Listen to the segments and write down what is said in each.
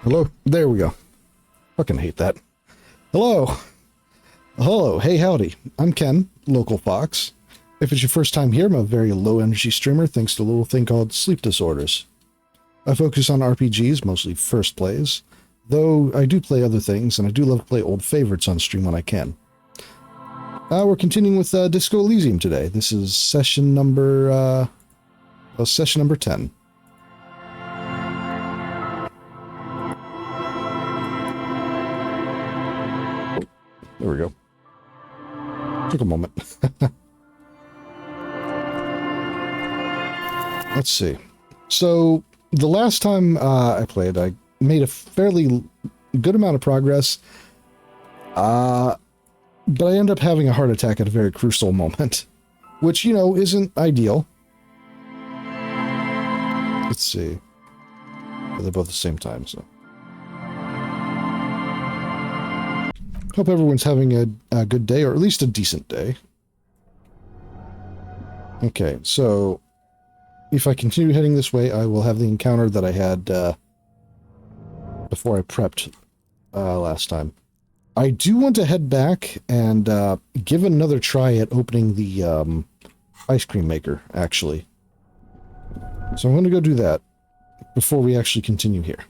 Hello? There we go. Fucking hate that. Hello. Hello. Hey, howdy. I'm Ken, local Fox. If it's your first time here, I'm a very low-energy streamer thanks to a little thing called sleep disorders. I focus on RPGs, mostly first plays, though I do play other things, and I do love to play old favorites on stream when I can. We're continuing with Disco Elysium today. This is session number 10. There we go. Took a moment. Let's see. So, the last time I played, I made a fairly good amount of progress. But I ended up having a heart attack at a very crucial moment. Which, you know, isn't ideal. Let's see. They're both at the same time, so. Hope everyone's having a good day, or at least a decent day. Okay, so if I continue heading this way, I will have the encounter that I had before I prepped last time. I do want to head back and give another try at opening the ice cream maker, actually. So I'm going to go do that before we actually continue here.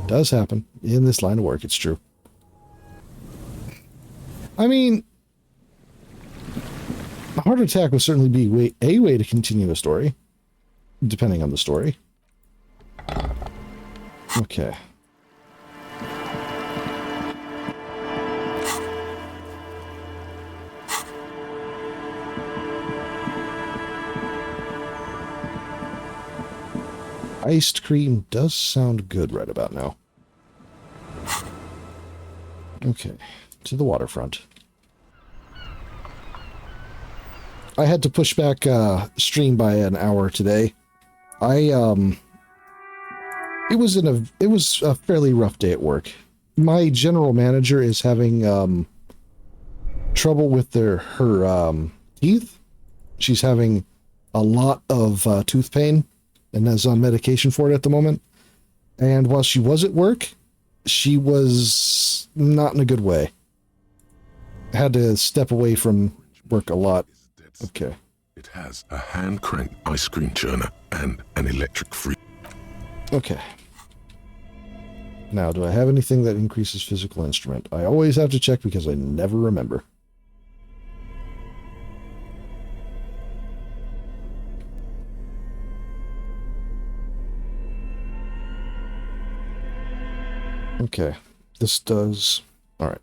Does happen in this line of work, it's true. I mean, a heart attack would certainly be a way to continue a story, depending on the story. Okay. Iced cream does sound good right about now. Okay, to the waterfront. I had to push back stream by an hour today. It was a fairly rough day at work. My general manager is having trouble with her teeth. She's having a lot of tooth pain and is on medication for it at the moment. And while she was at work, she was not in a good way. I had to step away from work a lot. Okay. It has a hand-cranked ice cream churner and an electric freezer. Okay. Now, do I have anything that increases physical instrument? I always have to check because I never remember. Okay, this does... Alright.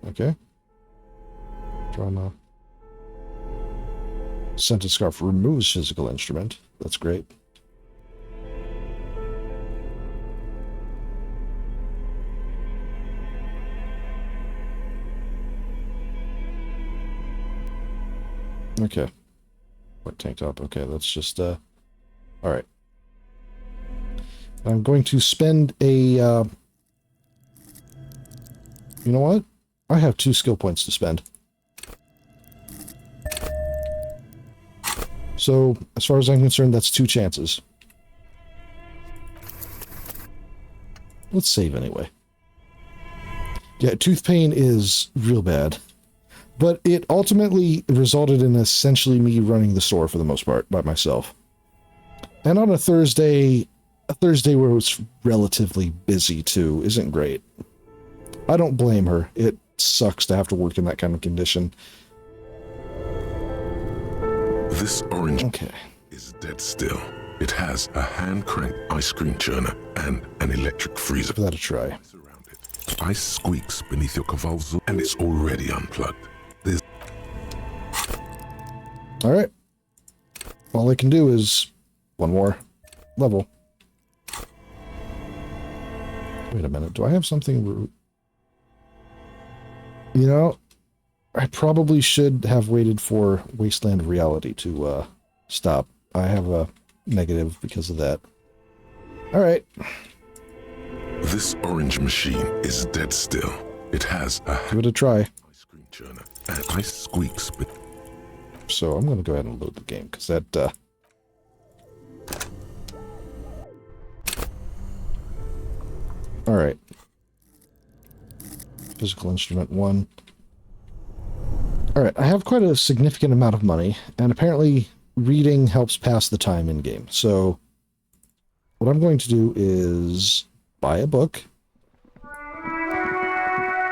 Okay. Drama. Scented scarf removes physical instrument. That's great. Okay. What tank top? Okay, let's just, alright. I'm going to spend a, you know what? I have 2 skill points to spend. So, as far as I'm concerned, that's 2 chances. Let's save anyway. Yeah, tooth pain is real bad. But it ultimately resulted in essentially me running the store for the most part by myself. And on a Thursday where it's relatively busy too, isn't great. I don't blame her. It sucks to have to work in that kind of condition. This orange is dead still. It has a hand-cranked ice cream churner and an electric freezer. Give that a try. Ice squeaks beneath your cavalzo, and it's already unplugged. Alright. All I can do is one more level. Wait a minute. Do I have something... You know, I probably should have waited for Wasteland Reality to stop. I have a negative because of that. All right. This orange machine is dead still. It has a Give it a try. ice cream churner and ice squeaks. So I'm going to go ahead and load the game because that. All right. Physical instrument 1. All right. I have quite a significant amount of money, and apparently reading helps pass the time in game. So what I'm going to do is buy a book.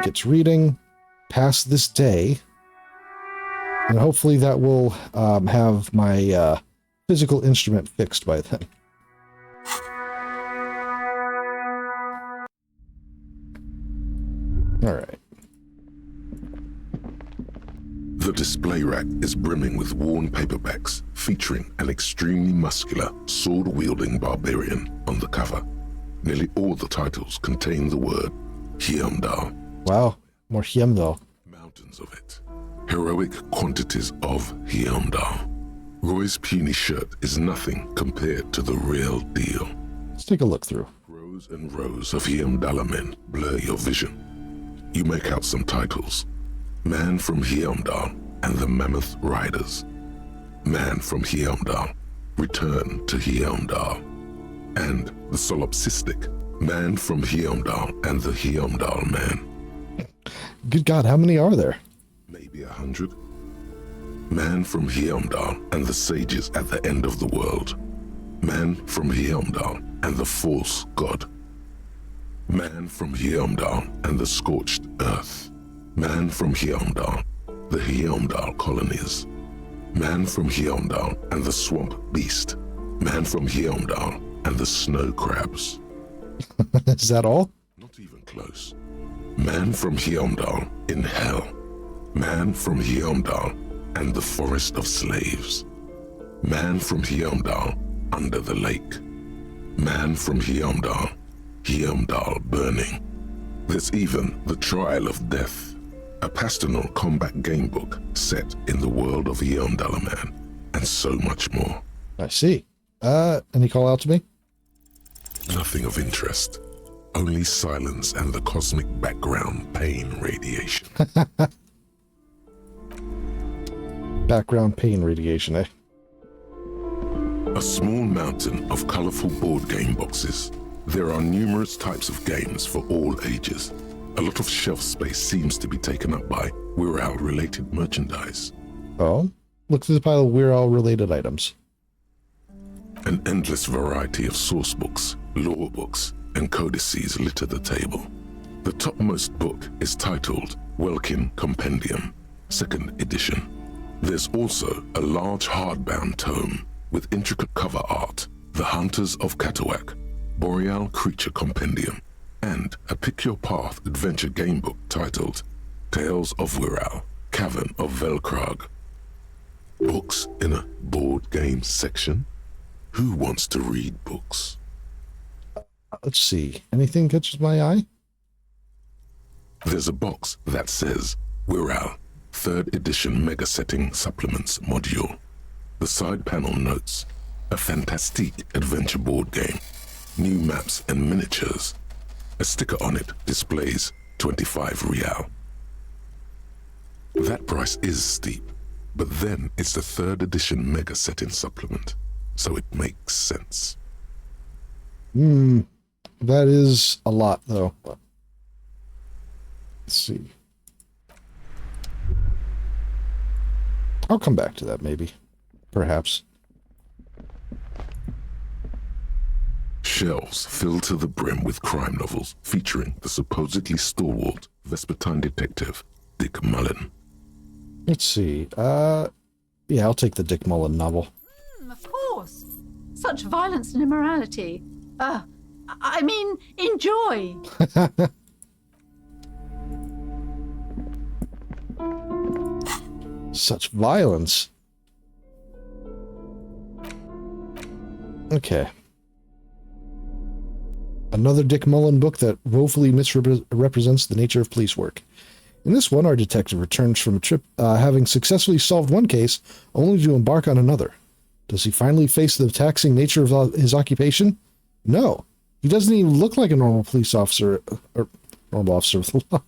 Gets reading, pass this day, and hopefully that will have my physical instrument fixed by then. All right. The display rack is brimming with worn paperbacks featuring an extremely muscular, sword-wielding barbarian on the cover. Nearly all the titles contain the word Heimdall. Wow, more Heimdall. Mountains of it. Heroic quantities of Heimdall. Roy's puny shirt is nothing compared to the real deal. Let's take a look through. Rows and rows of Heimdall men blur your vision. You make out some titles. Man from Heimdall and the Mammoth Riders. Man from Heimdall, Return to Heimdall. And the solipsistic Man from Heimdall and the Heimdall Man. Good God, how many are there? Maybe 100. Man from Heimdall and the sages at the end of the world. Man from Heimdall and the false god. Man from Heimdall and the scorched earth. Man from Heimdall, the Heimdall colonies. Man from Heimdall and the swamp beast. Man from Heimdall and the snow crabs. Is that all? Not even close. Man from Heimdall in hell. Man from Heimdall and the forest of slaves. Man from Heimdall under the lake. Man from Heimdall, Heimdall burning. There's even the Trial of Death, a pastoral combat game book set in the world of Heimdall Man, and so much more. I see. Any call out to me? Nothing of interest. Only silence and the cosmic background pain radiation. Background pain radiation, eh? A small mountain of colorful board game boxes. There are numerous types of games for all ages. A lot of shelf space seems to be taken up by Wirral-related merchandise. Oh, look through the pile of Wirral-related items. An endless variety of source books, lore books, and codices litter the table. The topmost book is titled Welkin Compendium, 2nd edition. There's also a large hardbound tome with intricate cover art, The Hunters of Katawak, Boreal Creature Compendium, and a Pick Your Path adventure game book titled Tales of Wirral, Cavern of Velkrag. Books in a board game section? Who wants to read books? Let's see. Anything catches my eye? There's a box that says Wirral, 3rd edition Mega Setting Supplements Module. The side panel notes, a fantastique adventure board game, new maps and miniatures. A sticker on it displays 25 real. That price is steep, but then it's the 3rd edition Mega Setting Supplement, so it makes sense. That is a lot, though. Let's see. I'll come back to that, maybe. Perhaps. Shelves filled to the brim with crime novels featuring the supposedly stalwart Vespertine detective, Dick Mullen. Let's see. Yeah, I'll take the Dick Mullen novel. Of course. Such violence and immorality. I mean, enjoy. Such violence. Okay. Another Dick Mullen book that woefully misrepresents the nature of police work. In this one, our detective returns from a trip having successfully solved one case, only to embark on another. Does he finally face the taxing nature of his occupation? No. He doesn't even look like a normal police officer, or normal officer of the law.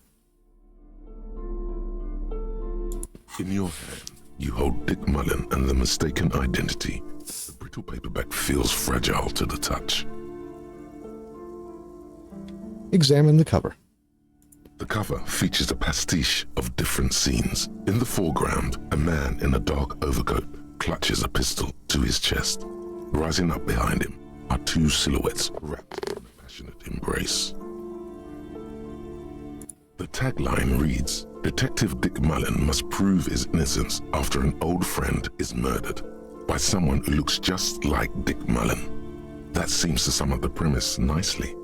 In your hand, you hold Dick Mullen and the mistaken identity. The brittle paperback feels fragile to the touch. Examine the cover. The cover features a pastiche of different scenes. In the foreground, a man in a dark overcoat clutches a pistol to his chest. Rising up behind him are two silhouettes wrapped in a passionate embrace. The tagline reads, Detective Dick Mullen must prove his innocence after an old friend is murdered by someone who looks just like Dick Mullen. That seems to sum up the premise nicely.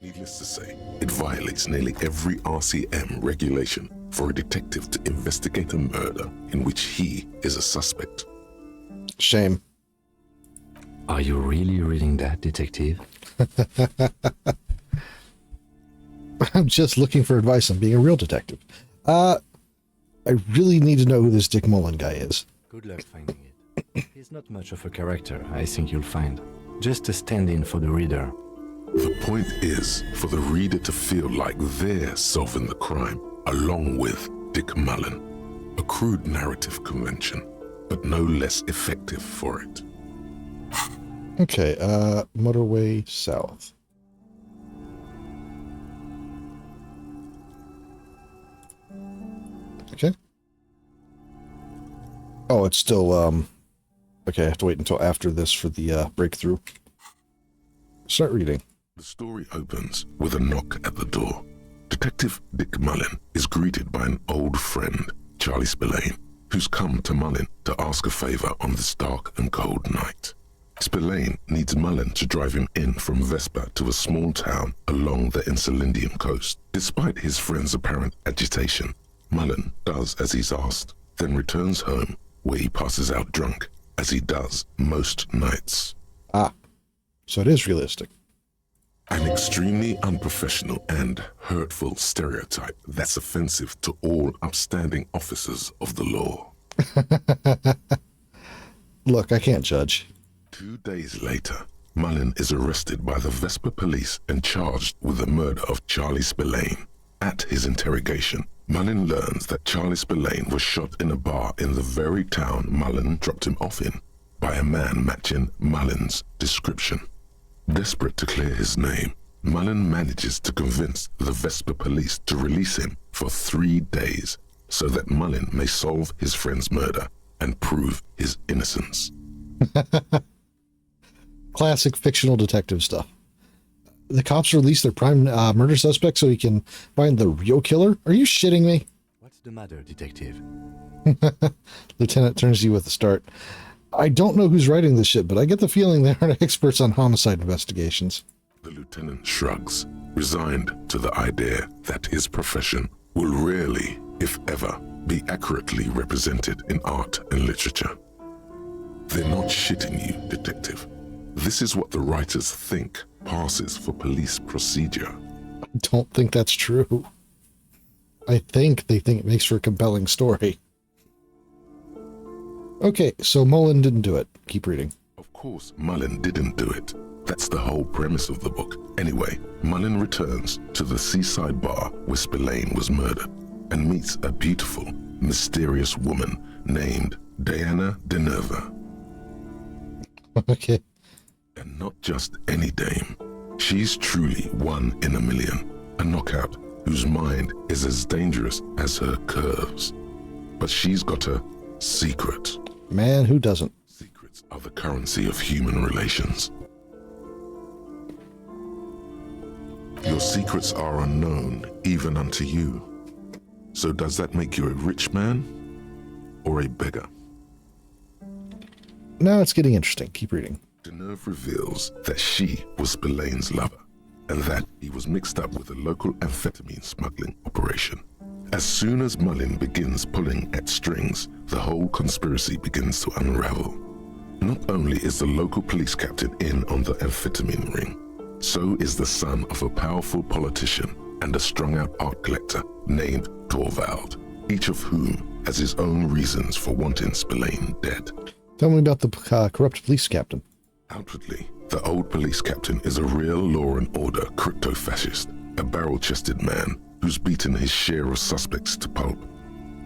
Needless to say, it violates nearly every RCM regulation for a detective to investigate a murder in which he is a suspect. Shame. Are you really reading that, detective? I'm just looking for advice on being a real detective. I really need to know who this Dick Mullen guy is. Good luck finding it. He's not much of a character, I think you'll find. Just a stand-in for the reader. The point is for the reader to feel like they're solving the crime along with Dick Mullen. A crude narrative convention, but no less effective for it. Okay, motorway south. Okay. Oh, it's still, okay, I have to wait until after this for the breakthrough. Start reading. The story opens with a knock at the door. Detective Dick Mullen is greeted by an old friend, Charlie Spillane, who's come to Mullen to ask a favor on this dark and cold night. Spillane needs Mullen to drive him in from Vespa to a small town along the Elysium coast. Despite his friend's apparent agitation, Mullen does as he's asked, then returns home where he passes out drunk, as he does most nights. Ah, so it is realistic. An extremely unprofessional and hurtful stereotype that's offensive to all upstanding officers of the law. Look, I can't judge. 2 days later, Mullen is arrested by the Vespa police and charged with the murder of Charlie Spillane. At his interrogation, Mullen learns that Charlie Spillane was shot in a bar in the very town Mullen dropped him off in by a man matching Mullen's description. Desperate to clear his name, Mullen manages to convince the Vespa police to release him for 3 days so that Mullen may solve his friend's murder and prove his innocence. Classic fictional detective stuff. The cops release their prime murder suspect so he can find the real killer? Are you shitting me? What's the matter, detective? Lieutenant turns to you with a start. I don't know who's writing this shit, but I get the feeling they aren't experts on homicide investigations. The lieutenant shrugs, resigned to the idea that his profession will rarely, if ever, be accurately represented in art and literature. They're not shitting you, detective. This is what the writers think passes for police procedure. I don't think that's true. I think they think it makes for a compelling story. Okay, so Mullen didn't do it. Keep reading. Of course, Mullen didn't do it. That's the whole premise of the book. Anyway, Mullen returns to the seaside bar where Spillane was murdered and meets a beautiful, mysterious woman named Diana DeNerva. Okay. And not just any dame. She's truly one in a million, a knockout whose mind is as dangerous as her curves. But she's got a secret. Man, who doesn't? Secrets are the currency of human relations. Your secrets are unknown even unto you. So does that make you a rich man or a beggar? Now it's getting interesting. Keep reading. Deneuve reveals that she was Spillane's lover and that he was mixed up with a local amphetamine smuggling operation. As soon as Mullen begins pulling at strings, the whole conspiracy begins to unravel. Not only is the local police captain in on the amphetamine ring, so is the son of a powerful politician and a strung-out art collector named Torvald, each of whom has his own reasons for wanting Spillane dead. Tell me about the corrupt police captain. Outwardly, The old police captain is a real law and order crypto-fascist, a barrel-chested man who's beaten his share of suspects to pulp.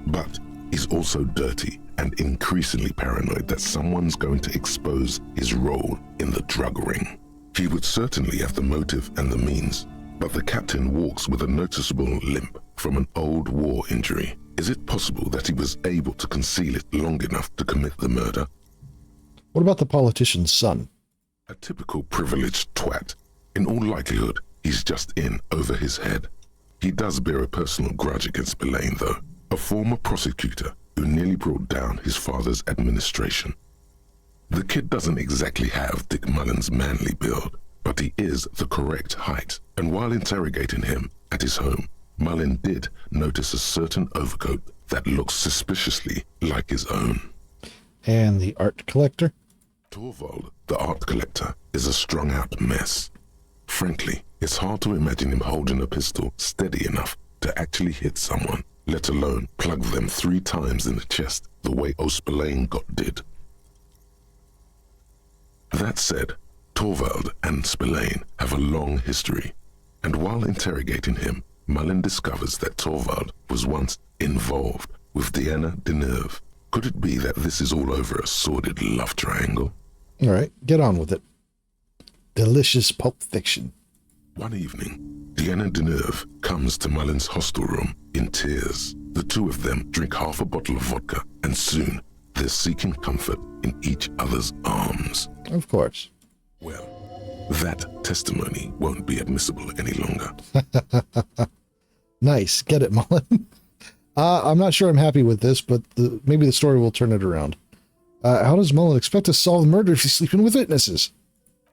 But he's also dirty and increasingly paranoid that someone's going to expose his role in the drug ring. He would certainly have the motive and the means, but the captain walks with a noticeable limp from an old war injury. Is it possible that he was able to conceal it long enough to commit the murder? What about the politician's son? A typical privileged twat. In all likelihood, he's just in over his head. He does bear a personal grudge against Spillane, though, a former prosecutor who nearly brought down his father's administration. The kid doesn't exactly have Dick Mullen's manly build, but he is the correct height, and while interrogating him at his home, Mullen did notice a certain overcoat that looks suspiciously like his own. And the art collector? Torvald, the art collector, is a strung-out mess. Frankly, it's hard to imagine him holding a pistol steady enough to actually hit someone, let alone plug them 3 times in the chest the way Spillane did. That said, Torvald and Spillane have a long history, and while interrogating him, Mullen discovers that Torvald was once involved with Deanna Deneuve. Could it be that this is all over a sordid love triangle? All right, get on with it. Delicious pulp fiction. One evening, Deanna Deneuve comes to Mullen's hostel room in tears. The two of them drink half a bottle of vodka, and soon they're seeking comfort in each other's arms. Of course. Well, that testimony won't be admissible any longer. Nice. Get it, Mullen? I'm not sure I'm happy with this, but maybe the story will turn it around. How does Mullen expect to solve the murder if he's sleeping with witnesses?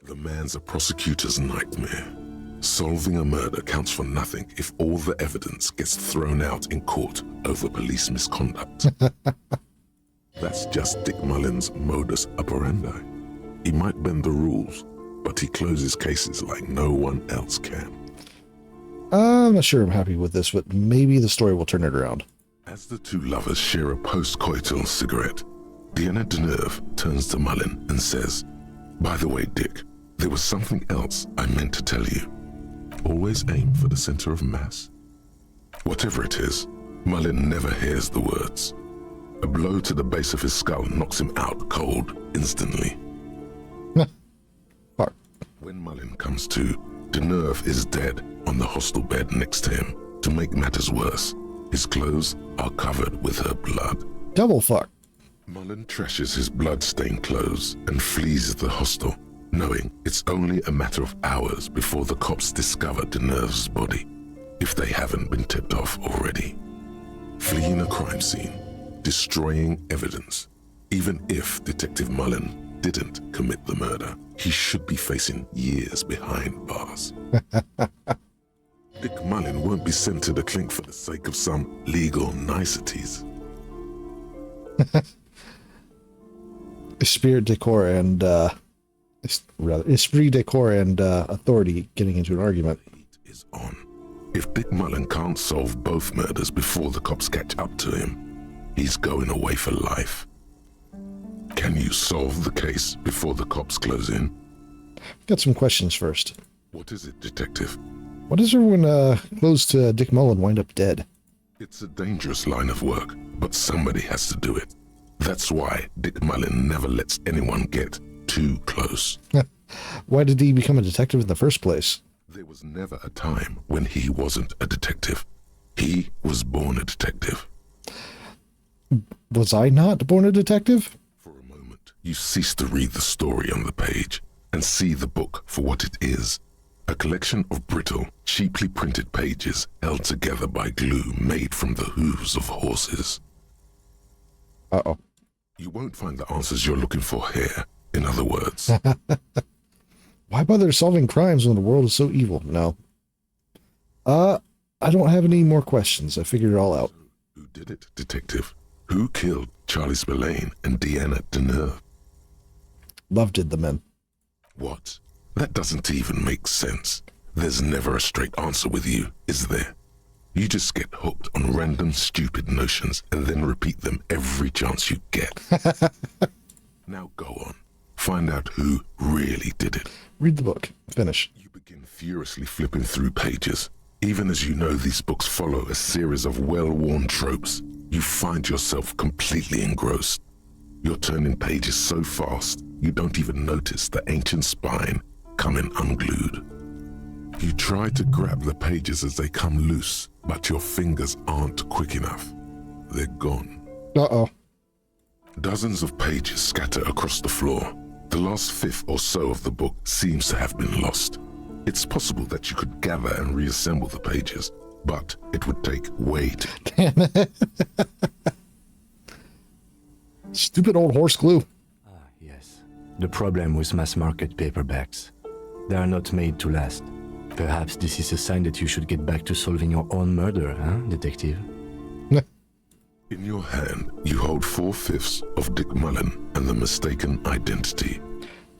The man's a prosecutor's nightmare. Solving a murder counts for nothing if all the evidence gets thrown out in court over police misconduct. That's just Dick Mullen's modus operandi. He might bend the rules, but he closes cases like no one else can. I'm not sure I'm happy with this, but maybe the story will turn it around. As the two lovers share a post-coital cigarette, Deanna Deneuve turns to Mullen and says, "By the way, Dick, there was something else I meant to tell you. Always aim for the center of mass." Whatever it is, Mullen never hears the words. A blow to the base of his skull knocks him out cold instantly. Fuck. When Mullen comes to, Deneuve is dead on the hostel bed next to him. To make matters worse, his clothes are covered with her blood. Double fuck. Mullen trashes his blood-stained clothes and flees the hostel, knowing it's only a matter of hours before the cops discover Deneuve's body, if they haven't been tipped off already. Fleeing a crime scene, destroying evidence. Even if Detective Mullen didn't commit the murder, he should be facing years behind bars. Dick Mullen won't be sent to the clink for the sake of some legal niceties. Esprit de corps and authority getting into an argument. The heat is on. If Dick Mullen can't solve both murders before the cops catch up to him, he's going away for life. Can you solve the case before the cops close in? Got some questions first. What is it, Detective? Why does everyone close to Dick Mullen wind up dead? It's a dangerous line of work, but somebody has to do it. That's why Dick Mullen never lets anyone get too close. Why did he become a detective in the first place? There was never a time when he wasn't a detective. He was born a detective. Was I not born a detective? For a moment, you cease to read the story on the page and see the book for what it is. A collection of brittle, cheaply printed pages held together by glue made from the hooves of horses. Uh-oh. You won't find the answers you're looking for here, in other words. Why bother solving crimes when the world is so evil? No. I don't have any more questions. I figured it all out. Who did it, Detective? Who killed Charlie Spillane and Deanna Deneuve? Love did the men. What? That doesn't even make sense. There's never a straight answer with you, is there? You just get hooked on random stupid notions and then repeat them every chance you get. Now go on. Find find out who really did it. Read the book. Finish. You begin furiously flipping through pages. Even as you know these books follow a series of well-worn tropes, you find yourself completely engrossed. You're turning pages so fast, you don't even notice the ancient spine coming unglued. You try to grab the pages as they come loose, but your fingers aren't quick enough. They're gone. Uh-oh. Dozens of pages scatter across the floor. The last fifth or so of the book seems to have been lost. It's possible that you could gather and reassemble the pages, but it would take way too Damn it. Stupid old horse glue. Ah, yes. The problem with mass-market paperbacks. They are not made to last. Perhaps this is a sign that you should get back to solving your own murder, huh, detective? In your hand, you hold 4/5 of Dick Mullen and the mistaken identity.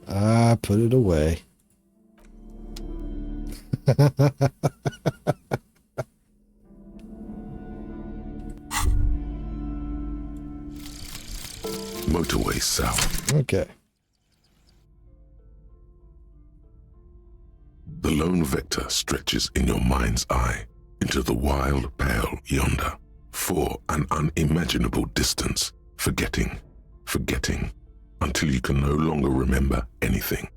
Put it away. Motorway south. Okay. The lone vector stretches in your mind's eye into the wild pale yonder. For an unimaginable distance, forgetting, until you can no longer remember anything.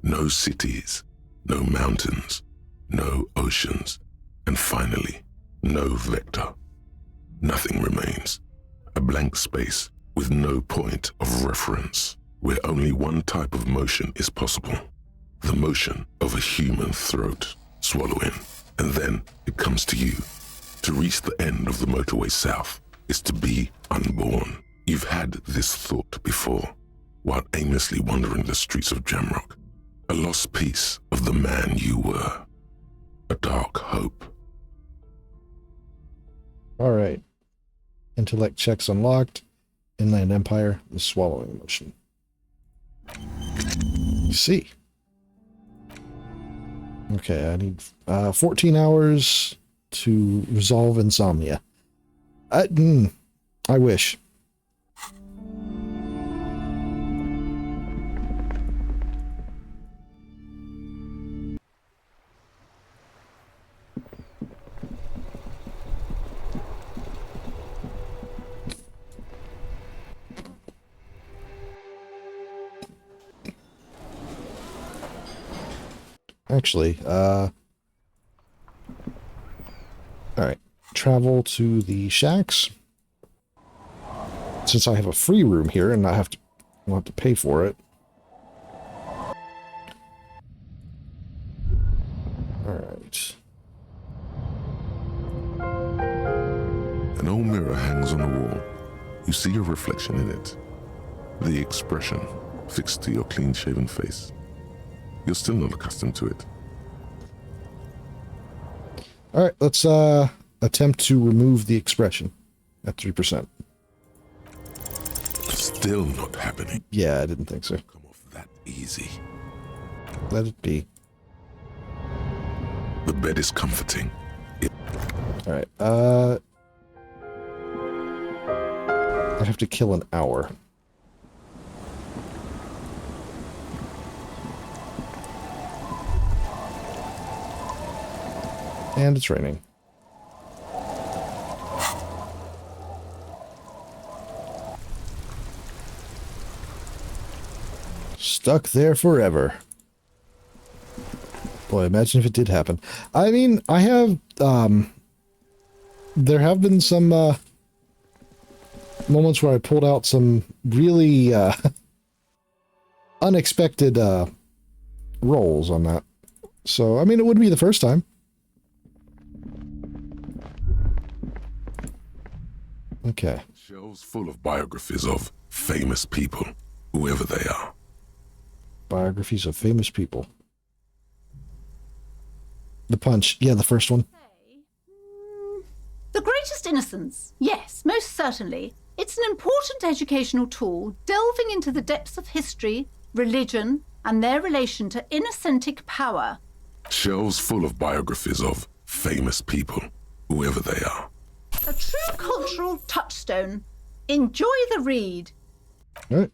No cities, no mountains, no oceans, and finally, no vector. Nothing remains. A blank space with no point of reference, where only one type of motion is possible. The motion of a human throat swallowing, and then it comes to you. To reach the end of the motorway south is to be unborn. You've had this thought before, while aimlessly wandering the streets of Jamrock. A lost piece of the man you were. A dark hope. All right. Intellect checks unlocked. Inland Empire, the swallowing motion. You see. Okay, I need 14 hours to resolve insomnia. I wish. Actually, all right. Travel to the shacks. Since I have a free room here and I won't have to pay for it. All right. An old mirror hangs on the wall. You see your reflection in it. The expression fixed to your clean-shaven face. You're still not accustomed to it. All right, let's attempt to remove the expression at 3%. Still not happening. Yeah, I didn't think so. Come off that easy. Let it be. The bed is comforting. All right. I have to kill an hour. And it's raining. Stuck there forever. Boy, imagine if it did happen. I mean, I have, there have been some, moments where I pulled out some really, unexpected, rolls on that. So, I mean, it wouldn't be the first time. Okay. Shelves full of biographies of famous people, whoever they are. Biographies of famous people. The Punch. Yeah, the first one. The Greatest Innocence. Yes, most certainly. It's an important educational tool delving into the depths of history, religion, and their relation to innocentic power. Shelves full of biographies of famous people, whoever they are. A true cultural touchstone. Enjoy the read. All right.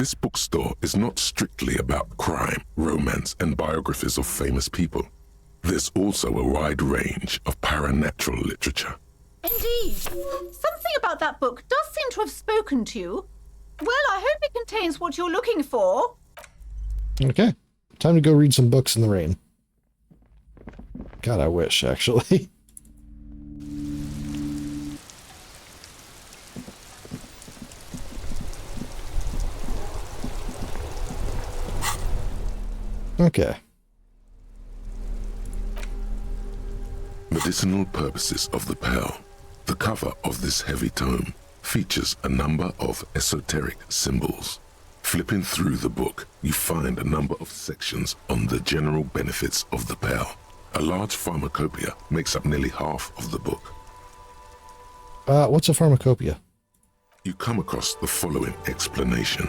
This bookstore is not strictly about crime, romance, and biographies of famous people. There's also a wide range of paranatural literature. Indeed. Something about that book does seem to have spoken to you. Well, I hope it contains what you're looking for. Okay. Time to go read some books in the rain. God, I wish, actually. Okay. Medicinal purposes of the pearl. The cover of this heavy tome features a number of esoteric symbols. Flipping through the book, you find a number of sections on the general benefits of the pearl. A large pharmacopoeia makes up nearly half of the book. What's a pharmacopoeia? You come across the following explanation.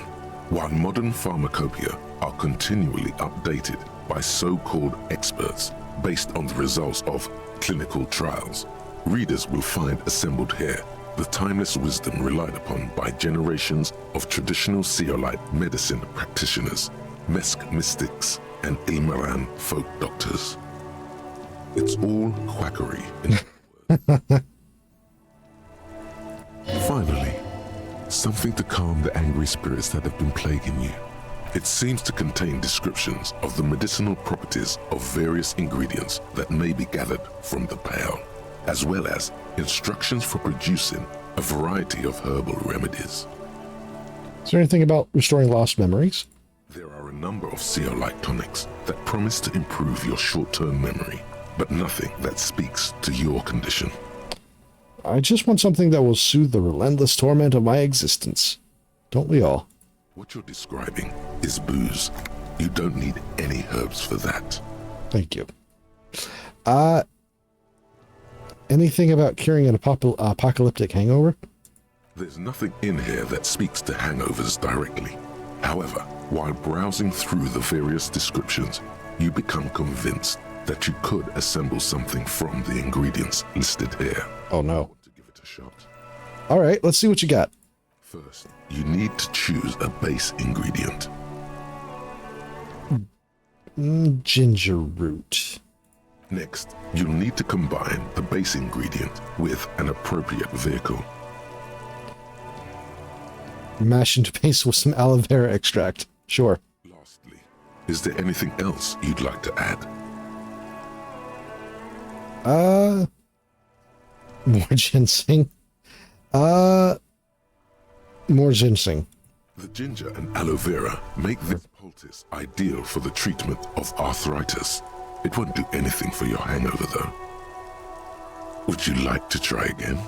While modern pharmacopoeia are continually updated by so-called experts based on the results of clinical trials, readers will find assembled here the timeless wisdom relied upon by generations of traditional Seolite medicine practitioners, Mesk mystics, and Ilmaran folk doctors. It's all quackery in Finally, something to calm the angry spirits that have been plaguing you. It seems to contain descriptions of the medicinal properties of various ingredients that may be gathered from the pearl, as well as instructions for producing a variety of herbal remedies. Is there anything about restoring lost memories? There are a number of Seolite tonics that promise to improve your short-term memory, but nothing that speaks to your condition. I just want something that will soothe the relentless torment of my existence. Don't we all? What you're describing is booze. You don't need any herbs for that. Thank you. Anything about curing an apocalyptic hangover? There's nothing in here that speaks to hangovers directly. However, while browsing through the various descriptions, you become convinced that you could assemble something from the ingredients listed here. Oh no. Want to give it a shot? All right, let's see what you got. First, you need to choose a base ingredient. Ginger root. Next, you'll need to combine the base ingredient with an appropriate vehicle. Mash into paste with some aloe vera extract. Sure. Lastly, is there anything else you'd like to add? More ginseng. More ginseng. The ginger and aloe vera make this poultice ideal for the treatment of arthritis. It won't do anything for your hangover, though. Would you like to try again?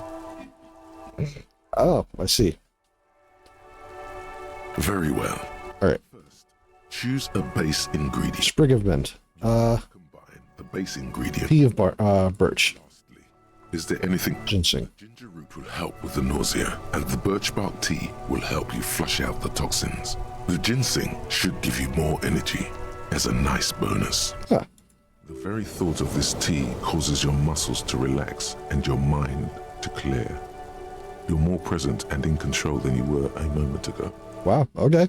Oh, I see. Very well. All right. First, choose a base ingredient. Sprig of mint. Combine the base ingredient. Pea of birch. Lastly, is there anything? Ginseng. Ginger root will help with the nausea, and the birch bark tea will help you flush out the toxins. The ginseng should give you more energy as a nice bonus. Huh. The very thought of this tea causes your muscles to relax and your mind to clear. You're more present and in control than you were a moment ago. Wow, okay.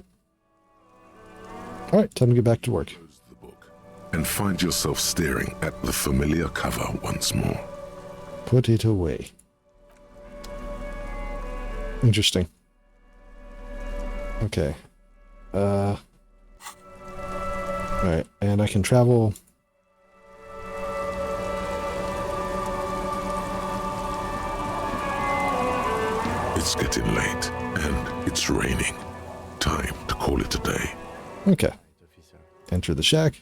All right, time to get back to work. Close the book and find yourself staring at the familiar cover once more. Put it away. Interesting. Okay. All right, and I can travel. It's getting late and it's raining. Time to call it a day. Okay. Enter the shack.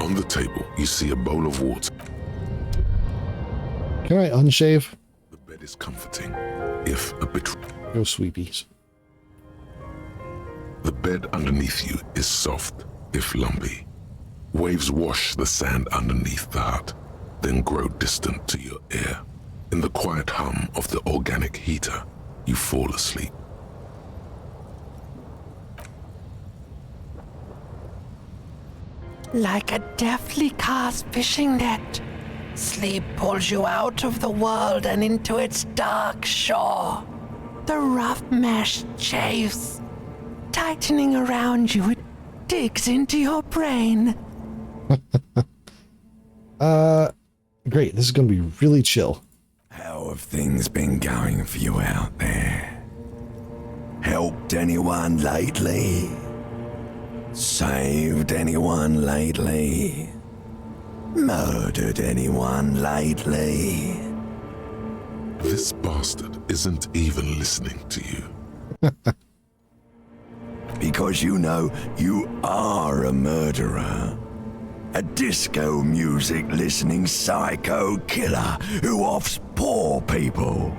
On the table, you see a bowl of water. Can I unshave? The bed is comforting, if a bit. Go sweepies. The bed underneath you is soft, if lumpy. Waves wash the sand underneath the hut, then grow distant to your ear. In the quiet hum of the organic heater, you fall asleep. Like a deftly cast fishing net, Sleep pulls you out of the world and into its dark shore. The rough mesh chafes. Tightening around you, it digs into your brain. Great. This is going to be really chill. How have things been going for you out there? Helped anyone lately? Saved anyone lately? Murdered anyone lately? This bastard isn't even listening to you. Because you know you are a murderer. A disco music listening psycho killer who offs poor people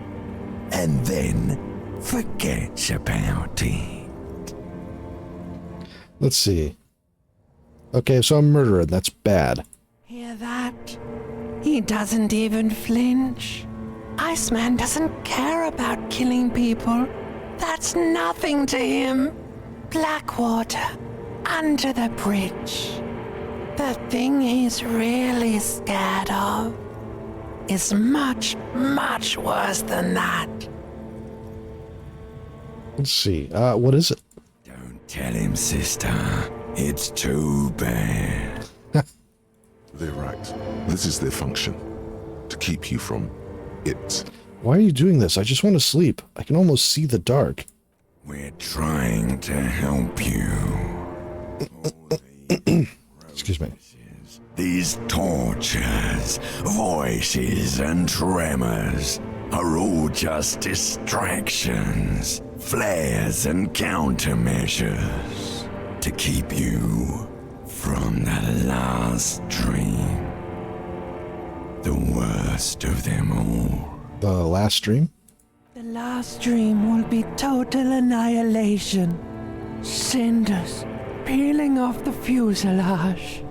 and then forgets about it. Let's see. Okay, so I'm a murderer. That's bad. Hear that? He doesn't even flinch. Iceman doesn't care about killing people. That's nothing to him. Blackwater, under the bridge. The thing he's really scared of is much, much worse than that. Let's see. What is it? Don't tell him, sister. It's too bad. They're right. This is their function. To keep you from it. Why are you doing this? I just want to sleep. I can almost see the dark. We're trying to help you. Excuse me. These tortures, voices, and tremors are all just distractions, flares, and countermeasures to keep you from the last dream. The worst of them all. The last stream? The last dream will be total annihilation. Cinders peeling off the fuselage.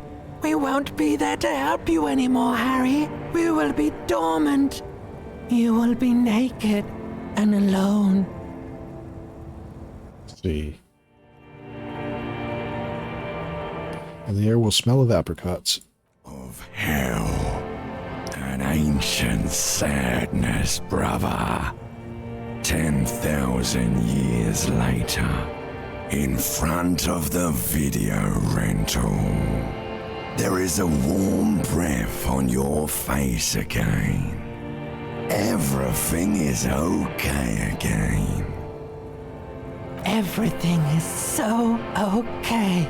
We won't be there to help you anymore, Harry. We will be dormant. You will be naked and alone. Let's see. And the air will smell of apricots. Of hell. An ancient sadness, brother. 10,000 years later, in front of the video rental, there is a warm breath on your face again. Everything is okay again. Everything is so okay.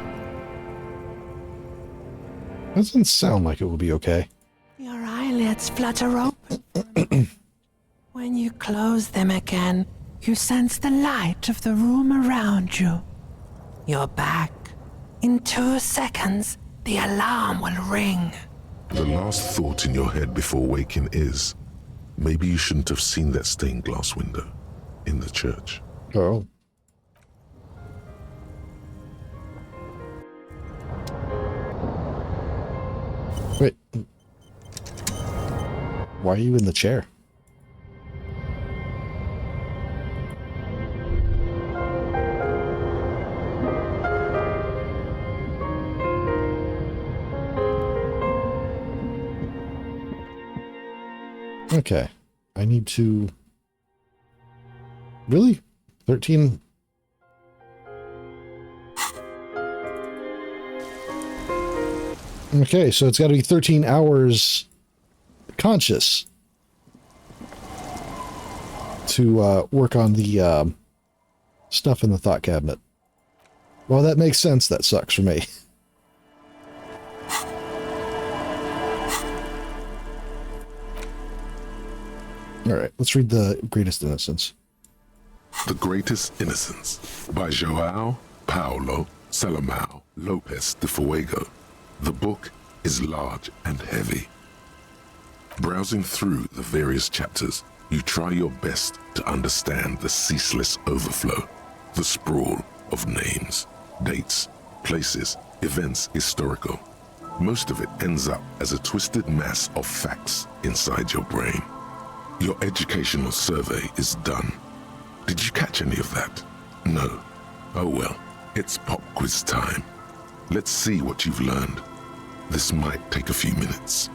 Doesn't sound like it will be okay. Your eyelids flutter open. When you close them again, you sense the light of the room around you. You're back. In 2 seconds, the alarm will ring. The last thought in your head before waking is, maybe you shouldn't have seen that stained glass window in the church. Oh. Wait. Why are you in the chair? Okay. I need to... Really? 13? Okay, so it's got to be 13 hours conscious to work on the stuff in the thought cabinet. Well, that makes sense. That sucks for me. All right, let's read The Greatest Innocence. The Greatest Innocence by João Paulo Salomão Lopes de Fuego. The book is large and heavy. Browsing through the various chapters, you try your best to understand the ceaseless overflow, the sprawl of names, dates, places, events historical. Most of it ends up as a twisted mass of facts inside your brain. Your educational survey is done. Did you catch any of that? No. Oh well, it's pop quiz time. Let's see what you've learned. This might take a few minutes.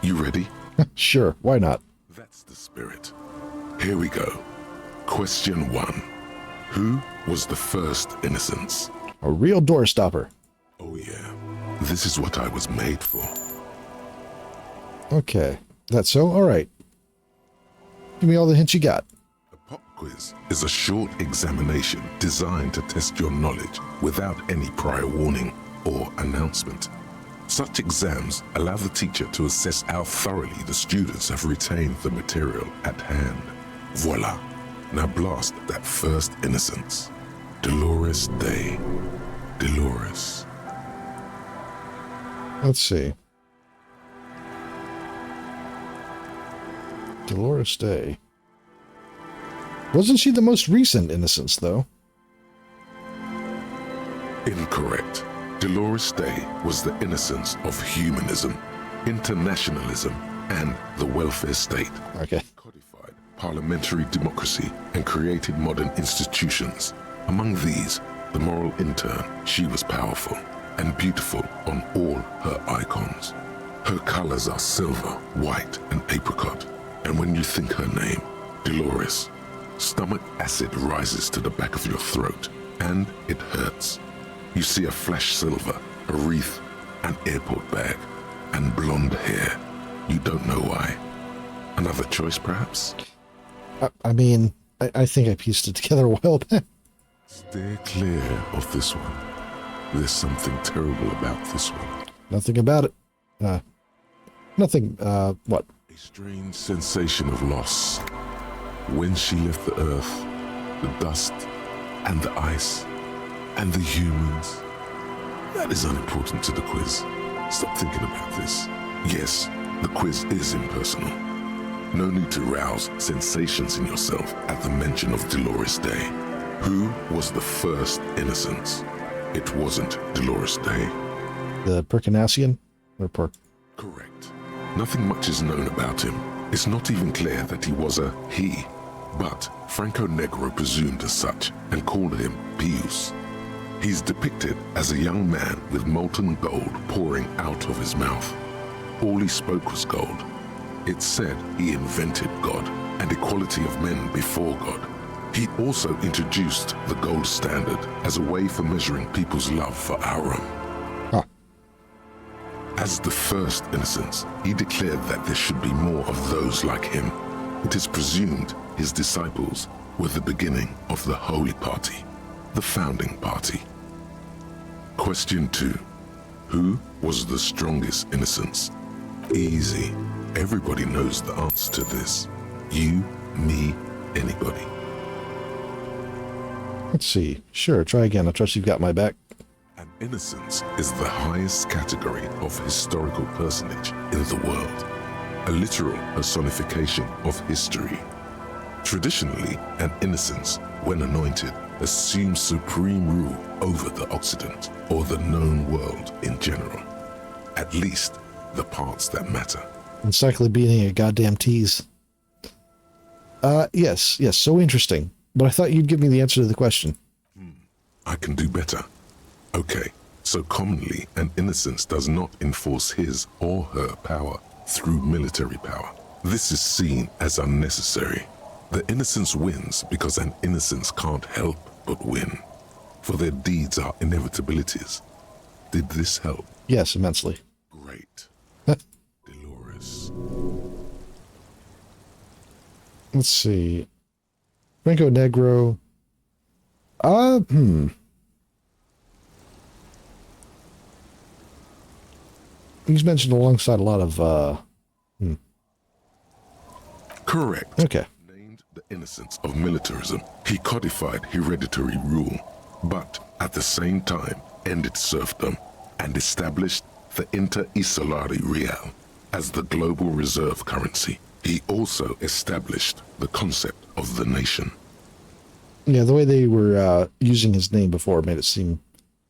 You ready? Sure, why not? That's the spirit. Here we go. Question 1. Who was the first innocence? A real door stopper. Oh yeah, this is what I was made for. Okay, that's so? All right. Give me all the hints you got. A pop quiz is a short examination designed to test your knowledge without any prior warning or announcement. Such exams allow the teacher to assess how thoroughly the students have retained the material at hand. Voila. Now blast that first innocence. Dolores Day. Dolores. Let's see. Dolores Day. Wasn't she the most recent innocence, though? Incorrect. Dolores Day was the innocence of humanism, internationalism, and the welfare state. Okay. Codified parliamentary democracy and created modern institutions. Among these, the moral intern, she was powerful and beautiful on all her icons. Her colors are silver, white, and apricot. And when you think her name, Dolores, stomach acid rises to the back of your throat, and it hurts. You see a flash silver, a wreath, an airport bag, and blonde hair. You don't know why. Another choice, perhaps? I mean, I think I pieced it together a while back. Steer clear of this one. There's something terrible about this one. Nothing about it. Nothing, what? A strange sensation of loss. When she left the earth, the dust, and the ice, and the humans. That is unimportant to the quiz. Stop thinking about this. Yes, the quiz is impersonal. No need to rouse sensations in yourself at the mention of Dolores Day. Who was the first innocence? It wasn't Dolores Day. The Percanassian? Or Correct. Nothing much is known about him. It's not even clear that he was a he, but Franco Negro presumed as such and called him Pius. He's depicted as a young man with molten gold pouring out of his mouth. All he spoke was gold. It said he invented God and equality of men before God. He also introduced the gold standard as a way for measuring people's love for Arum. As the first innocence, he declared that there should be more of those like him. It is presumed his disciples were the beginning of the Holy Party, the founding party. Question 2. Who was the strongest innocence? Easy. Everybody knows the answer to this. You, me, anybody. Let's see. Sure, try again. I trust you've got my back. An innocence is the highest category of historical personage in the world, a literal personification of history. Traditionally, an innocence, when anointed, assumes supreme rule over the Occident or the known world in general, at least the parts that matter. Encyclopedia a goddamn tease. Yes, so interesting. But I thought you'd give me the answer to the question. I can do better. Okay, so commonly an innocence does not enforce his or her power through military power. This is seen as unnecessary. The innocence wins because an innocence can't help but win, for their deeds are inevitabilities. Did this help? Yes, immensely. Great. Dolores. Let's see. Franco Negro. He's mentioned alongside a lot of, Correct. Okay. Named the innocence of militarism, he codified hereditary rule, but at the same time ended serfdom and established the Inter-Isolari Real as the global reserve currency. He also established the concept of the nation. Yeah, the way they were using his name before made it seem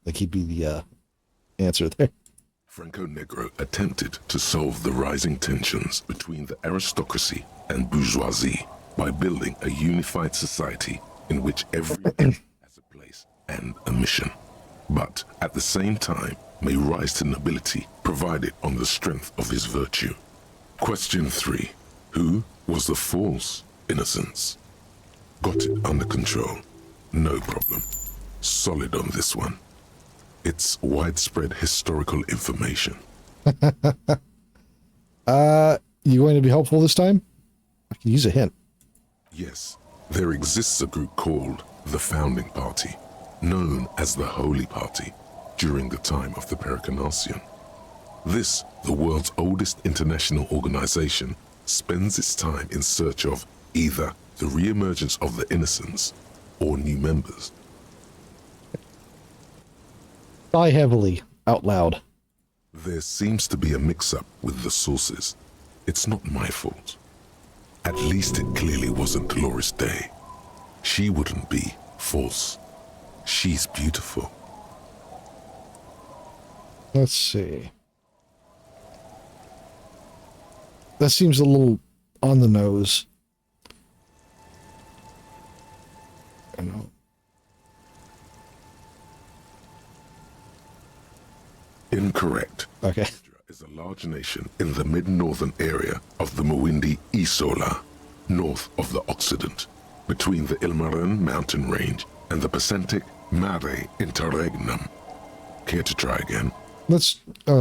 like he'd be the answer there. Franco Negro attempted to solve the rising tensions between the aristocracy and bourgeoisie by building a unified society in which everyone has a place and a mission, but at the same time may rise to nobility provided on the strength of his virtue. Question 3. Who was the false innocence? Got it under control. No problem. Solid on this one. It's widespread historical information. You going to be helpful this time? I can use a hint. Yes, there exists a group called the Founding Party, known as the Holy Party, during the time of the Pericarnacian. This, the world's oldest international organization, spends its time in search of either the re-emergence of the innocents or new members. Sigh heavily, out loud. There seems to be a mix-up with the sources. It's not my fault. At least it clearly wasn't Dolores Day. She wouldn't be false. She's beautiful. Let's see. That seems a little on the nose. I know. Incorrect. Okay. Is a large nation in the mid-northern area of the Mawindi Isola, north of the Occident, between the Ilmarin mountain range and the Pacific Mare Interregnum. Care to try again? Let's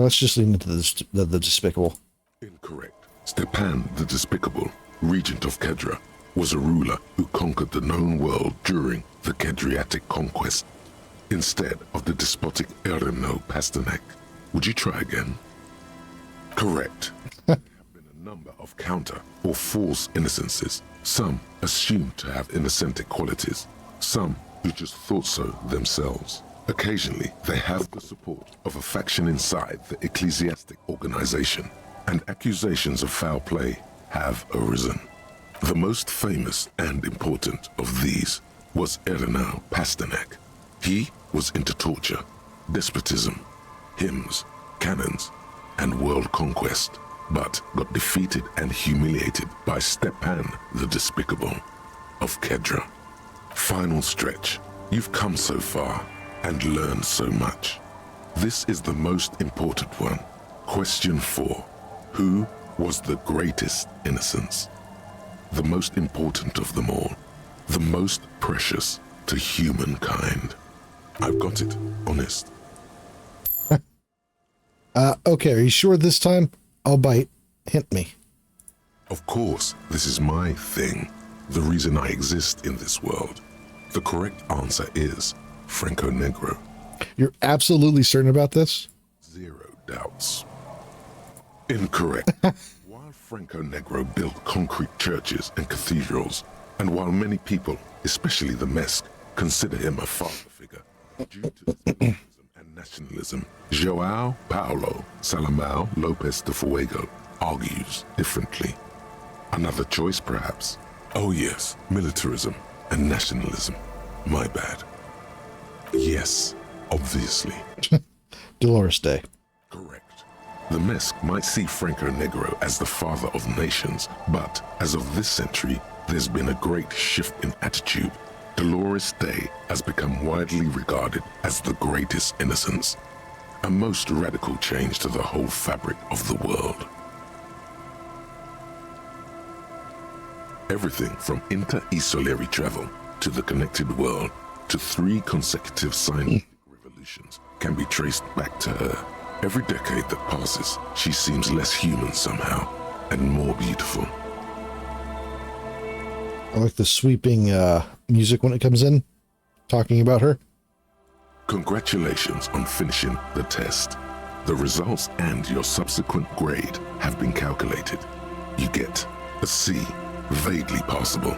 just lean into the despicable. Incorrect. Stepan the Despicable, regent of Kedra, was a ruler who conquered the known world during the Kedriatic conquest, instead of the despotic Eremno Pasternak. Would you try again? Correct. There have been a number of counter or false innocences, some assumed to have innocentic qualities, some who just thought so themselves. Occasionally, they have the support of a faction inside the ecclesiastic organization, and accusations of foul play have arisen. The most famous and important of these was Eremno Pasternak. He was into torture, despotism, hymns, cannons, and world conquest, but got defeated and humiliated by Stepan the Despicable of Kedra. Final stretch. You've come so far and learned so much. This is the most important one. Question 4. Who was the greatest innocence? The most important of them all. The most precious to humankind. I've got it. Honest. Okay, are you sure this time? I'll bite. Hint me. Of course, this is my thing. The reason I exist in this world. The correct answer is Franco Negro. You're absolutely certain about this? Zero doubts. Incorrect. While Franco Negro built concrete churches and cathedrals, and while many people, especially the Mesk, consider him a father figure, due to his patriotism and nationalism, João Paulo Salomão Lopes de Fuego argues differently. Another choice, perhaps? Oh yes, militarism and nationalism. My bad. Yes, obviously. Dolores Day. Correct. The Mesk might see Franco Negro as the father of nations, but as of this century, there's been a great shift in attitude. Dolores Day has become widely regarded as the greatest innocence, a most radical change to the whole fabric of the world. Everything from inter-isolary travel to the connected world to 3 consecutive scientific revolutions can be traced back to her. Every decade that passes, she seems less human somehow and more beautiful. I like the sweeping music when it comes in, talking about her. Congratulations on finishing the test. The results and your subsequent grade have been calculated. You get a C, vaguely passable.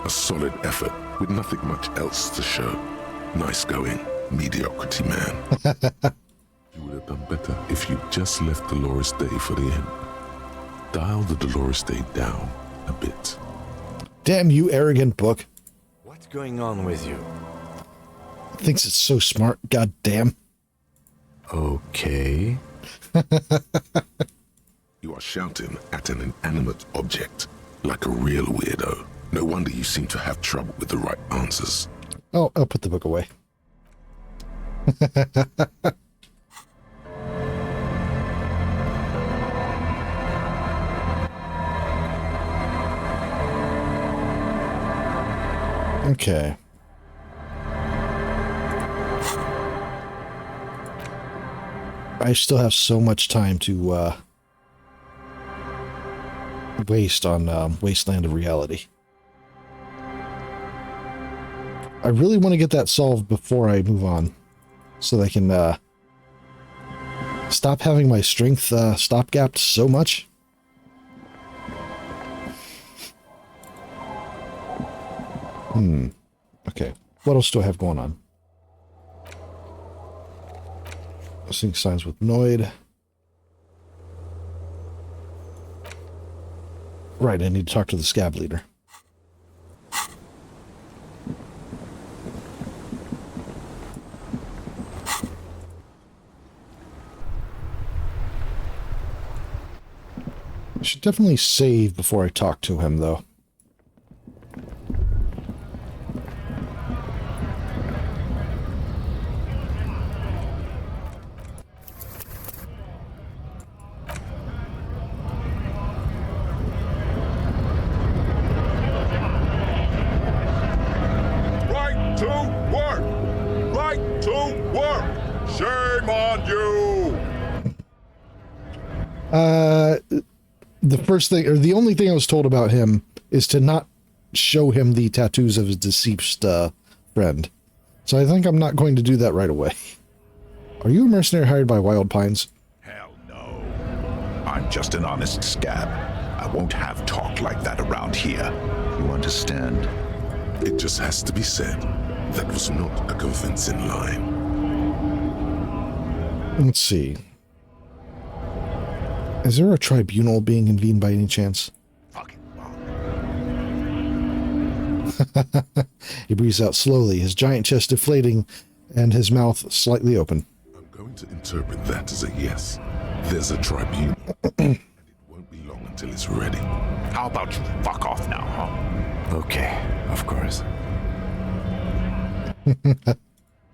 A solid effort with nothing much else to show. Nice going, mediocrity man. You would have done better if you just left Dolores Day for the end. Dial the Dolores Day down a bit. Damn you, arrogant book. What's going on with you? Thinks it's so smart, goddamn. Okay. You are shouting at an inanimate object, like a real weirdo. No wonder you seem to have trouble with the right answers. Oh, I'll put the book away. Okay. I still have so much time to waste on Wasteland of Reality. I really want to get that solved before I move on, so that I can stop having my strength stopgapped so much. Okay. What else do I have going on? Sync signs with Noid. Right, I need to talk to the scab leader. I should definitely save before I talk to him, though. Right to work! Right to work! Shame on you! The first thing, or the only thing I was told about him is to not show him the tattoos of his deceased friend. So I think I'm not going to do that right away. Are you a mercenary hired by Wild Pines? Hell no. I'm just an honest scab. I won't have talk like that around here. You understand? It just has to be said, that was not a convincing line. Let's see. Is there a tribunal being convened by any chance? Fucking wrong. He breathes out slowly, his giant chest deflating and his mouth slightly open. I'm going to interpret that as a yes. There's a tribunal, and it won't be long until it's ready. How about you fuck off now, huh? Okay, of course.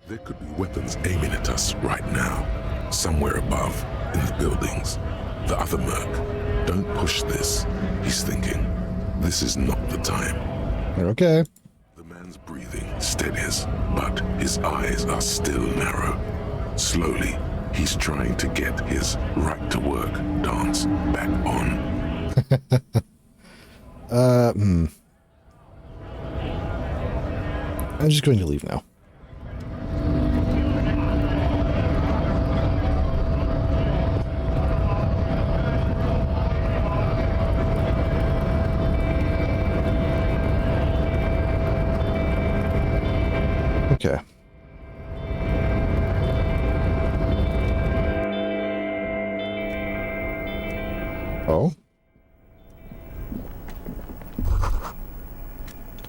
There could be weapons aiming at us right now, somewhere above, in the buildings. The other merc. Don't push this, he's thinking. This is not the time. Okay. The man's breathing steadies, but his eyes are still narrow. Slowly, he's trying to get his right to work dance back on. I'm just going to leave now. Okay. Oh.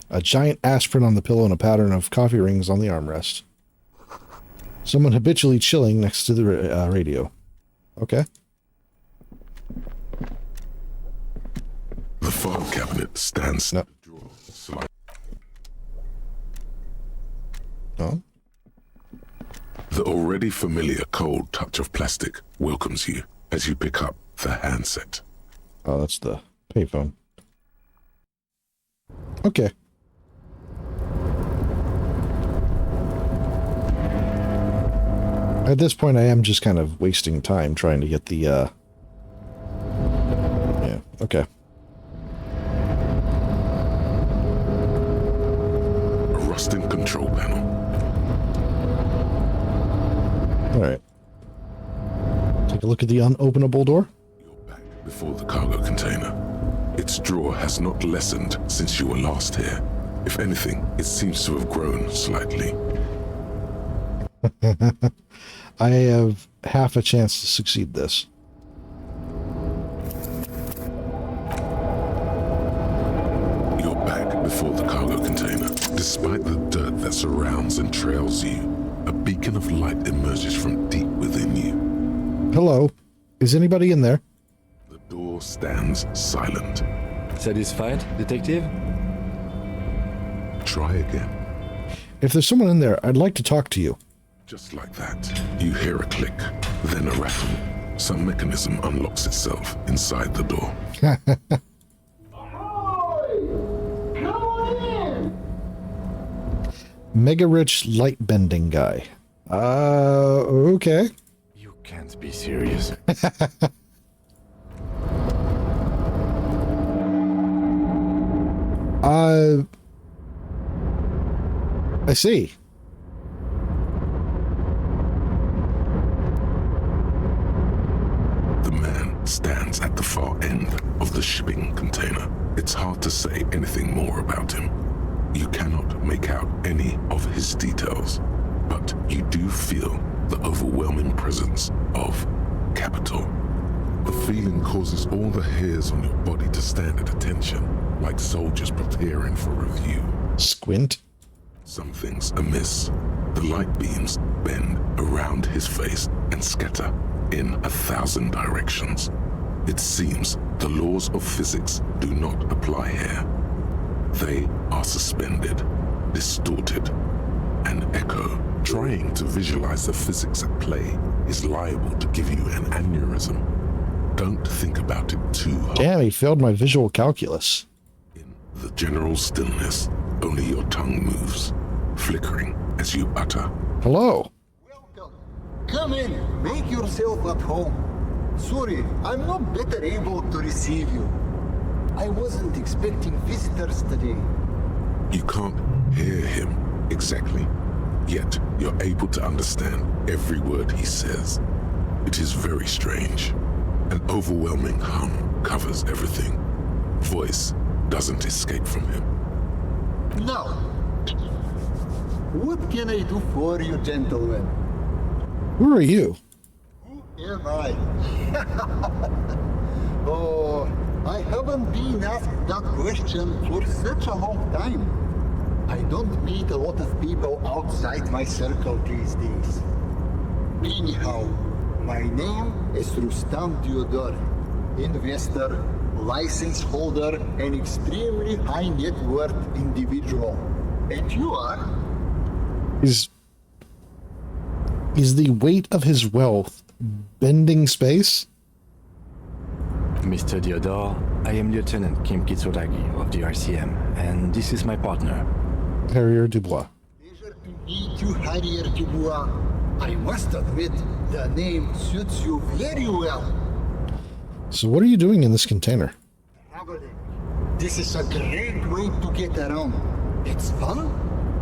A giant aspirin on the pillow and a pattern of coffee rings on the armrest. Someone habitually chilling next to the radio. Okay. The file cabinet stands No. in the drawer. Slide. Oh. The already familiar cold touch of plastic welcomes you as you pick up the handset. Oh, that's the payphone. Okay. At this point, I am just kind of wasting time trying to get the, yeah, okay. A rusting control panel. Alright. Take a look at the unopenable door. You're back before the cargo container. Its drawer has not lessened since you were last here. If anything, it seems to have grown slightly. I have half a chance to succeed this. You're back before the cargo container. Despite the dirt that surrounds and trails you, a beacon of light emerges from deep within you. Hello. Is anybody in there? The door stands silent. Satisfied, detective? Try again. If there's someone in there, I'd like to talk to you. Just like that, you hear a click, then a rattle. Some mechanism unlocks itself inside the door. Mega rich light bending guy. Okay. You can't be serious. I see. The man stands at the far end of the shipping container. It's hard to say anything more about him. You cannot make out any of his details, but you do feel the overwhelming presence of capital. The feeling causes all the hairs on your body to stand at attention, like soldiers preparing for review. Squint. Something's amiss. The light beams bend around his face and scatter in 1,000 directions. It seems the laws of physics do not apply here. They are suspended, distorted, and echo. Trying to visualize the physics at play is liable to give you an aneurysm. Don't think about it too hard. Damn, he failed my visual calculus. In the general stillness, only your tongue moves, flickering as you utter. Hello. Welcome. Come in. Make yourself at home. Sorry, I'm not better able to receive you. I wasn't expecting visitors today. You can't hear him exactly, yet you're able to understand every word he says. It is very strange. An overwhelming hum covers everything. Voice doesn't escape from him. Now, what can I do for you, gentlemen? Who are you? Who am I? Oh, I haven't been asked that question for such a long time. I don't meet a lot of people outside my circle these days. Anyhow, my name is Rustam Diodor, investor, license holder, and extremely high net worth individual. And you are? Is the weight of his wealth bending space? Mr. Diodor, I am Lieutenant Kim Kitsuragi of the RCM, and this is my partner. Harrier Dubois. Pleasure to meet you, Harrier Dubois. I must admit, the name suits you very well. So what are you doing in this container? Traveling. This is a great way to get around. It's fun,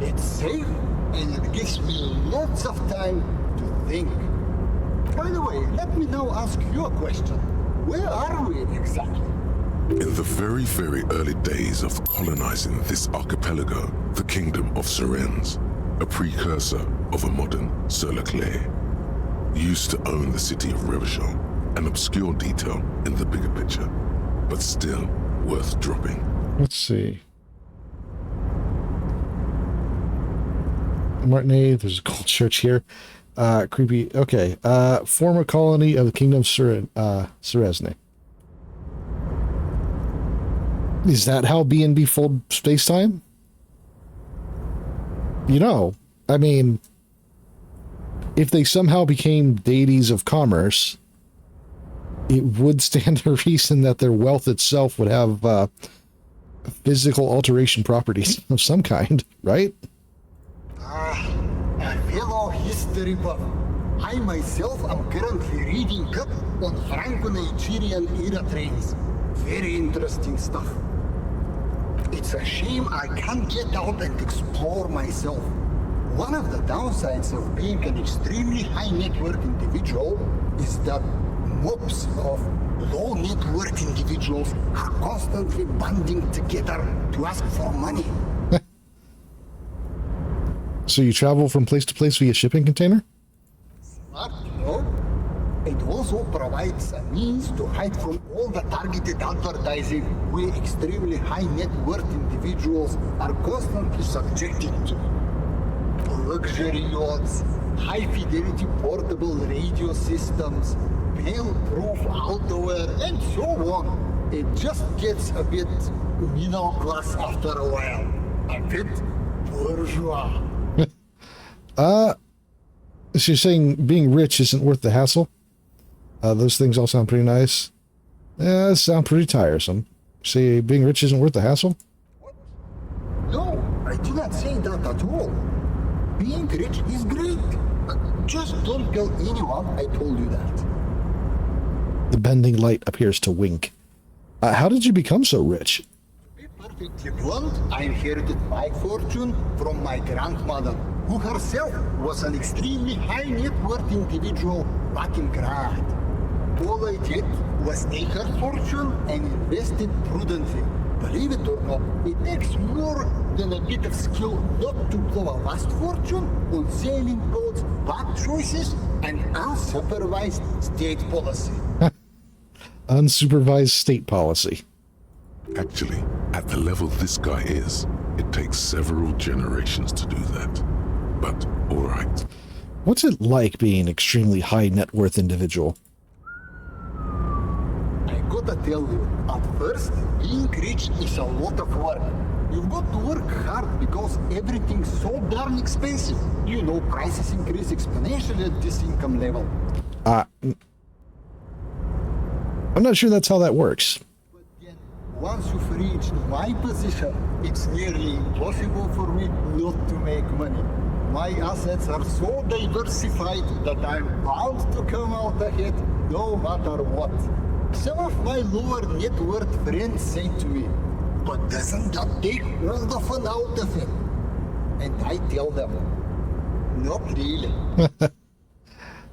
it's safe, and it gives me lots of time to think. By the way, let me now ask you a question. Where are we exactly? In the very, very early days of colonizing this archipelago, the kingdom of Surens, a precursor of a modern Sur-le-Clay, used to own the city of Revachol, an obscure detail in the bigger picture, but still worth dropping. Let's see. Martinet, there's a gold church here. Creepy. Okay. Former colony of the kingdom of Suresne. Is that how B&B fold space-time? You know, I mean, if they somehow became deities of commerce, it would stand to reason that their wealth itself would have physical alteration properties of some kind, right? A fellow history buff. I myself am currently reading up on Franco-Nigerian era trains. Very interesting stuff. It's a shame I can't get out and explore myself. One of the downsides of being an extremely high net worth individual is that mobs of low net worth individuals are constantly banding together to ask for money. So you travel from place to place via shipping container? Smart, you know? It also provides a means to hide from all the targeted advertising we extremely high net worth individuals are constantly subjected to. Luxury yachts, high fidelity portable radio systems, fail-proof outerwear, and so on. It just gets a bit middle class after a while. A bit bourgeois. So you're saying being rich isn't worth the hassle? Those things all sound pretty nice. Yeah, they sound pretty tiresome. Say being rich isn't worth the hassle? What? No, I did not say that at all. Being rich is great. Just don't tell anyone I told you that. The bending light appears to wink. How did you become so rich? To be perfectly blunt, I inherited my fortune from my grandmother, who herself was an extremely high net worth individual back in Grad. All I did was take her fortune and invest it prudently. Believe it or not, it takes more than a bit of skill not to blow a vast fortune on sailing boats, bad choices, and unsupervised state policy. Unsupervised state policy. Actually, at the level this guy is, it takes several generations to do that. But, alright. What's it like being an extremely high net worth individual? I gotta tell you, at first, being rich is a lot of work. You've got to work hard because everything's so darn expensive. You know, prices increase exponentially at this income level. I'm not sure that's how that works. But then, once you've reached my position, it's nearly impossible for me not to make money. My assets are so diversified that I'm bound to come out ahead no matter what. Some of my lower net worth friends say to me, but doesn't that take all the fun out of it? And I tell them, not really.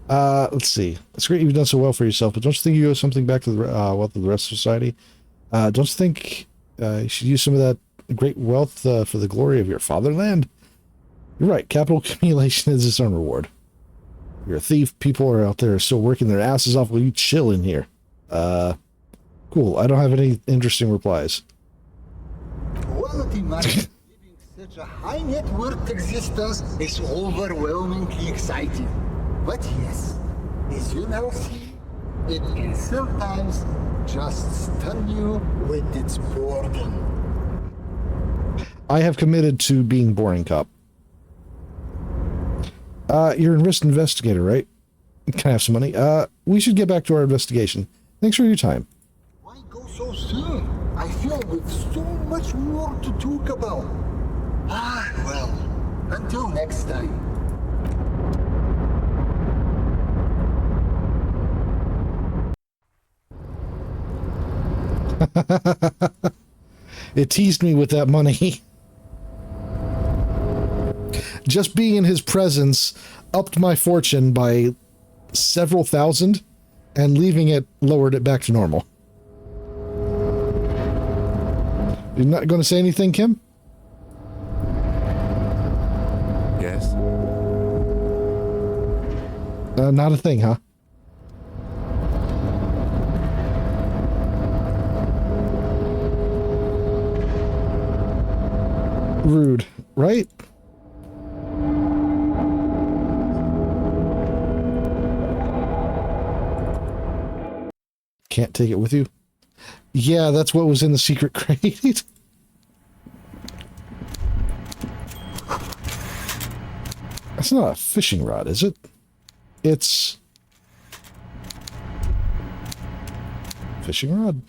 Let's see. It's great you've done so well for yourself, but don't you think you owe something back to the wealth of the rest of society? Don't you think you should use some of that great wealth for the glory of your fatherland? You're right. Capital accumulation is its own reward. You're a thief. People are out there still working their asses off while you chill in here. Cool. I don't have any interesting replies. Quality money living such a high net worth existence is overwhelmingly exciting. But yes, as you now see, it can sometimes just stun you with its boredom. I have committed to being boring cop. You're an risk investigator, right? Can I have some money? We should get back to our investigation. Thanks for your time. Why go so soon? I feel we've so much more to talk about. Well, until next time. It teased me with that money. Just being in his presence upped my fortune by several thousand, and leaving it lowered it back to normal. You're not going to say anything, Kim? Yes? Not a thing, huh? Rude, right? Can't take it with you? Yeah, that's what was in the secret crate. That's not a fishing rod, is it? It's... fishing rod.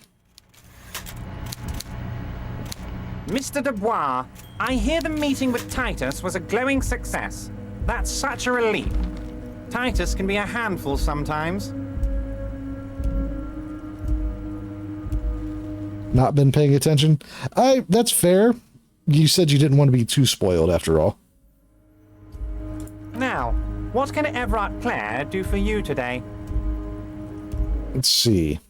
Mr. Dubois, I hear the meeting with Titus was a glowing success. That's such a relief. Titus can be a handful sometimes. Not been paying attention? That's fair. You said you didn't want to be too spoiled after all. Now, what can Everard Clare do for you today? Let's see.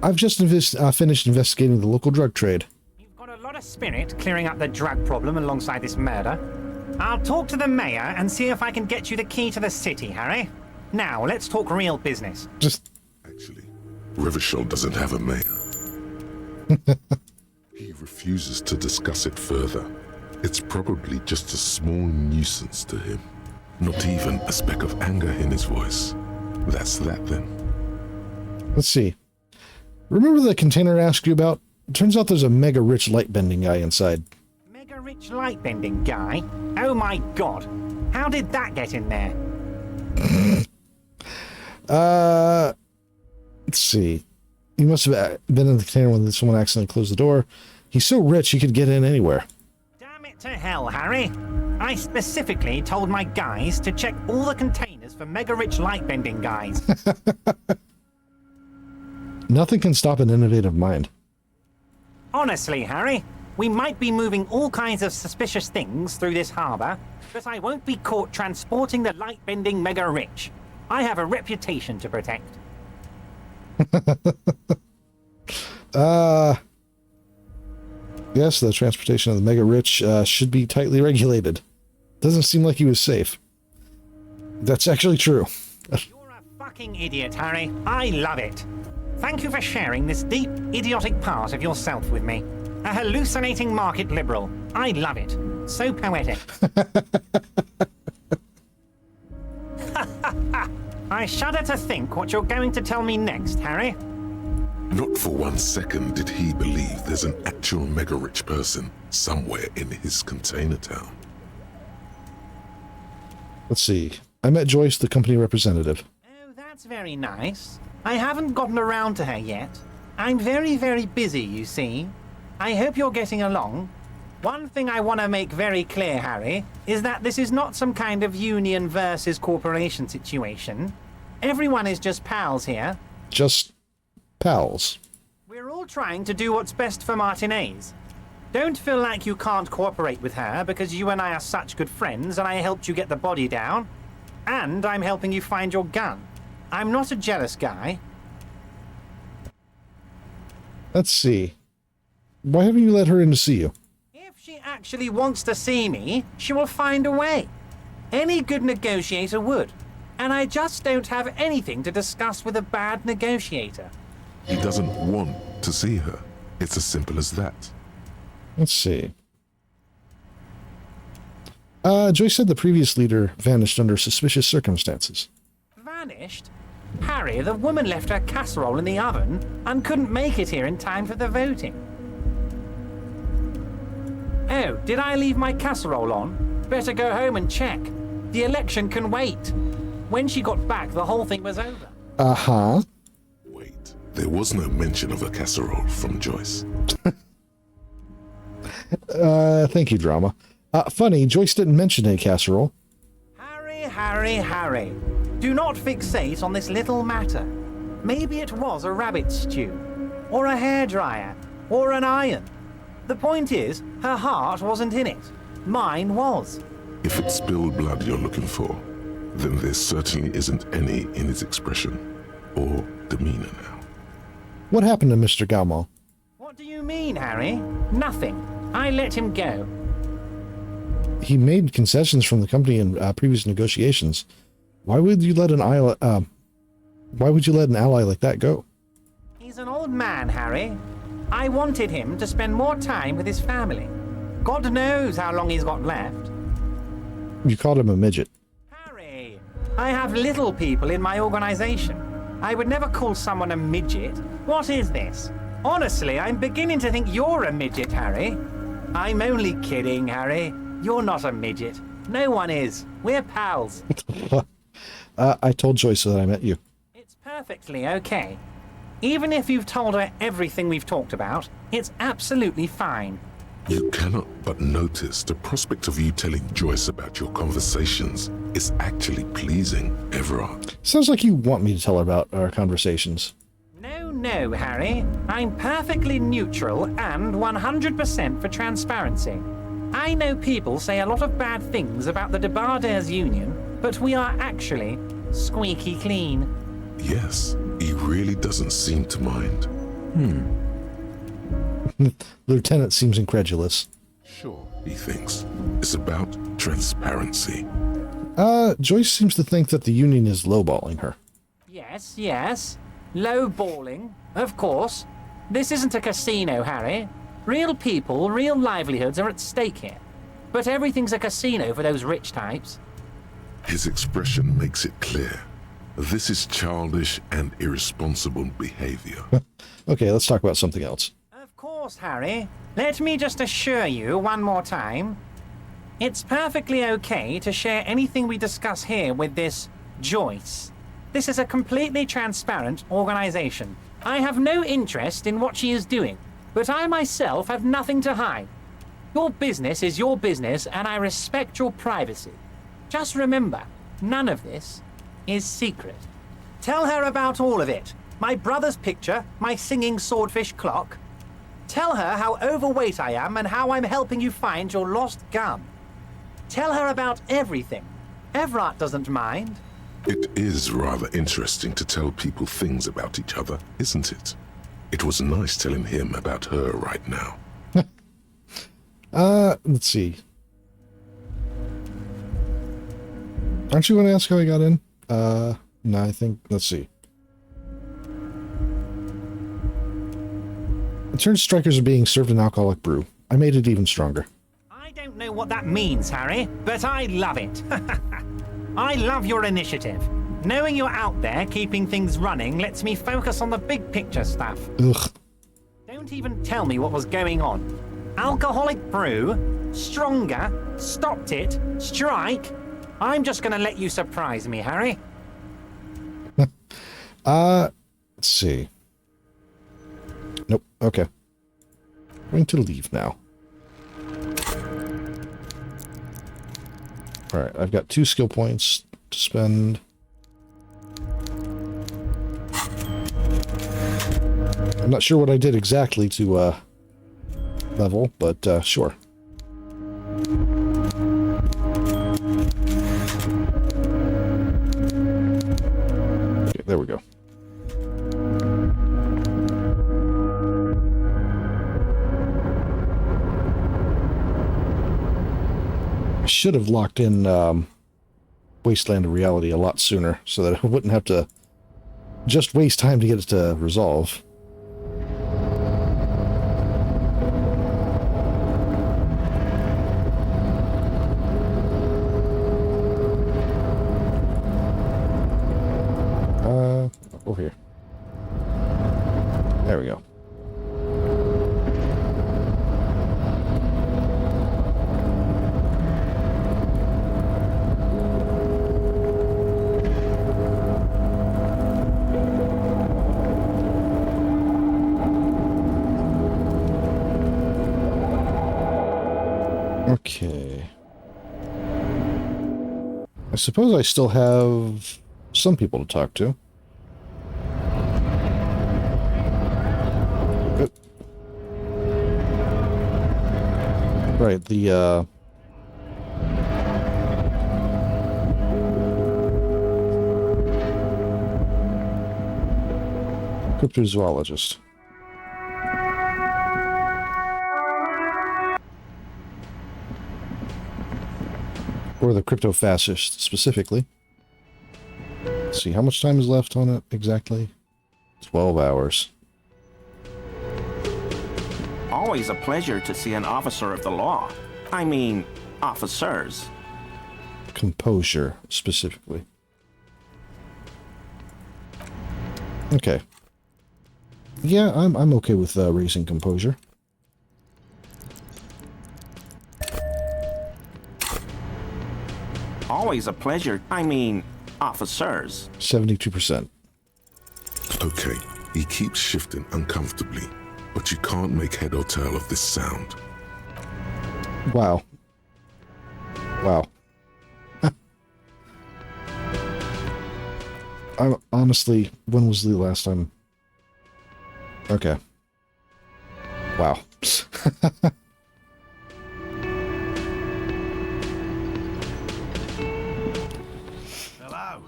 I've just finished investigating the local drug trade. You've got a lot of spirit clearing up the drug problem alongside this murder. I'll talk to the mayor and see if I can get you the key to the city, Harry. Now, let's talk real business. Actually, Rivershell doesn't have a mayor. He refuses to discuss it further. It's probably just a small nuisance to him. Not even a speck of anger in his voice. That's that then. Let's see. Remember the container I asked you about? Turns out there's a mega rich light bending guy inside. Mega rich light bending guy? Oh my god. How did that get in there? Let's see. He must have been in the container when someone accidentally closed the door. He's so rich he could get in anywhere. Damn it to hell, Harry. I specifically told my guys to check all the containers for mega-rich light-bending guys. Nothing can stop an innovative mind. Honestly, Harry, we might be moving all kinds of suspicious things through this harbor, but I won't be caught transporting the light-bending mega-rich. I have a reputation to protect. Yes, the transportation of the mega-rich should be tightly regulated. Doesn't seem like he was safe. That's actually true. You're a fucking idiot, Harry. I love it. Thank you for sharing this deep, idiotic part of yourself with me. A hallucinating market liberal. I love it. So poetic. I shudder to think what you're going to tell me next, Harry. Not for 1 second did he believe there's an actual mega-rich person somewhere in his container town. Let's see. I met Joyce, the company representative. Oh, that's very nice. I haven't gotten around to her yet. I'm very, very busy, you see. I hope you're getting along. One thing I want to make very clear, Harry, is that this is not some kind of union versus corporation situation. Everyone is just pals here. Just pals. We're all trying to do what's best for Martinez. Don't feel like you can't cooperate with her because you and I are such good friends and I helped you get the body down. And I'm helping you find your gun. I'm not a jealous guy. Let's see. Why haven't you let her in to see you? If she actually wants to see me, she will find a way. Any good negotiator would. And I just don't have anything to discuss with a bad negotiator. He doesn't want to see her. It's as simple as that. Let's see. Joyce said the previous leader vanished under suspicious circumstances. Vanished? Harry, the woman left her casserole in the oven and couldn't make it here in time for the voting. Oh, did I leave my casserole on? Better go home and check. The election can wait. When she got back, the whole thing was over. Uh-huh. Wait, there was no mention of a casserole from Joyce. Thank you, drama. Funny, Joyce didn't mention a casserole. Harry. Do not fixate on this little matter. Maybe it was a rabbit stew, or a hairdryer, or an iron. The point is, her heart wasn't in it. Mine was. If it's spilled blood you're looking for, then there certainly isn't any in his expression or demeanor now. What happened to Mr. Gaumont? What do you mean, Harry? Nothing. I let him go. He made concessions from the company in previous negotiations. Why would you let an ally like that go? He's an old man, Harry. I wanted him to spend more time with his family. God knows how long he's got left. You called him a midget. Harry, I have little people in my organization. I would never call someone a midget. What is this? Honestly, I'm beginning to think you're a midget, Harry. I'm only kidding, Harry. You're not a midget. No one is. We're pals. I told Joyce that I met you. It's perfectly okay. Even if you've told her everything we've talked about, it's absolutely fine. You cannot but notice the prospect of you telling Joyce about your conversations is actually pleasing, Everard. Sounds like you want me to tell her about our conversations. No, Harry. I'm perfectly neutral and 100% for transparency. I know people say a lot of bad things about the Debarders Union, but we are actually squeaky clean. Yes, he really doesn't seem to mind. The lieutenant seems incredulous. Sure, he thinks. It's about transparency. Joyce seems to think that the Union is lowballing her. Yes. Lowballing, of course. This isn't a casino, Harry. Real people, real livelihoods are at stake here. But everything's a casino for those rich types. His expression makes it clear. This is childish and irresponsible behavior. Okay, let's talk about something else. Of course, Harry. Let me just assure you one more time. It's perfectly okay to share anything we discuss here with this Joyce. This is a completely transparent organization. I have no interest in what she is doing, but I myself have nothing to hide. Your business is your business, and I respect your privacy. Just remember, none of this is secret. Tell her about all of it. My brother's picture, my singing swordfish clock. Tell her how overweight I am and how I'm helping you find your lost gun. Tell her about everything. Everett doesn't mind. It is rather interesting to tell people things about each other, isn't it? It was nice telling him about her right now. Let's see. Aren't you going to ask how I got in? No, I think, let's see. It turns strikers are being served an alcoholic brew. I made it even stronger. I don't know what that means, Harry, but I love it. I love your initiative. Knowing you're out there keeping things running lets me focus on the big picture stuff. Ugh. Don't even tell me what was going on. Alcoholic brew? Stronger? Stopped it? Strike? I'm just gonna let you surprise me, Harry. Let's see. Nope. Okay. I'm going to leave now. Alright, I've got 2 skill points to spend. I'm not sure what I did exactly to level, but sure. Okay, there we go. I should have locked in Wasteland of Reality a lot sooner so that I wouldn't have to just waste time to get it to resolve. Over here. There we go. Okay. I suppose I still have some people to talk to. Right, the, cryptozoologist. Or the crypto-fascist, specifically. Let's see, how much time is left on it exactly? 12 hours. Always a pleasure to see an officer of the law. I mean, officers. Composure, specifically. Okay. Yeah, I'm okay with raising composure. Always a pleasure. I mean, officers. 72%. Okay, he keeps shifting uncomfortably, but you can't make head or tail of this sound. Wow. Wow. I'm honestly, when was the last time? Okay. Wow. Hello.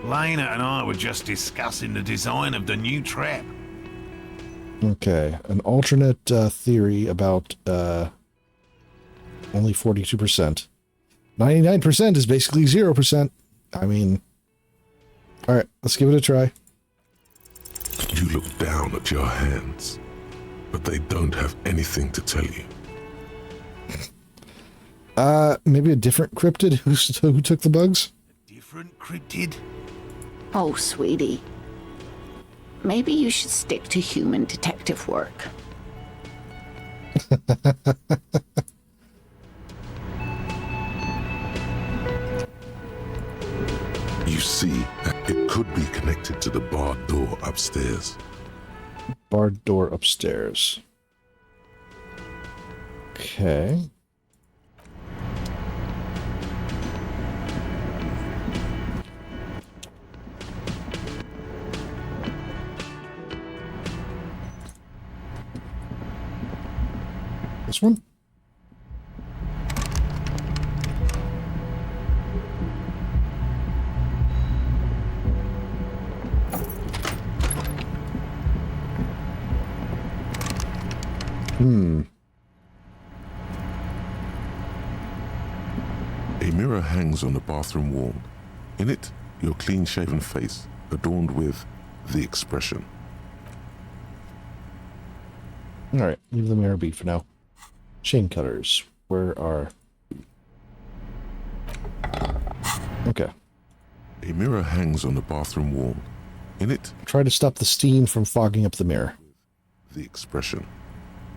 Lena and I were just discussing the design of the new trap. Okay, an alternate theory about only 42%. 99% is basically 0%. I mean, all right, let's give it a try. You look down at your hands, but they don't have anything to tell you. Maybe a different cryptid who took the bugs? Different cryptid? Oh, sweetie. Maybe you should stick to human detective work. You see, it could be connected to the barred door upstairs. Barred door upstairs. Okay. Okay. This one? A mirror hangs on the bathroom wall. In it, your clean-shaven face, adorned with the expression. Alright, leave the mirror be for now. Chain cutters. Where are... Okay. A mirror hangs on the bathroom wall. In it, Try to stop the steam from fogging up the mirror. the expression.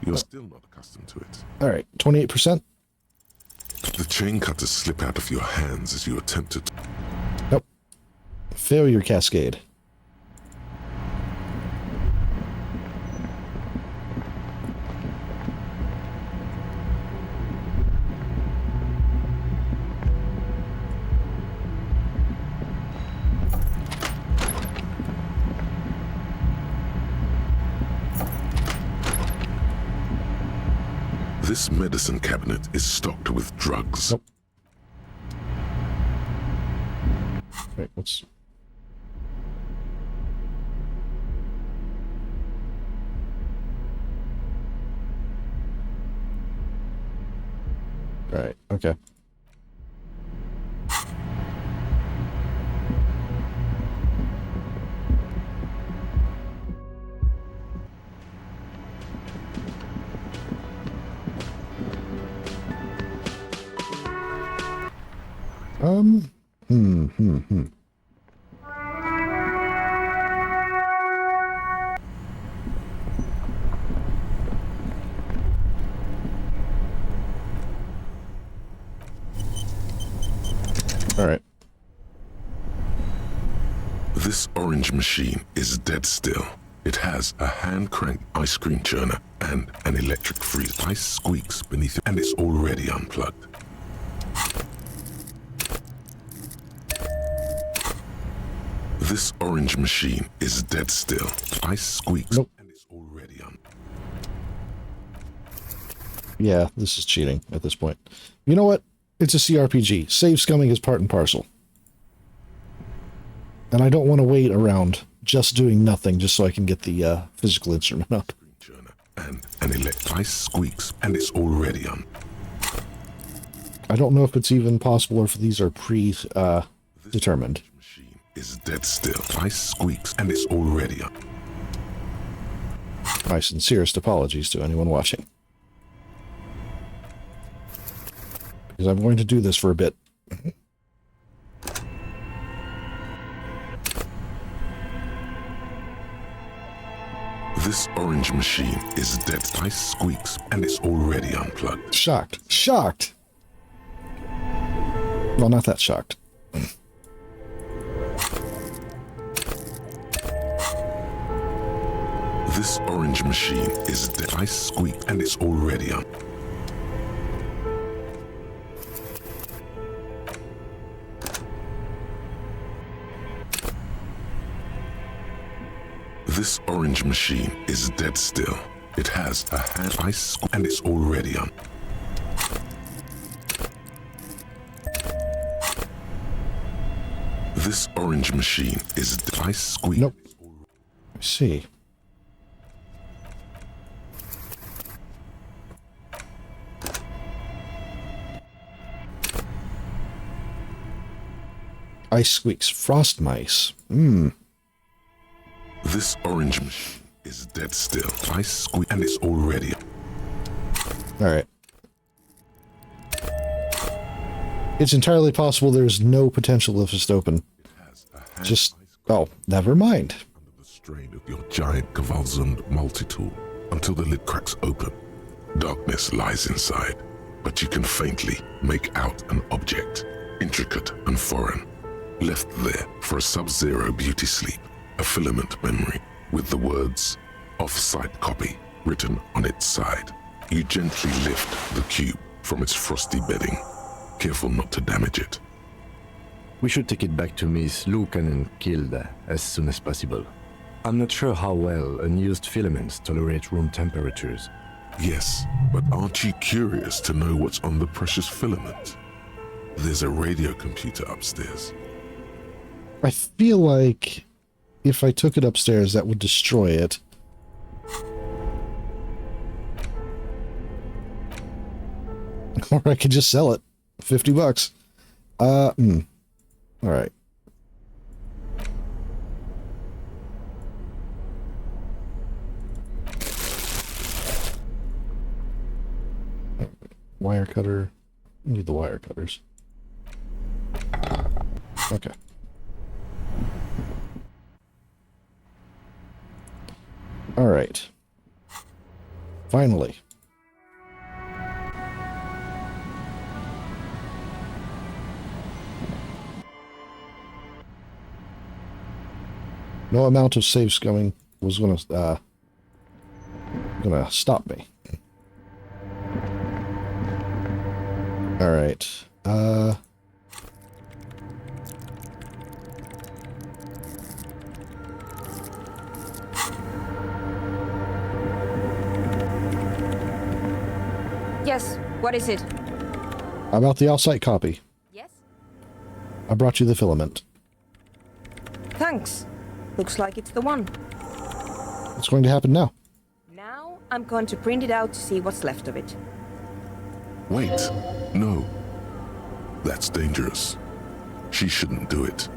You're still not accustomed to it. Alright, 28%? The chain cutters slip out of your hands as you attempt to... Nope. Failure cascade. This medicine cabinet is stocked with drugs. Nope. Wait, what's... Alright, okay. All right. This orange machine is dead still. It has a hand-crank ice cream churner and an electric freeze. Ice squeaks beneath it, and it's already unplugged. This orange machine is dead still. Ice squeaks, Nope. and it's already unplugged. Yeah, this is cheating at this point. You know what? It's a CRPG. Save scumming is part and parcel. And I don't want to wait around just doing nothing just so I can get the physical instrument up. And an electric ice squeaks, and it's already on. I don't know if it's even possible or if these are determined. Machine is dead still. Ice squeaks, and it's already on. My sincerest apologies to anyone watching. Because I'm going to do this for a bit. This orange machine is dead. Ice squeaks, and it's already unplugged. Shocked. Shocked! Well, not that shocked. This orange machine is dead. Ice squeak, and it's already on. This orange machine is dead still. It has a hand ice and it's already on. This orange machine is ice squeak. Nope. Let's see. Ice squeaks. Frost mice. This orange machine is dead still. Ice squeak and it's already. Alright. It's entirely possible there's no potential if it's open. Just, oh, never mind. Under the strain of your giant Kvalsund multi-tool until the lid cracks open. Darkness lies inside, but you can faintly make out an object, intricate and foreign, left there for a sub-zero beauty sleep. A filament memory with the words off-site copy written on its side. You gently lift the cube from its frosty bedding, careful not to damage it. We should take it back to Miss Lucan and Kilda as soon as possible. I'm not sure how well unused filaments tolerate room temperatures. Yes, but aren't you curious to know what's on the precious filament? There's a radio computer upstairs. I feel like if I took it upstairs, that would destroy it. Or I could just sell it. $50. Alright. Wire cutter. Need the wire cutters. Okay. Alright. Finally. No amount of safe scumming was gonna stop me. Alright. Yes, what is it? About the off-site copy. Yes? I brought you the filament. Thanks. Looks like it's the one. What's going to happen now? Now I'm going to print it out to see what's left of it. Wait, no. That's dangerous. She shouldn't do it.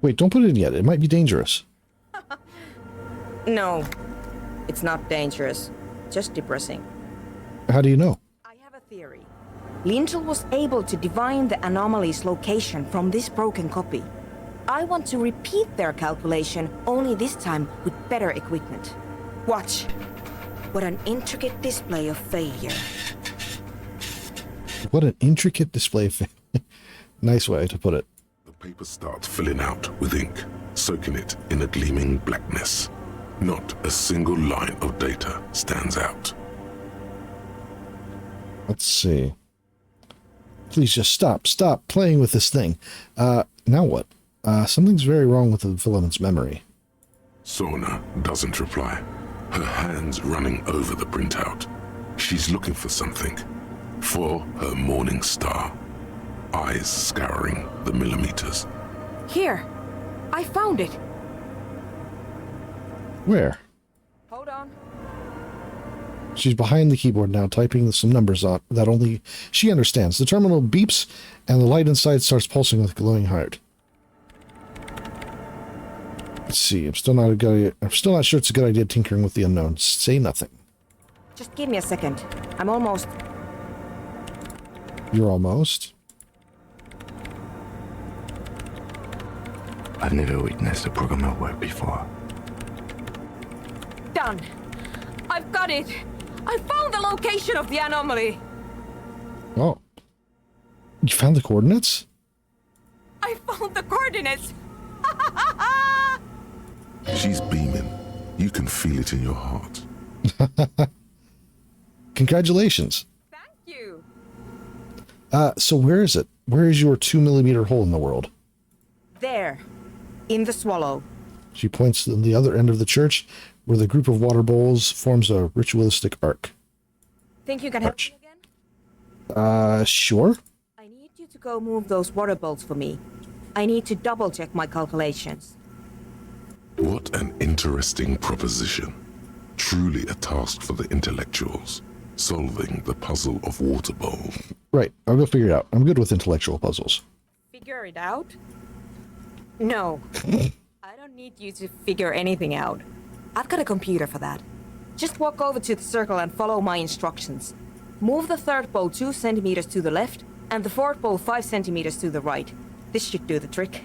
Wait, don't put it in yet. It might be dangerous. No, it's not dangerous. Just depressing. How do you know? I have a theory. Lintel was able to divine the anomaly's location from this broken copy. I want to repeat their calculation, only this time with better equipment. Watch. What an intricate display of failure. What an intricate display of failure. Nice way to put it. The paper starts filling out with ink, soaking it in a gleaming blackness. Not a single line of data stands out. Let's see. Please just stop playing with this thing. Now what? Something's very wrong with the filament's memory. Sorna doesn't reply, her hands running over the printout. She's looking for something. For her morning star. Eyes scouring the millimeters. Here. I found it. Where? Hold on. She's behind the keyboard now, typing some numbers on that only she understands. The terminal beeps, and the light inside starts pulsing with a glowing heart. Let's see. I'm still not sure it's a good idea tinkering with the unknown. Say nothing. Just give me a second. I'm almost... You're almost? I've never witnessed a programmer work before. Done. I've got it. I found the location of the anomaly. Oh. You found the coordinates? I found the coordinates. She's beaming. You can feel it in your heart. Congratulations. Thank you. So where is it? Where is your 2mm hole in the world? There. In the swallow. She points to the other end of the church, where the group of water bowls forms a ritualistic arc. Think you can help me again? Sure. I need you to go move those water bowls for me. I need to double-check my calculations. What an interesting proposition. Truly a task for the intellectuals. Solving the puzzle of water bowl. Right, I'll go figure it out. I'm good with intellectual puzzles. Figure it out? No. I don't need you to figure anything out. I've got a computer for that. Just walk over to the circle and follow my instructions. Move the third bowl 2 centimeters to the left, and the fourth bowl 5 centimeters to the right. This should do the trick.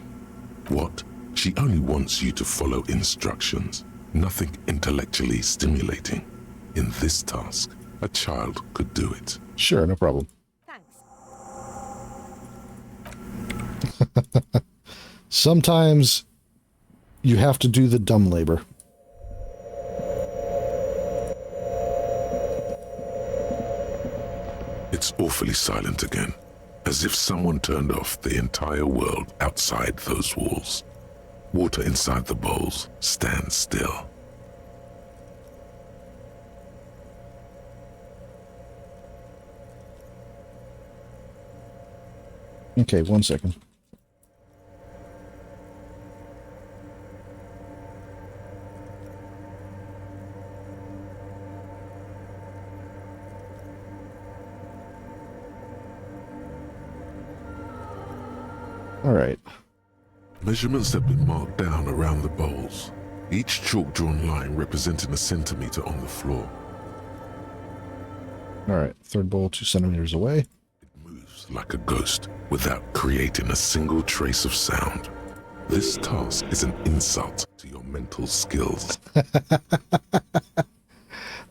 What? She only wants you to follow instructions. Nothing intellectually stimulating. In this task, a child could do it. Sure, no problem. Thanks. Sometimes you have to do the dumb labor. awfully silent again, as if someone turned off the entire world outside those walls. Water inside the bowls stands still. Okay, 1 second. All right. Measurements have been marked down around the bowls, each chalk-drawn line representing a centimeter on the floor. All right, third bowl 2 centimeters away. It moves like a ghost without creating a single trace of sound. This task is an insult to your mental skills.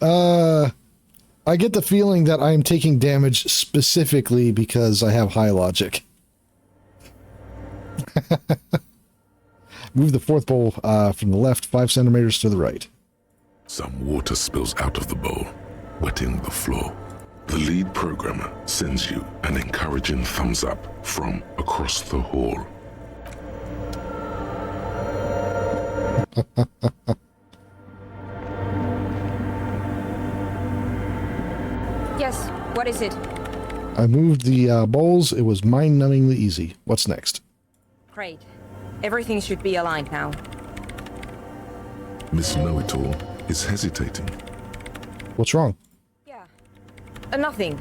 I get the feeling that I'm taking damage specifically because I have high logic. Move the fourth bowl from the left 5 centimeters to the right. Some water spills out of the bowl, wetting the floor. The lead programmer sends you an encouraging thumbs up from across the hall. Yes, what is it? I moved the bowls. It was mind-numbingly easy. What's next? Great. Everything should be aligned now. Miss Know-It-All is hesitating. What's wrong? Yeah. Nothing.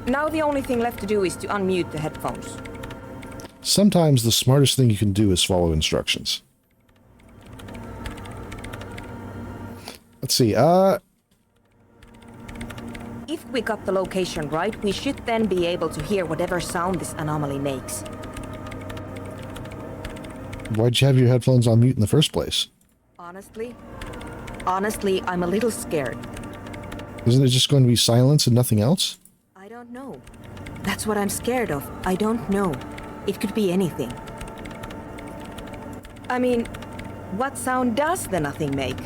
Now the only thing left to do is to unmute the headphones. Sometimes the smartest thing you can do is follow instructions. Let's see, If we got the location right, we should then be able to hear whatever sound this anomaly makes. why'd you have your headphones on mute in the first place? Honestly, I'm a little scared. Isn't it just going to be silence and nothing else? I don't know. That's what I'm scared of. I don't know. It could be anything. I mean, what sound does the nothing make?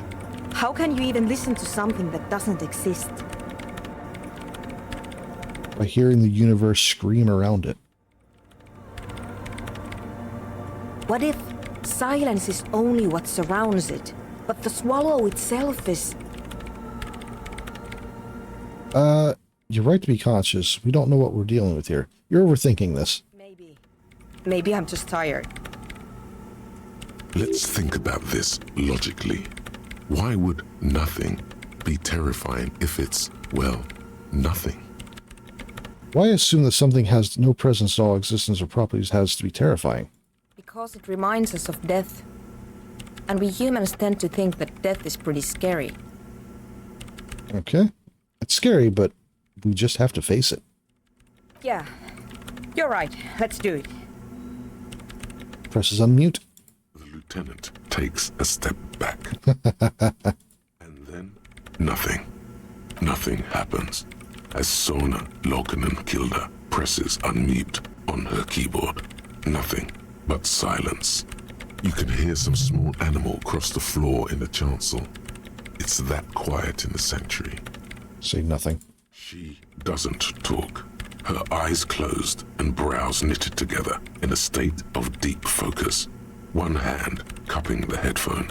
How can you even listen to something that doesn't exist? By hearing the universe scream around it. What if silence is only what surrounds it, but the swallow itself is... You're right to be conscious. We don't know what we're dealing with here. You're overthinking this. Maybe I'm just tired. Let's think about this logically. Why would nothing be terrifying if it's, well, nothing? Why assume that something has no presence at all, existence, or properties has to be terrifying? Because it reminds us of death. And we humans tend to think that death is pretty scary. Okay. It's scary, but we just have to face it. Yeah, you're right. Let's do it. Presses unmute. The lieutenant takes a step back. And then nothing. Nothing happens. As Sona Lokinen-Kilda presses unmute on her keyboard. Nothing but silence. You can hear some small animal cross the floor in the chancel. It's that quiet in the sanctuary. Say nothing. She doesn't talk. Her eyes closed and brows knitted together in a state of deep focus. One hand cupping the headphone.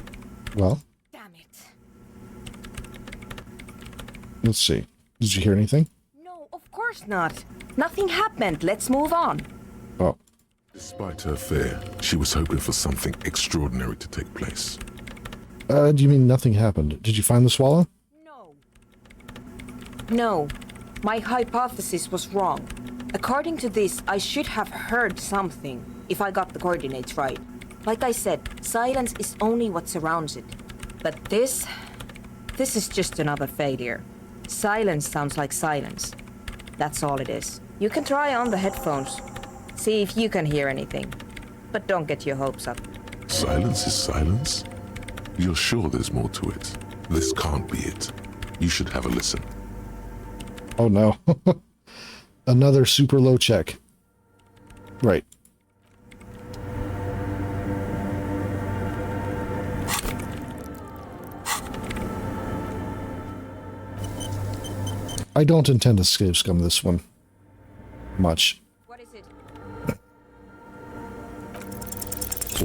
Well? Damn it. Let's see. Did you hear anything? No, of course not. Nothing happened. Let's move on. Oh. Despite her fear, she was hoping for something extraordinary to take place. Do you mean nothing happened? Did you find the swallow? No, my hypothesis was wrong. According to this, I should have heard something, if I got the coordinates right. Like I said, silence is only what surrounds it. But this is just another failure. Silence sounds like silence. That's all it is. You can try on the headphones. See if you can hear anything. But don't get your hopes up. Silence is silence? You're sure there's more to it? This can't be it. You should have a listen. Oh no. Another super low check. Right. I don't intend to save scum this one. much. What is it?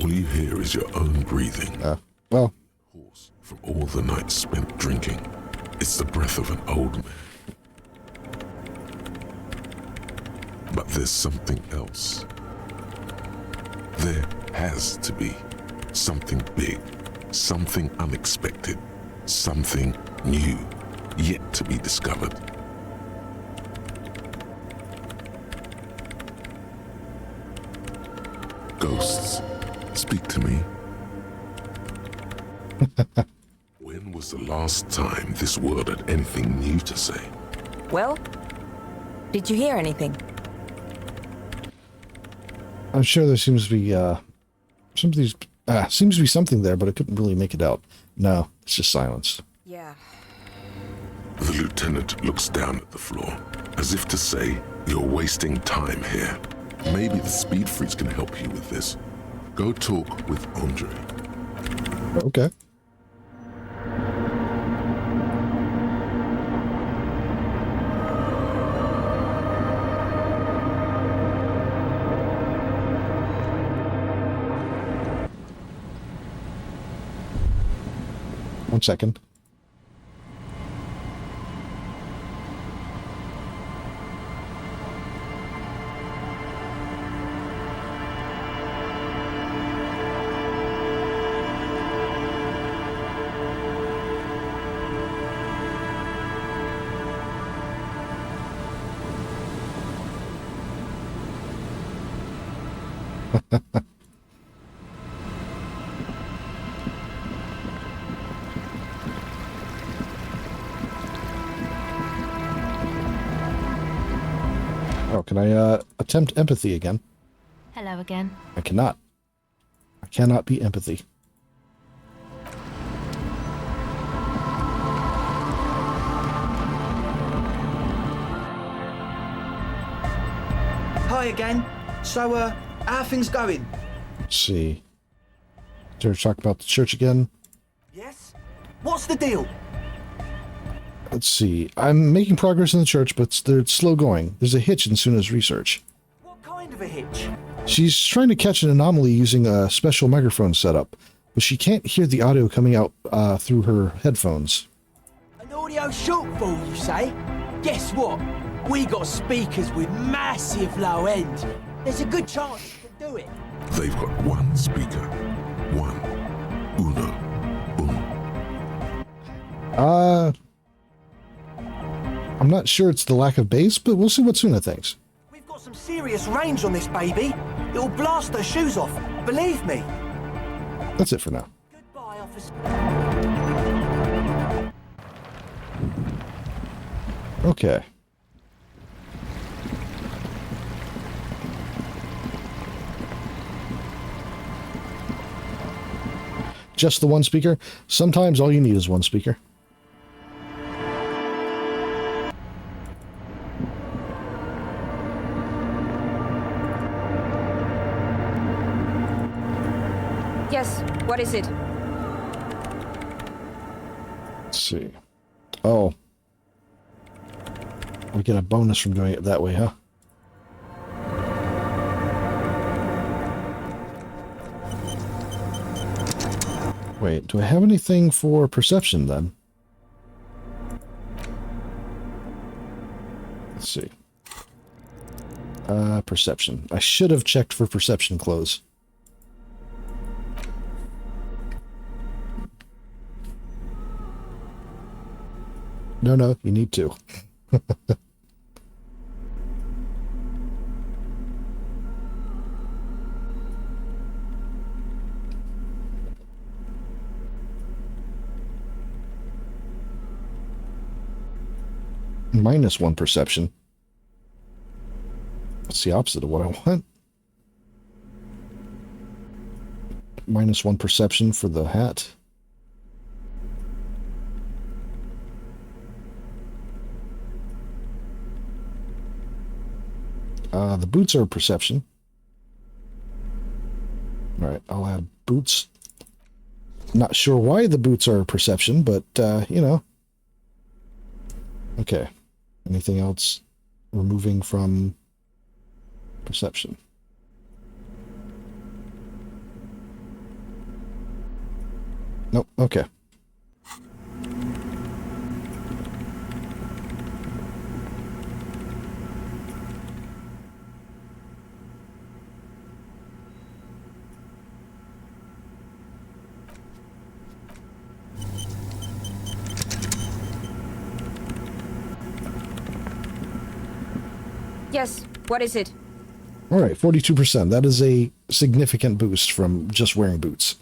All you hear is your own breathing. Well. Hoarse from all the nights spent drinking. It's the breath of an old man. But there's something else. There has to be something big, something unexpected, something new, yet to be discovered. Ghosts, speak to me. When was the last time this world had anything new to say? Well, did you hear anything? I'm sure there seems to be seems to be something there, but I couldn't really make it out. No, it's just silence. Yeah. The lieutenant looks down at the floor, as if to say, you're wasting time here. Maybe the speed freaks can help you with this. Go talk with Andre. Okay. One second. Oh, can I attempt empathy again? Hello again. I cannot. I cannot be empathy. Hi again. So, how are things going? Let's see. Did I talk about the church again? Yes? What's the deal? Let's see. I'm making progress in the church, but they're slow going. There's a hitch in Suna's research. What kind of a hitch? She's trying to catch an anomaly using a special microphone setup, but she can't hear the audio coming out through her headphones. An audio shortfall, you say? Guess what? We got speakers with massive low end. There's a good chance you can do it. They've got one speaker. One. Uno. I'm not sure it's the lack of bass, but we'll see what Suna thinks. We've got some serious range on this baby. It'll blast her shoes off. Believe me. That's it for now. Goodbye, officer. Okay. Just the one speaker? Sometimes all you need is one speaker. Yes, what is it? Let's see. Oh. We get a bonus from doing it that way, huh? Wait, do I have anything for perception then? Let's see. Perception. I should have checked for perception clothes. No, you need to. -1 perception. That's the opposite of what I want. -1 perception for the hat. The boots are perception. Alright, I'll add boots. Not sure why the boots are perception, but, you know. Okay. Anything else? Removing from Perception. Nope. Okay. Yes, what is it? All right, 42%. That is a significant boost from just wearing boots.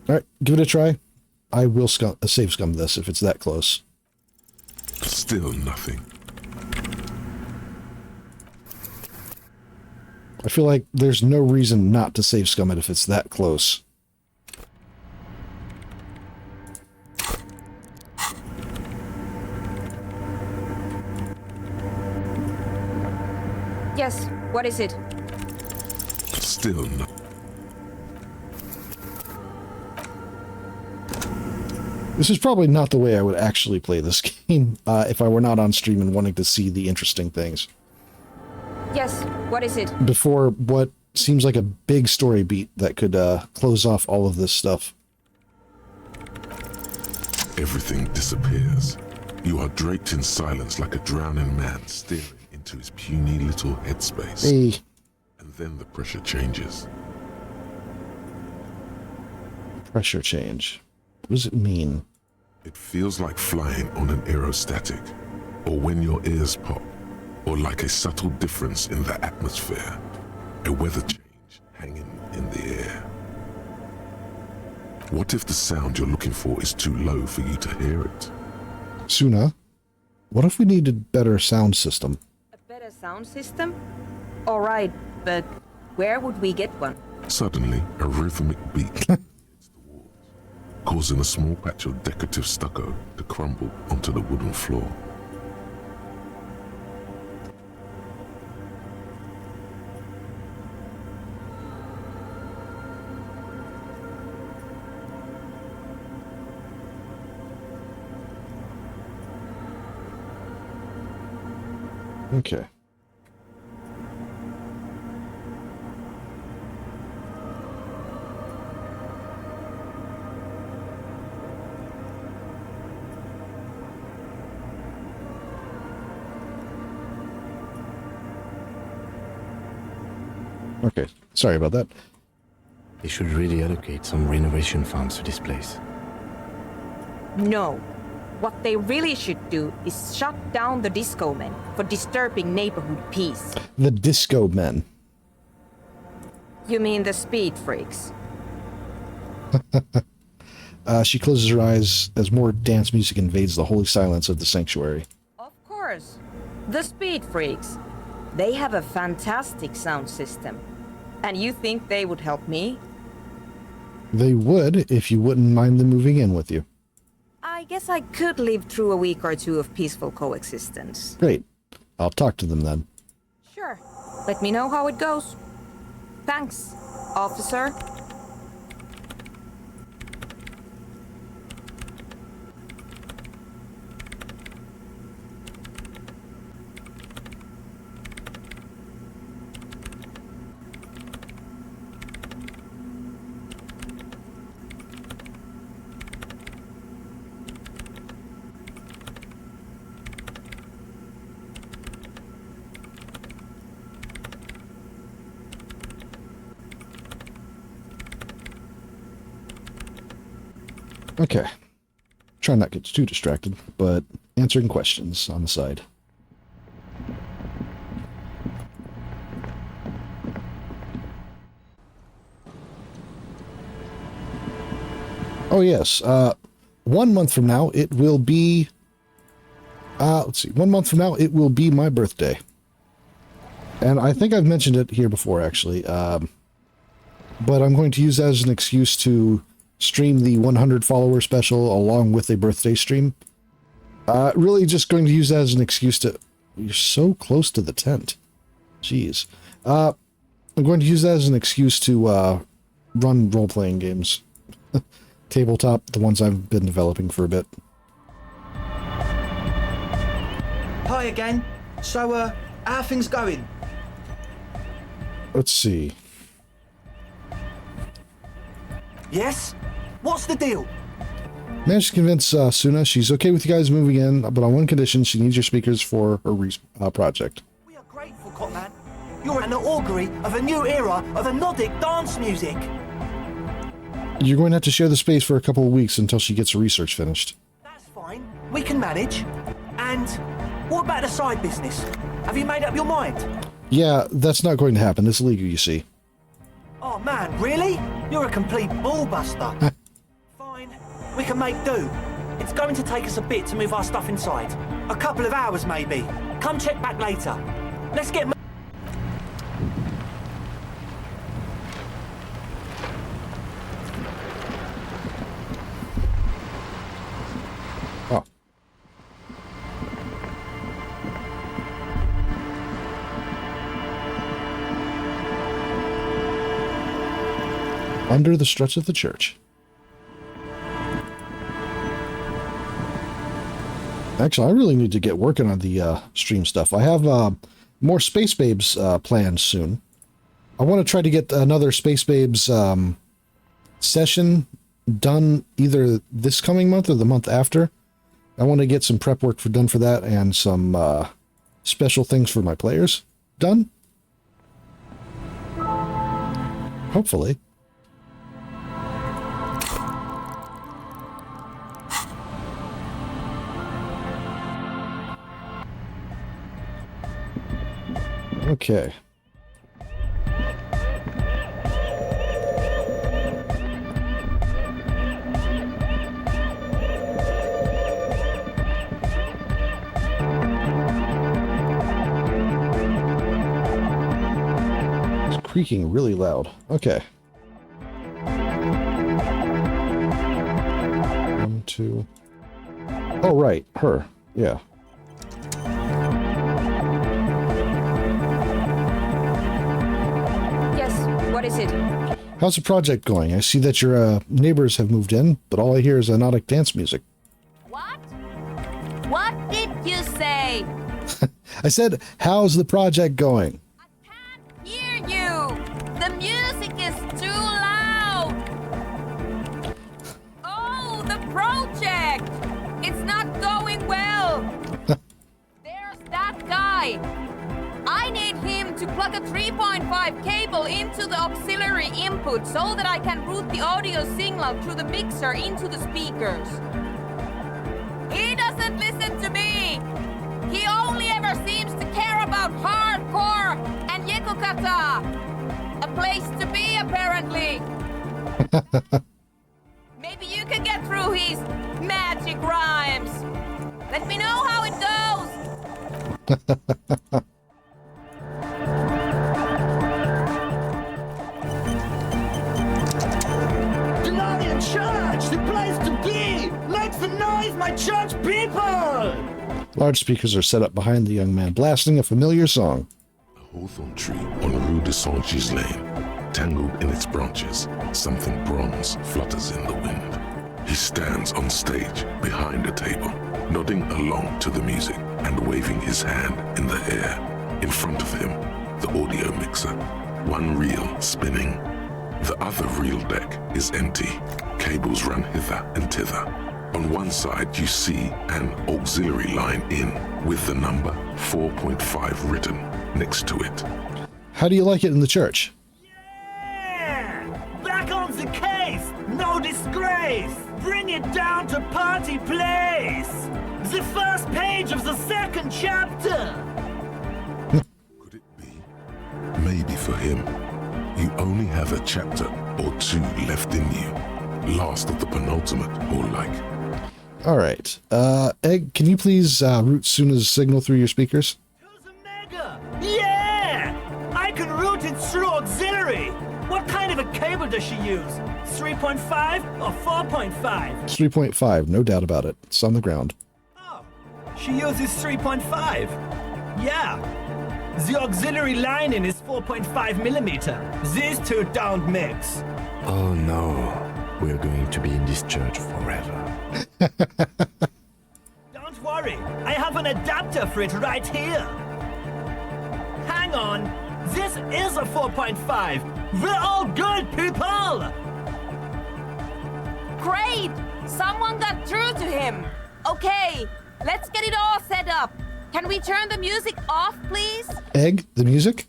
All right, give it a try. I will save scum this if it's that close. Still nothing. I feel like there's no reason not to save scum it if it's that close. Yes, what is it? Still no. This is probably not the way I would actually play this game if I were not on stream and wanting to see the interesting things. Yes, what is it? Before what seems like a big story beat that could close off all of this stuff. Everything disappears. You are draped in silence like a drowning man staring into his puny little headspace. Hey. And then the pressure changes. Pressure change. What does it mean? It feels like flying on an aerostatic, or when your ears pop, or like a subtle difference in the atmosphere, a weather change hanging in the air. What if the sound you're looking for is too low for you to hear it? Suna, what if we needed a better sound system? A better sound system? Alright, but where would we get one? Suddenly, a rhythmic beat hits the walls, causing a small patch of decorative stucco to crumble onto the wooden floor. Okay. Okay, sorry about that. They should really allocate some renovation funds to this place. No. What they really should do is shut down the disco men for disturbing neighborhood peace. The disco men. You mean the speed freaks? She closes her eyes as more dance music invades the holy silence of the sanctuary. Of course. The speed freaks. They have a fantastic sound system. And you think they would help me? They would if you wouldn't mind them moving in with you. I guess I could live through a week or two of peaceful coexistence. Great. I'll talk to them then. Sure. Let me know how it goes. Thanks, officer. Okay. Try not to get too distracted, but answering questions on the side. Oh yes, 1 month from now it will be, let's see, 1 month from now it will be my birthday. And I think I've mentioned it here before actually, but I'm going to use that as an excuse to stream the 100 follower special along with a birthday stream. Really just going to use that as an excuse to... You're so close to the tent. Jeez. I'm going to use that as an excuse to run role-playing games. Tabletop, the ones I've been developing for a bit. Hi again. So, how are things going? let's see. Yes? What's the deal? Managed to convince Suna she's okay with you guys moving in, but on one condition: she needs your speakers for her project. We are grateful, Cotman. You're an augury of a new era of Anodic dance music. You're going to have to share the space for a couple of weeks until she gets her research finished. That's fine. We can manage. And what about the side business? Have you made up your mind? Yeah, that's not going to happen. It's illegal, you see. Oh man, really? You're a complete ballbuster. Fine, we can make do. It's going to take us a bit to move our stuff inside. A couple of hours maybe. Come check back later. Let's get... Oh. Under the struts of the church. Actually, I really need to get working on the stream stuff. I have more Space Babes planned soon. I want to try to get another Space Babes session done either this coming month or the month after. I want to get some prep work done for that and some special things for my players done. Hopefully. Okay. It's creaking really loud. Okay. 1, 2. Oh, right. Her. Yeah. What is it? How's the project going? I see that your neighbors have moved in, but all I hear is anodic dance music. What? What did you say? I said, how's the project going? Hear you! The music is too loud! Oh, the project! It's not going well! There's that guy! I need him to plug a 3.5 cable into the auxiliary input so that I can route the audio signal through the mixer into the speakers. He doesn't listen to me! He only ever seems to care about hardcore and Yekokata! A place to be, apparently! Maybe you can get through his magic rhymes! Let me know how it goes! Glorious church! The place to be! Make some noise, my church people! Large speakers are set up behind the young man, blasting a familiar song. A hawthorn tree on Rue de Saint-Gislain, tangled in its branches, something bronze flutters in the wind. He stands on stage behind a table, nodding along to the music and waving his hand in the air. In front of him, the audio mixer, one reel spinning. The other reel deck is empty. Cables run hither and thither. On one side, you see an auxiliary line in with the number 4.5 written next to it. How do you like it in the church? Yeah! Back on the case! No disgrace! Bring it down to party place! The first page of the second chapter! Could it be? Maybe for him, you only have a chapter or two left in you. Last of the penultimate, more like. All right. Egg, can you please route Suna's signal through your speakers? Yeah! I can route it through auxiliary! What kind of a cable does she use? 3.5 or 4.5? It's 3.5, no doubt about it. It's on the ground. She uses 3.5. Yeah. The auxiliary lining is 4.5 millimeter. These two don't mix. Oh no, we're going to be in this church forever. Don't worry, I have an adapter for it right here. Hang on, this is a 4.5. We're all good people. Great! Someone got through to him. Okay, let's get it all set up. Can we turn the music off, please? Egg, the music?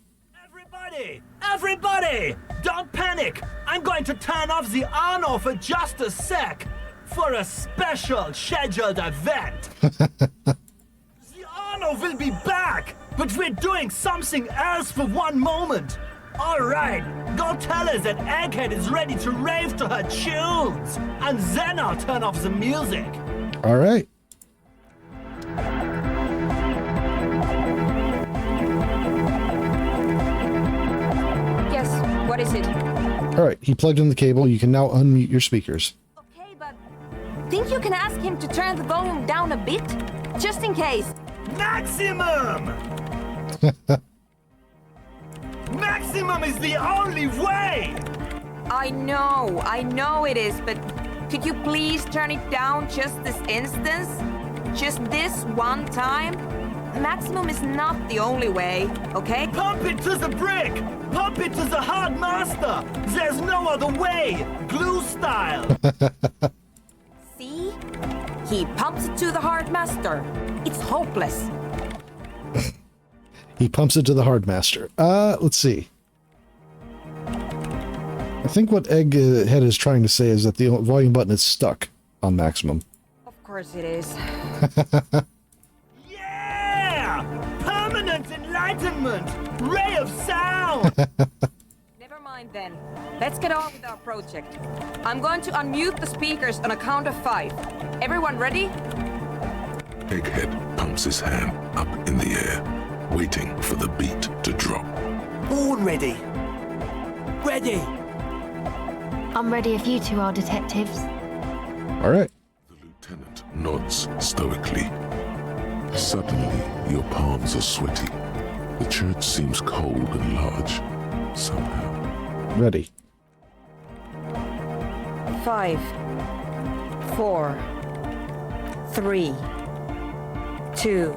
Everybody! Don't panic! I'm going to turn off the Arno for just a sec. For a special scheduled event. The Arno will be back, but we're doing something else for one moment. All right, go tell her that Egghead is ready to rave to her tunes, and then I'll turn off the music. All right. Yes, what is it? All right, he plugged in the cable. You can now unmute your speakers. Okay, but think you can ask him to turn the volume down a bit? Just in case. Maximum! Maximum is the only way! I know it is, but could you please turn it down just this instance? Just this one time? Maximum is not the only way, okay? Pump it to the brick! Pump it to the hard master! There's no other way! Glue style! See? He pumps it to the hard master. It's hopeless. He pumps it to the hard master. Let's see. I think what Egghead is trying to say is that the volume button is stuck on maximum. Of course it is. Yeah! Permanent enlightenment! Ray of sound! Never mind then. Let's get on with our project. I'm going to unmute the speakers on a count of 5. Everyone ready? Egghead pumps his hand up in the air, waiting for the beat to drop. All ready. Ready. I'm ready if you two are detectives. All right. The lieutenant nods stoically. Suddenly, your palms are sweaty. The church seems cold and large, somehow. Ready. 5, 4, 3, 2,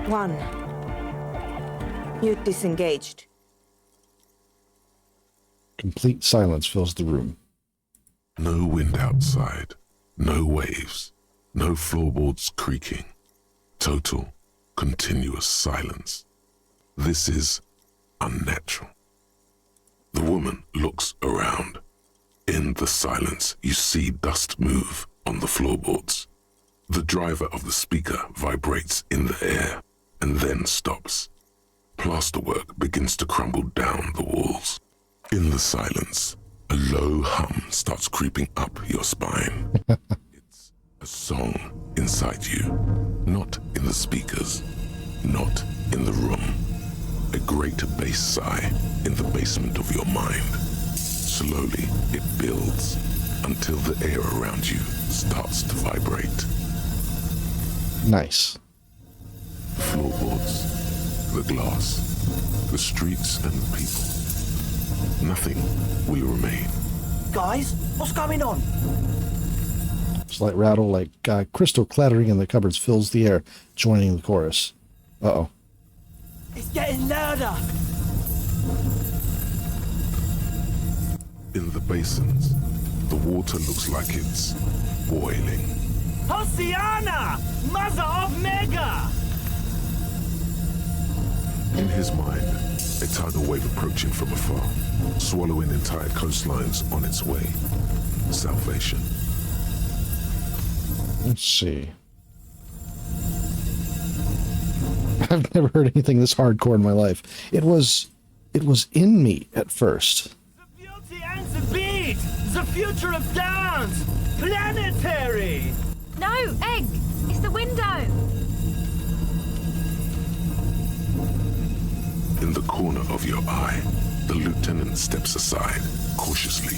1. Mute disengaged. Complete silence fills the room. No wind outside, no waves, no floorboards creaking. Total, continuous silence. This is unnatural. The woman looks around. In the silence, you see dust move on the floorboards. The driver of the speaker vibrates in the air and then stops. Plasterwork begins to crumble down the walls. In the silence, a low hum starts creeping up your spine. It's a song inside you, not in the speakers, not in the room. A great bass sigh in the basement of your mind. Slowly, it builds until the air around you starts to vibrate. Nice. The floorboards, the glass, the streets and the people. Nothing will remain. Guys, what's going on? Slight rattle like crystal clattering in the cupboards fills the air, joining the chorus. Uh-oh. It's getting louder. In the basins, the water looks like it's boiling. Hosiana! Mother of Mega! In his mind, a tidal wave approaching from afar, swallowing entire coastlines on its way. Salvation. Let's see. I've never heard anything this hardcore in my life. It was in me at first. The beauty and the beat! The future of dance! Planetary! No, Egg! It's the window! In the corner of your eye, the lieutenant steps aside, cautiously,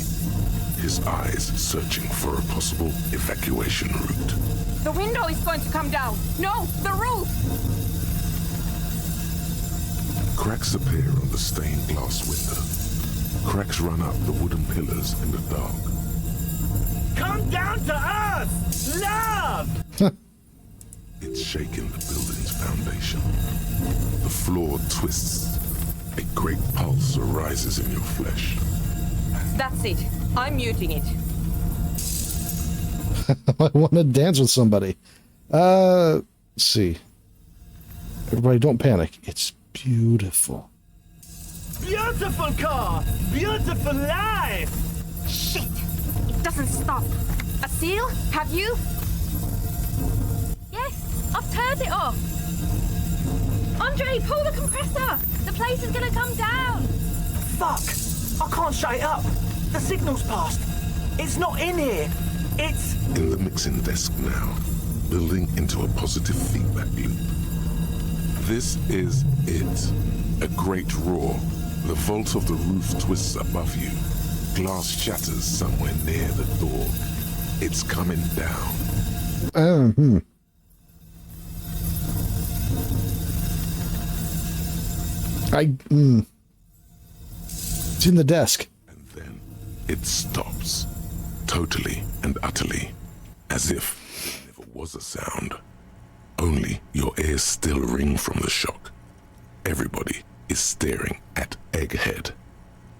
his eyes searching for a possible evacuation route. The window is going to come down. No, the roof! Cracks appear on the stained glass window. Cracks run up the wooden pillars in the dark. Come down to us! Love! It's shaking the building's foundation. The floor twists A great pulse arises in your flesh. That's it. I'm muting it. I want to dance with somebody. Let's see. Everybody don't panic. It's beautiful. Beautiful car! Beautiful life! Shit! It doesn't stop. A seal? Have you? Yes, I've turned it off. Andre, pull the compressor. The place is gonna come down. Fuck! I can't shut it up. The signal's passed. It's not in here. It's... In the mixing desk now, building into a positive feedback loop. This is it. A great roar. The vault of the roof twists above you. Glass shatters somewhere near the door. It's coming down. It's in the desk. And then it stops. Totally and utterly. As if there never was a sound. Only your ears still ring from the shock. Everybody is staring at Egghead,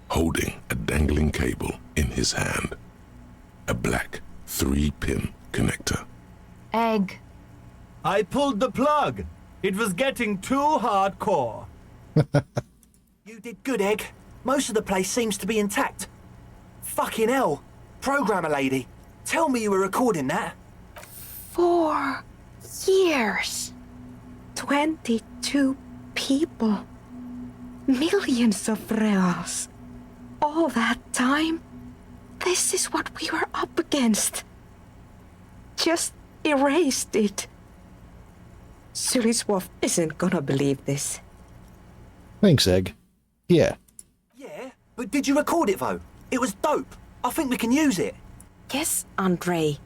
holding a dangling cable in his hand. A black 3-pin connector. Egg. I pulled the plug. It was getting too hardcore. You did good, Egg. Most of the place seems to be intact. Fucking hell. Programmer lady, tell me you were recording that. 4 years. 22 people. Millions of reals. All that time? This is what we were up against. Just erased it. Suliswolf isn't gonna believe this. Thanks, Egg. Yeah. Yeah, but did you record it though? It was dope. I think we can use it. Yes, Andre.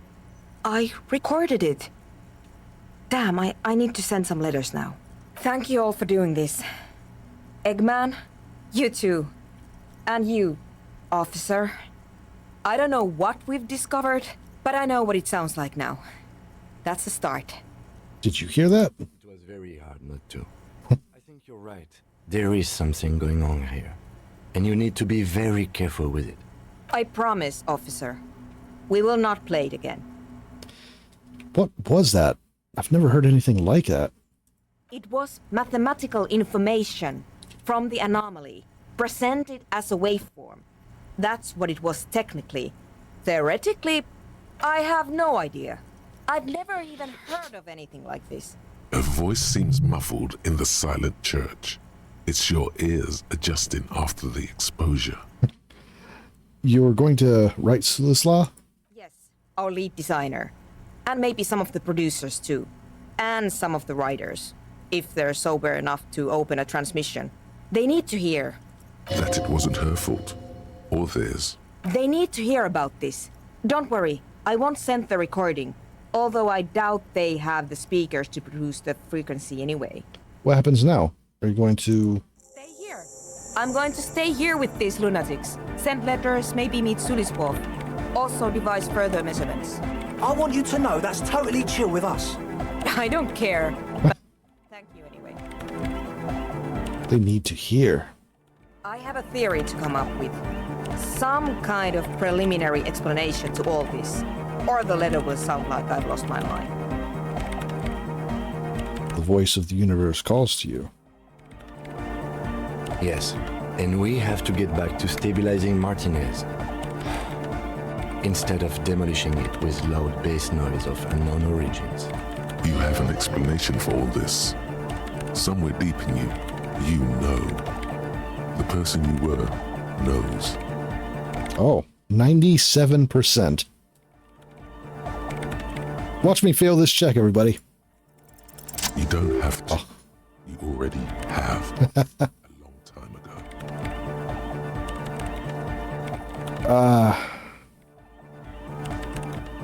I recorded it. Damn, I need to send some letters now. Thank you all for doing this. Eggman, you too. And you, officer. I don't know what we've discovered, but I know what it sounds like now. That's a start. Did you hear that? It was very hard not to. I think you're right. There is something going on here. And you need to be very careful with it. I promise, officer. We will not play it again. What was that? I've never heard anything like that. It was mathematical information from the anomaly, presented as a waveform. That's what it was technically. Theoretically, I have no idea. I've never even heard of anything like this. A voice seems muffled in the silent church. It's your ears adjusting after the exposure. You're going to write Sulislaw? Yes, our lead designer. And maybe some of the producers too. And some of the writers. If they're sober enough to open a transmission. They need to hear. That it wasn't her fault. Or theirs. They need to hear about this. Don't worry, I won't send the recording. Although I doubt they have the speakers to produce the frequency anyway. What happens now? Are you going to... Stay here. I'm going to stay here with these lunatics. Send letters, maybe meet Suliswolf. Also devise further measurements. I want you to know that's totally chill with us. I don't care. But thank you anyway. They need to hear. I have a theory to come up with. Some kind of preliminary explanation to all this. Or the letter will sound like I've lost my mind. The voice of the universe calls to you. Yes, and we have to get back to stabilizing Martinez. Instead of demolishing it with loud bass noise of unknown origins. You have an explanation for all this. Somewhere deep in you, you know. The person you were knows. Oh, 97%. Watch me fail this check, everybody. You don't have to. You already have. A long time ago.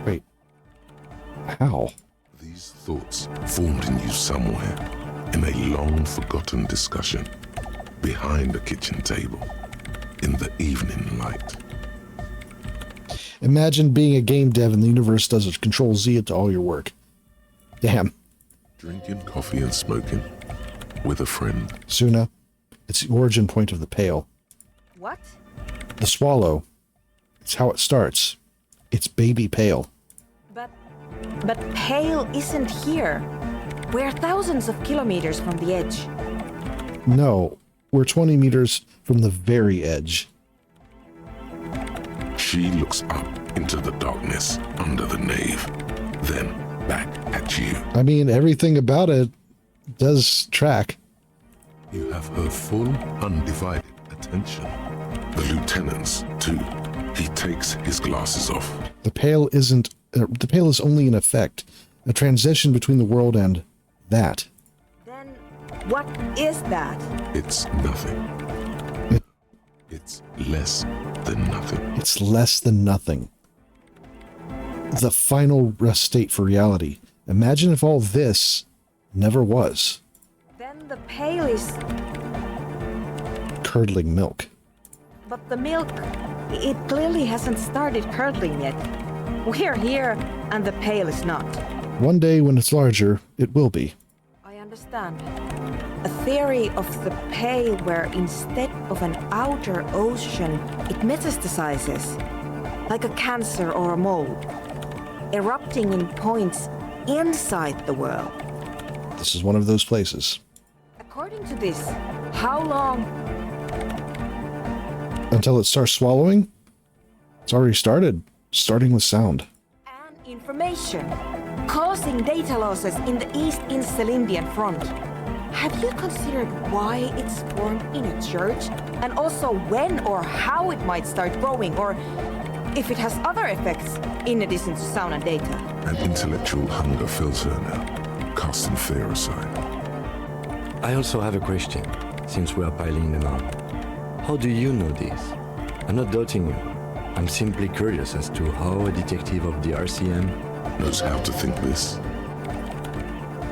Wait. How? These thoughts formed in you somewhere, in a long-forgotten discussion, behind a kitchen table, in the evening light. Imagine being a game dev and the universe does a Control-Z to all your work. Damn. Drinking coffee and smoking with a friend. Suna. It's the origin point of the Pale. What? The swallow. It's how it starts. It's baby Pale. But Pale isn't here. We're thousands of kilometers from the edge. No, we're 20 meters from the very edge. She looks up into the darkness under the nave, then back at you. I mean, everything about it does track. You have her full, undivided attention. The lieutenant's, too. He takes his glasses off. The Pale isn't... the Pale is only an effect. A transition between the world and that. Then what is that? It's nothing. It's less than nothing. It's less than nothing. The final state for reality. Imagine if all this never was. Then the Pale is... curdling milk. But the milk, it clearly hasn't started curdling yet. We're here, and the Pale is not. One day when it's larger, it will be. I understand. A theory of the Pale where instead of an outer ocean, it metastasizes, like a cancer or a mold, erupting in points inside the world. This is one of those places. According to this, how long? Until it starts swallowing? It's already started, starting with sound. And information, causing data losses in the East Insulindian front. Have you considered why it's formed in a church? And also when or how it might start growing, or if it has other effects in addition to sound and data? An intellectual hunger fills her now, casting fear aside. I also have a question, since we are piling them on. How do you know this? I'm not doubting you. I'm simply curious as to how a detective of the RCM knows how to think this.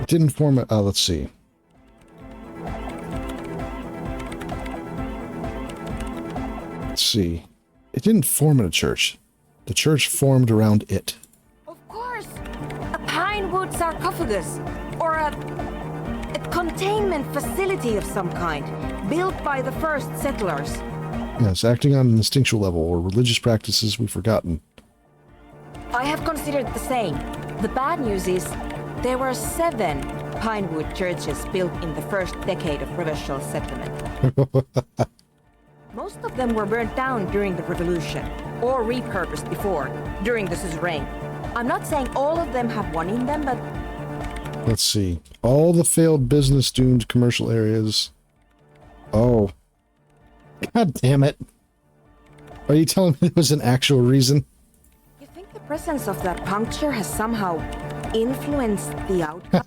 It didn't form a... let's see. Let's see. It didn't form in a church. The church formed around it. Of course! A pine wood sarcophagus, or a containment facility of some kind, built by the first settlers. Yes, acting on an instinctual level, or religious practices we've forgotten. I have considered the same. The bad news is, there were 7 pinewood churches built in the first decade of provincial settlement. Most of them were burnt down during the revolution, or repurposed before, during the suzerain. I'm not saying all of them have one in them, but... Let's see. All the failed business-doomed commercial areas. Oh. God damn it. Are you telling me there was an actual reason? You think the presence of that puncture has somehow influenced the outcome?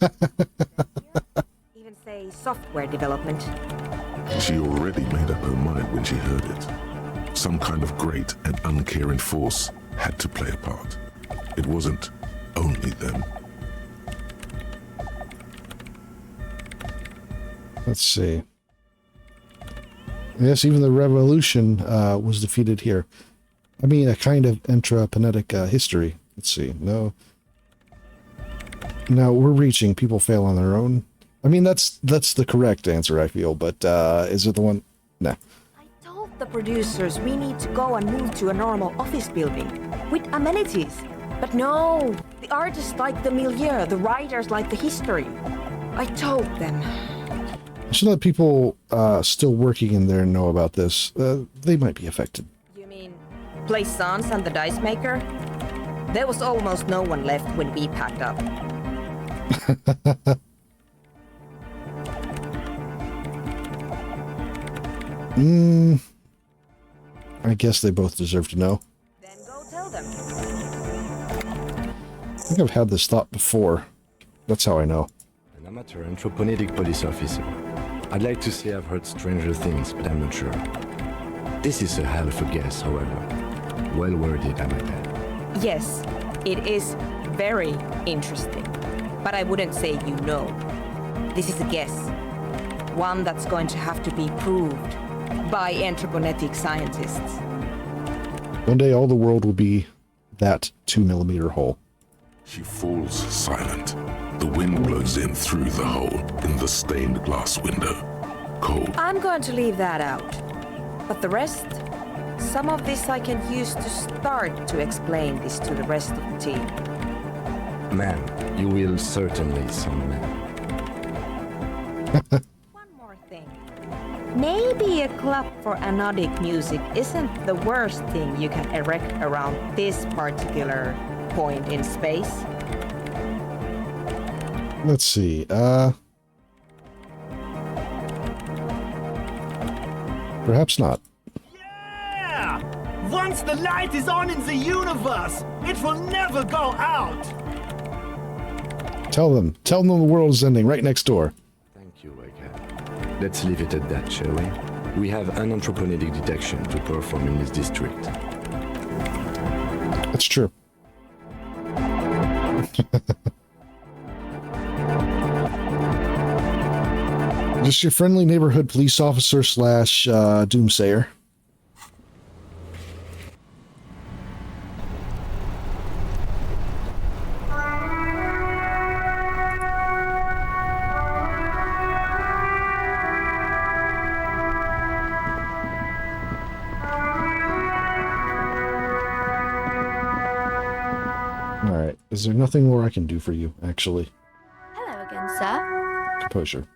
Even say software development. She already made up her mind when she heard it. Some kind of great and uncaring force had to play a part. It wasn't only them. Let's see. Yes, even the revolution was defeated here. I mean, a kind of intrapenetic history. Let's see. No. No, we're reaching. People fail on their own. I mean, that's the correct answer, I feel. But is it the one? No. I told the producers we need to go and move to a normal office building with amenities. But no, the artists like the milieu, the writers like the history. I told them. I should let people still working in there know about this. They might be affected. You mean Plaisance and the dice maker? There was almost no one left when we packed up. I guess they both deserve to know. Then go tell them. I think I've had this thought before. That's how I know. An amateur anthropomedic police officer. I'd like to say I've heard stranger things, but I'm not sure. This is a hell of a guess, however. Well worded, I might add. Yes, it is very interesting. But I wouldn't say you know. This is a guess. One that's going to have to be proved by anthroponetic scientists. One day all the world will be that 2mm hole. She falls silent. The wind blows in through the hole in the stained glass window, cold. I'm going to leave that out. But the rest? Some of this I can use to start to explain this to the rest of the team. Ma'am, you will certainly, son, ma'am. One more thing. Maybe a club for anodic music isn't the worst thing you can erect around this particular point in space. Let's see. Perhaps not. Yeah! Once the light is on in the universe, it will never go out! Tell them the world is ending right next door. Thank you, Waghead. Let's leave it at that, shall we? We have an anthropogenic detection to perform in this district. That's true. Just your friendly neighborhood police officer / doomsayer. Alright, is there nothing more I can do for you, actually? Hello again, sir. Composure.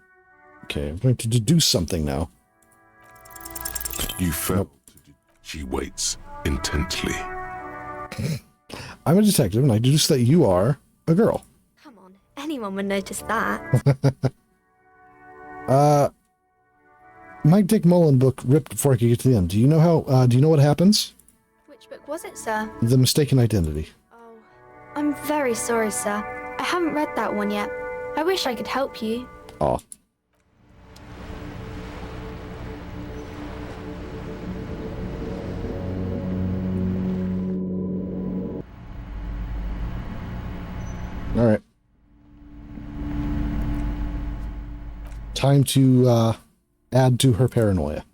Okay, I'm going to deduce something now. You felt. She waits intently. I'm a detective, and I deduce that you are a girl. Come on, anyone would notice that. My Dick Mullen book ripped before I could get to the end. Do you know how? Do you know what happens? Which book was it, sir? The Mistaken Identity. Oh, I'm very sorry, sir. I haven't read that one yet. I wish I could help you. Aw. All right. Time to add to her paranoia.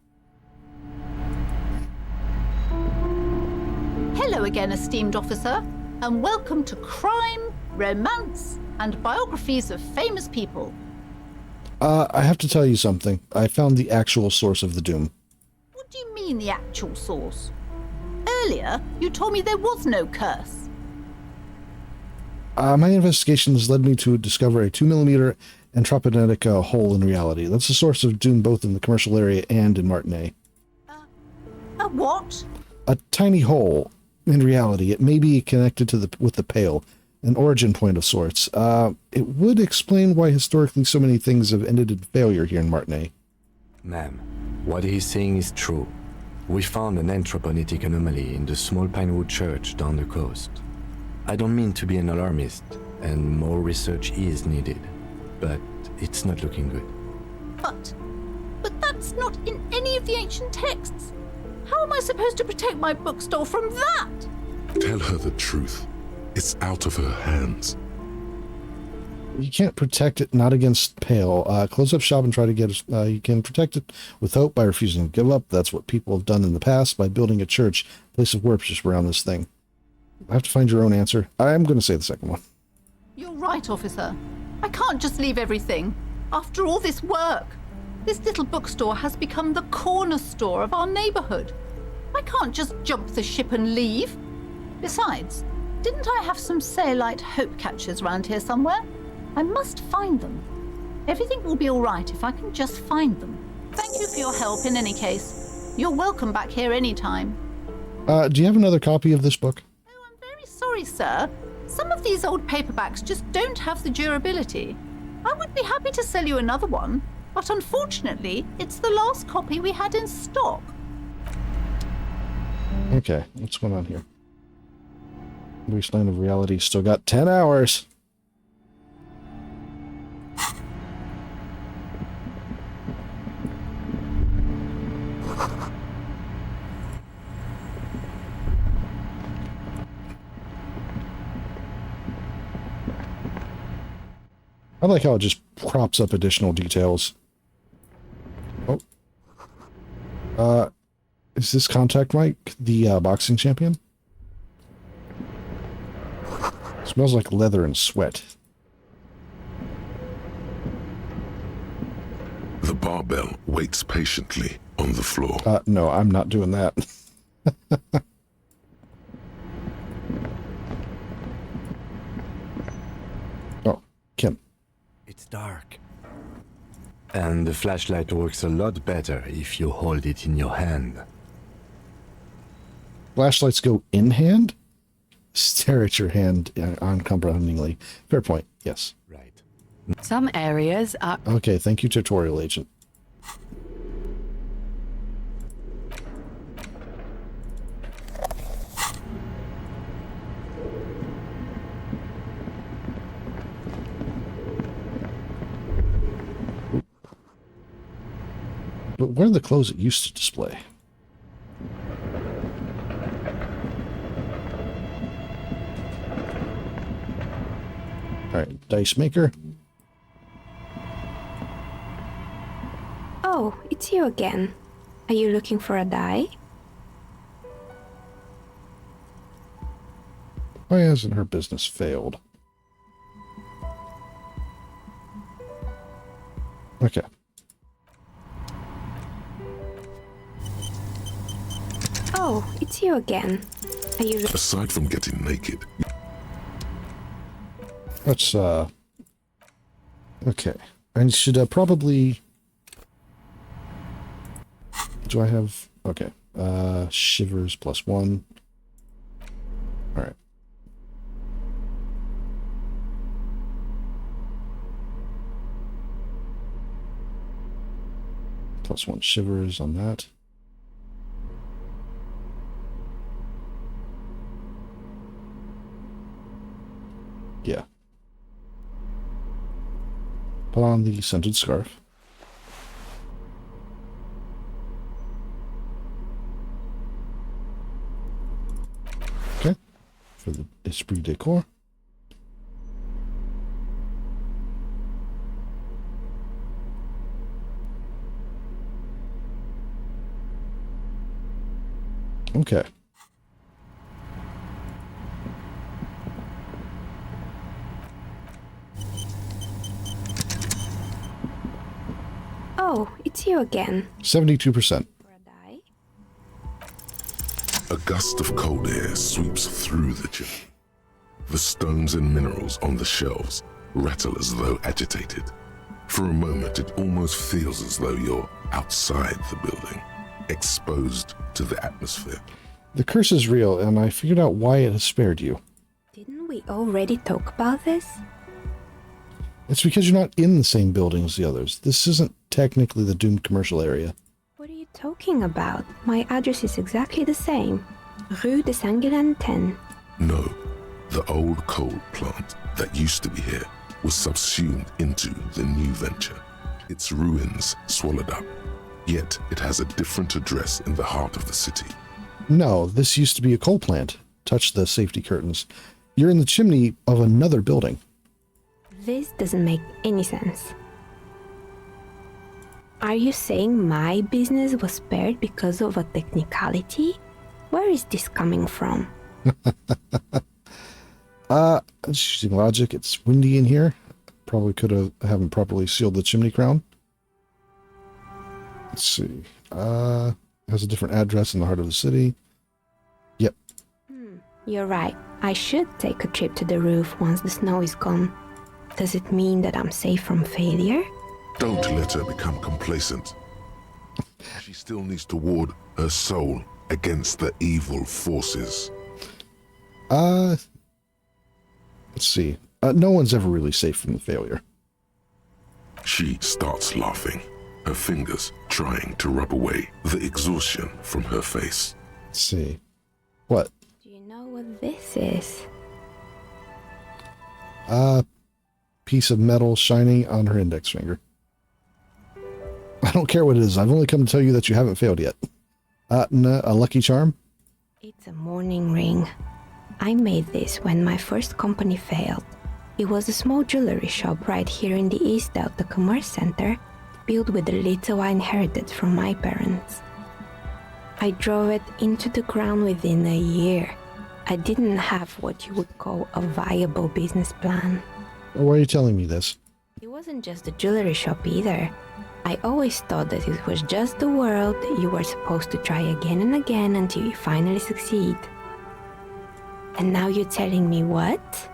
Hello again, esteemed officer, and welcome to Crime, Romance, and Biographies of Famous People. I have to tell you something. I found the actual source of the doom. What do you mean, the actual source? Earlier, you told me there was no curse. My investigation has led me to discover a 2mm anthropogenetic hole in reality. That's the source of doom both in the commercial area and in Martinez. A what? A tiny hole in reality. It may be connected to with the Pale, an origin point of sorts. It would explain why historically so many things have ended in failure here in Martinez. Ma'am, what he's saying is true. We found an anthropogenetic anomaly in the small Pinewood church down the coast. I don't mean to be an alarmist, and more research is needed, but it's not looking good. But that's not in any of the ancient texts. How am I supposed to protect my bookstore from that? Tell her the truth. It's out of her hands. You can't protect it, not against Pale. Close up shop and try to get you can protect it with hope by refusing to give up. That's what people have done in the past by building a church, place of worship around this thing. I have to find your own answer. I'm going to say the second one. You're right, officer. I can't just leave everything. After all this work, this little bookstore has become the corner store of our neighborhood. I can't just jump the ship and leave. Besides, didn't I have some Sailite hope catchers around here somewhere? I must find them. Everything will be all right if I can just find them. Thank you for your help in any case. You're welcome back here anytime. Do you have another copy of this book? Sorry, sir. Some of these old paperbacks just don't have the durability. I would be happy to sell you another one, but unfortunately, it's the last copy we had in stock. Okay, what's going on here? Wasteland of Reality still got 10 hours. I like how it just props up additional details. Oh. Is this Contact Mike, the boxing champion? Smells like leather and sweat. The barbell waits patiently on the floor. No, I'm not doing that. Oh, Kim. It's dark. And the flashlight works a lot better if you hold it in your hand. Flashlights go in hand? Stare at your hand uncomprehendingly. Fair point, yes. Right. Some areas are... Okay, thank you, tutorial agent. But where are the clothes it used to display? Alright, dice maker. Oh, it's you again. Are you looking for a die? Why hasn't her business failed? Okay. Oh, it's you again. Are you Aside from getting naked. Let's, okay. I should probably... Do I have... Okay. Shivers +1. Alright. +1 shivers on that. Yeah. Put on the scented scarf. Okay. For the esprit de corps. Okay. Oh, it's you again. 72%. A gust of cold air sweeps through the chimney. The stones and minerals on the shelves rattle as though agitated. For a moment, it almost feels as though you're outside the building, exposed to the atmosphere. The curse is real, and I figured out why it has spared you. Didn't we already talk about this? It's because you're not in the same building as the others. This isn't technically the doomed commercial area. What are you talking about? My address is exactly the same. Rue de Saint-Guérin 10. No, the old coal plant that used to be here was subsumed into the new venture. Its ruins swallowed up. Yet it has a different address in the heart of the city. No, this used to be a coal plant. Touch the safety curtains. You're in the chimney of another building. This doesn't make any sense. Are you saying my business was spared because of a technicality? Where is this coming from? Just using logic. It's windy in here. Probably haven't properly sealed the chimney crown. Let's see. Has a different address in the heart of the city. Yep. You're right. I should take a trip to the roof once the snow is gone. Does it mean that I'm safe from failure? Don't let her become complacent. She still needs to ward her soul against the evil forces. Let's see. No one's ever really safe from the failure. She starts laughing, her fingers trying to rub away the exhaustion from her face. Let's see. What? Do you know what this is? Piece of metal shining on her index finger. I don't care what it is. I've only come to tell you that you haven't failed yet. No, a lucky charm? It's a mourning ring. I made this when my first company failed. It was a small jewelry shop right here in the East Delta Commerce Center, built with the little I inherited from my parents. I drove it into the ground within a year. I didn't have what you would call a viable business plan. Why are you telling me this? It wasn't just a jewelry shop either. I always thought that it was just the world you were supposed to try again and again until you finally succeed. And now you're telling me what?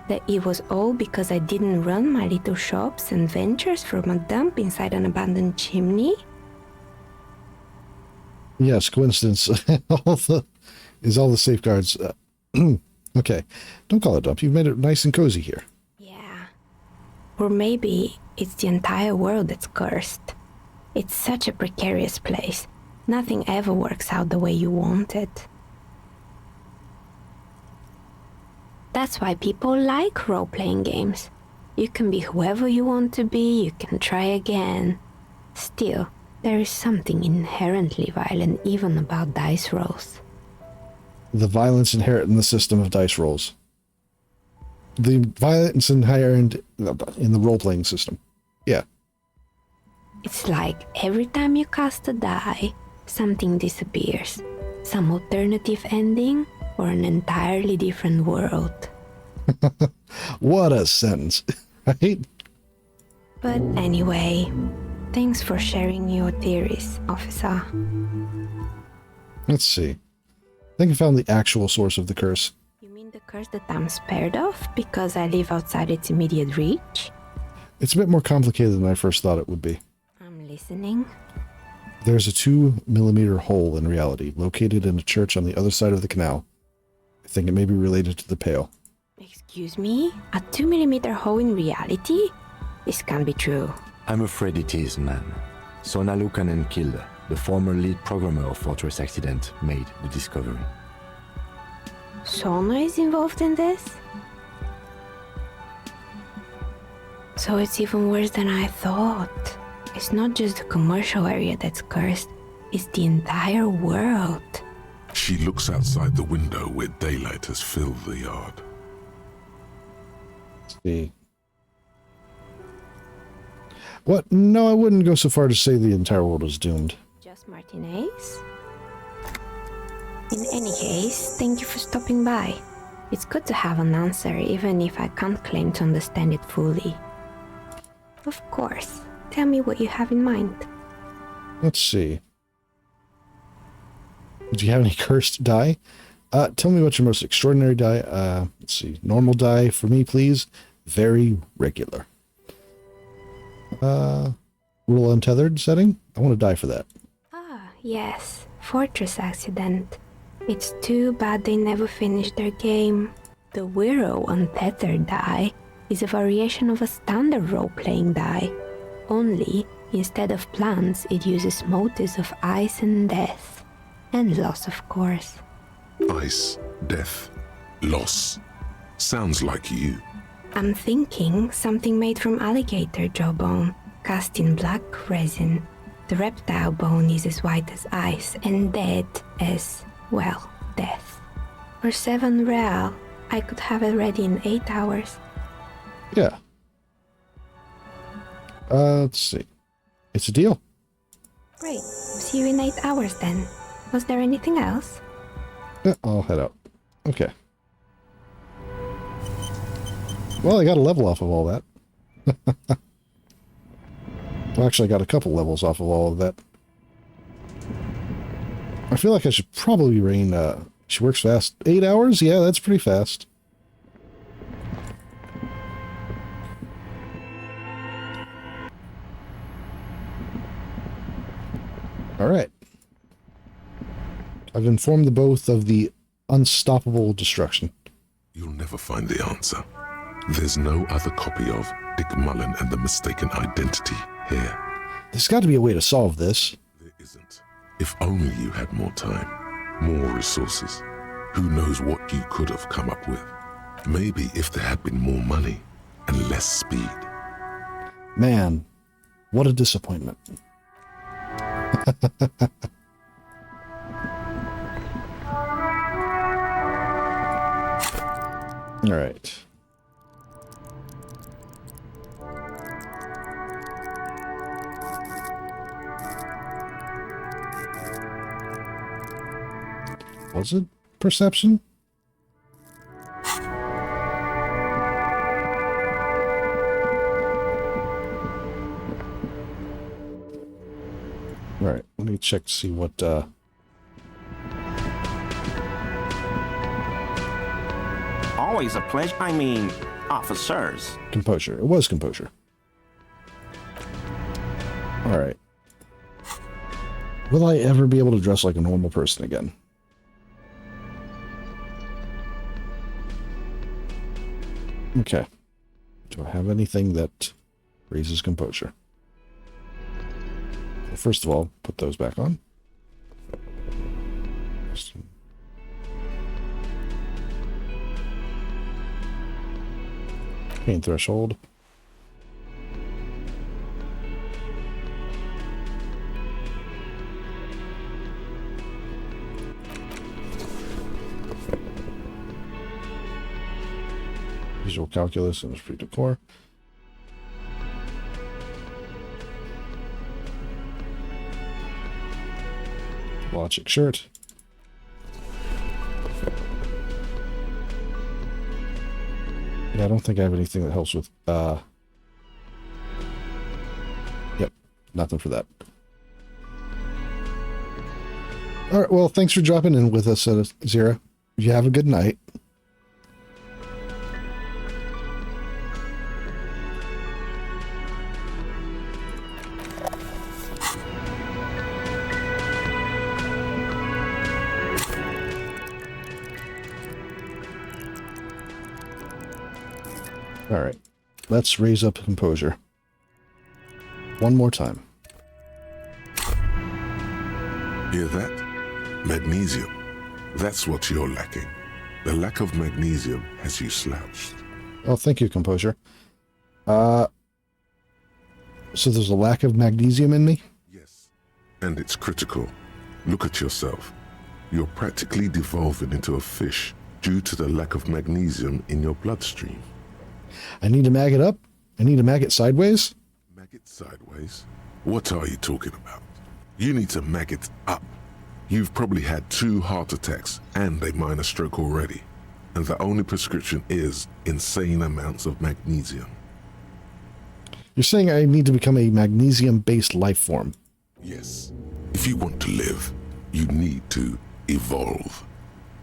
That it was all because I didn't run my little shops and ventures from a dump inside an abandoned chimney? Yes, coincidence. all the safeguards. Okay, don't call it dump. You've made it nice and cozy here. Yeah. Or maybe it's the entire world that's cursed. It's such a precarious place. Nothing ever works out the way you want it. That's why people like role-playing games. You can be whoever you want to be, you can try again. Still, there is something inherently violent even about dice rolls. The violence inherent in the system of dice rolls. The violence inherent in the role-playing system. Yeah. It's like every time you cast a die, something disappears. Some alternative ending, or an entirely different world. What a sentence, right? But anyway, thanks for sharing your theories, officer. Let's see. I think I found the actual source of the curse. You mean the curse that I'm spared of because I live outside its immediate reach? It's a bit more complicated than I first thought it would be. I'm listening. There's a 2mm hole in reality, located in a church on the other side of the canal. I think it may be related to the Pale. Excuse me? A 2mm hole in reality? This can't be true. I'm afraid it is, ma'am. Sona Lukanen killed the former lead programmer of Fortress Accident made the discovery. Sona is involved in this? So it's even worse than I thought. It's not just the commercial area that's cursed, it's the entire world. She looks outside the window where daylight has filled the yard. Let's see. What? No, I wouldn't go so far to say the entire world is doomed. Just Martinez? In any case, thank you for stopping by. It's good to have an answer, even if I can't claim to understand it fully. Of course. Tell me what you have in mind. Let's see. Do you have any cursed die? Tell me what your most extraordinary die. Let's see. Normal die for me, please. Very regular. Rule untethered setting? I want to die for that. Ah, yes. Fortress Accident. It's too bad they never finished their game. The Wiro untethered die is a variation of a standard role-playing die. Only, instead of plants, it uses motives of ice and death. And loss, of course. Ice, death, loss. Sounds like you. I'm thinking something made from alligator jawbone, cast in black resin. The reptile bone is as white as ice and dead as, well, death. For 7 real, I could have it ready in 8 hours. Yeah. Let's see. It's a deal. Great. See you in 8 hours then. Was there anything else? Yeah, I'll head out. Okay. Well, I got a level off of all that. Well, actually, I got a couple levels off of all of that. I feel like I should probably reign, she works fast. 8 hours? Yeah, that's pretty fast. Alright. I've informed the both of the unstoppable destruction. You'll never find the answer. There's no other copy of Dick Mullen and the Mistaken Identity here. There's got to be a way to solve this. There isn't. If only you had more time, more resources. Who knows what you could have come up with? Maybe if there had been more money and less speed. Man, what a disappointment. All right. Was it perception? me check to see what, Always a pleasure. I mean, officers. Composure. It was composure. Alright. Will I ever be able to dress like a normal person again? Okay. Do I have anything that raises composure? Well, first of all, put those back on. Pain threshold. Visual calculus and esprit de corps. Logic shirt. Yeah, I don't think I have anything that helps with, yep, nothing for that. Alright, well, thanks for dropping in with us, Zira. You have a good night. Alright, let's raise up composure. One more time. Hear that? Magnesium. That's what you're lacking. The lack of magnesium has you slouched. Oh, thank you, composure. So there's a lack of magnesium in me? Yes. And it's critical. Look at yourself. You're practically devolving into a fish due to the lack of magnesium in your bloodstream. I need to mag it up? I need to mag it sideways? Mag it sideways? What are you talking about? You need to mag it up. You've probably had 2 heart attacks and a minor stroke already. And the only prescription is insane amounts of magnesium. You're saying I need to become a magnesium-based life form? Yes. If you want to live, you need to evolve.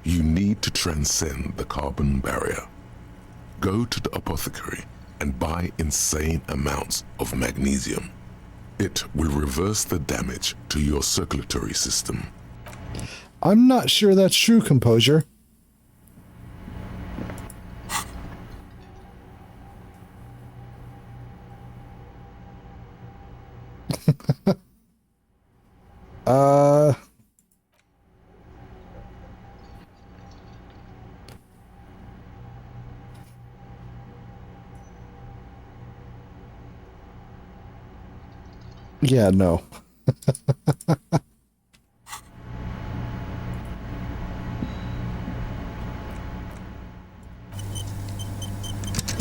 You need to transcend the carbon barrier. Go to the apothecary and buy insane amounts of magnesium. It will reverse the damage to your circulatory system. I'm not sure that's true, composure. Yeah, no.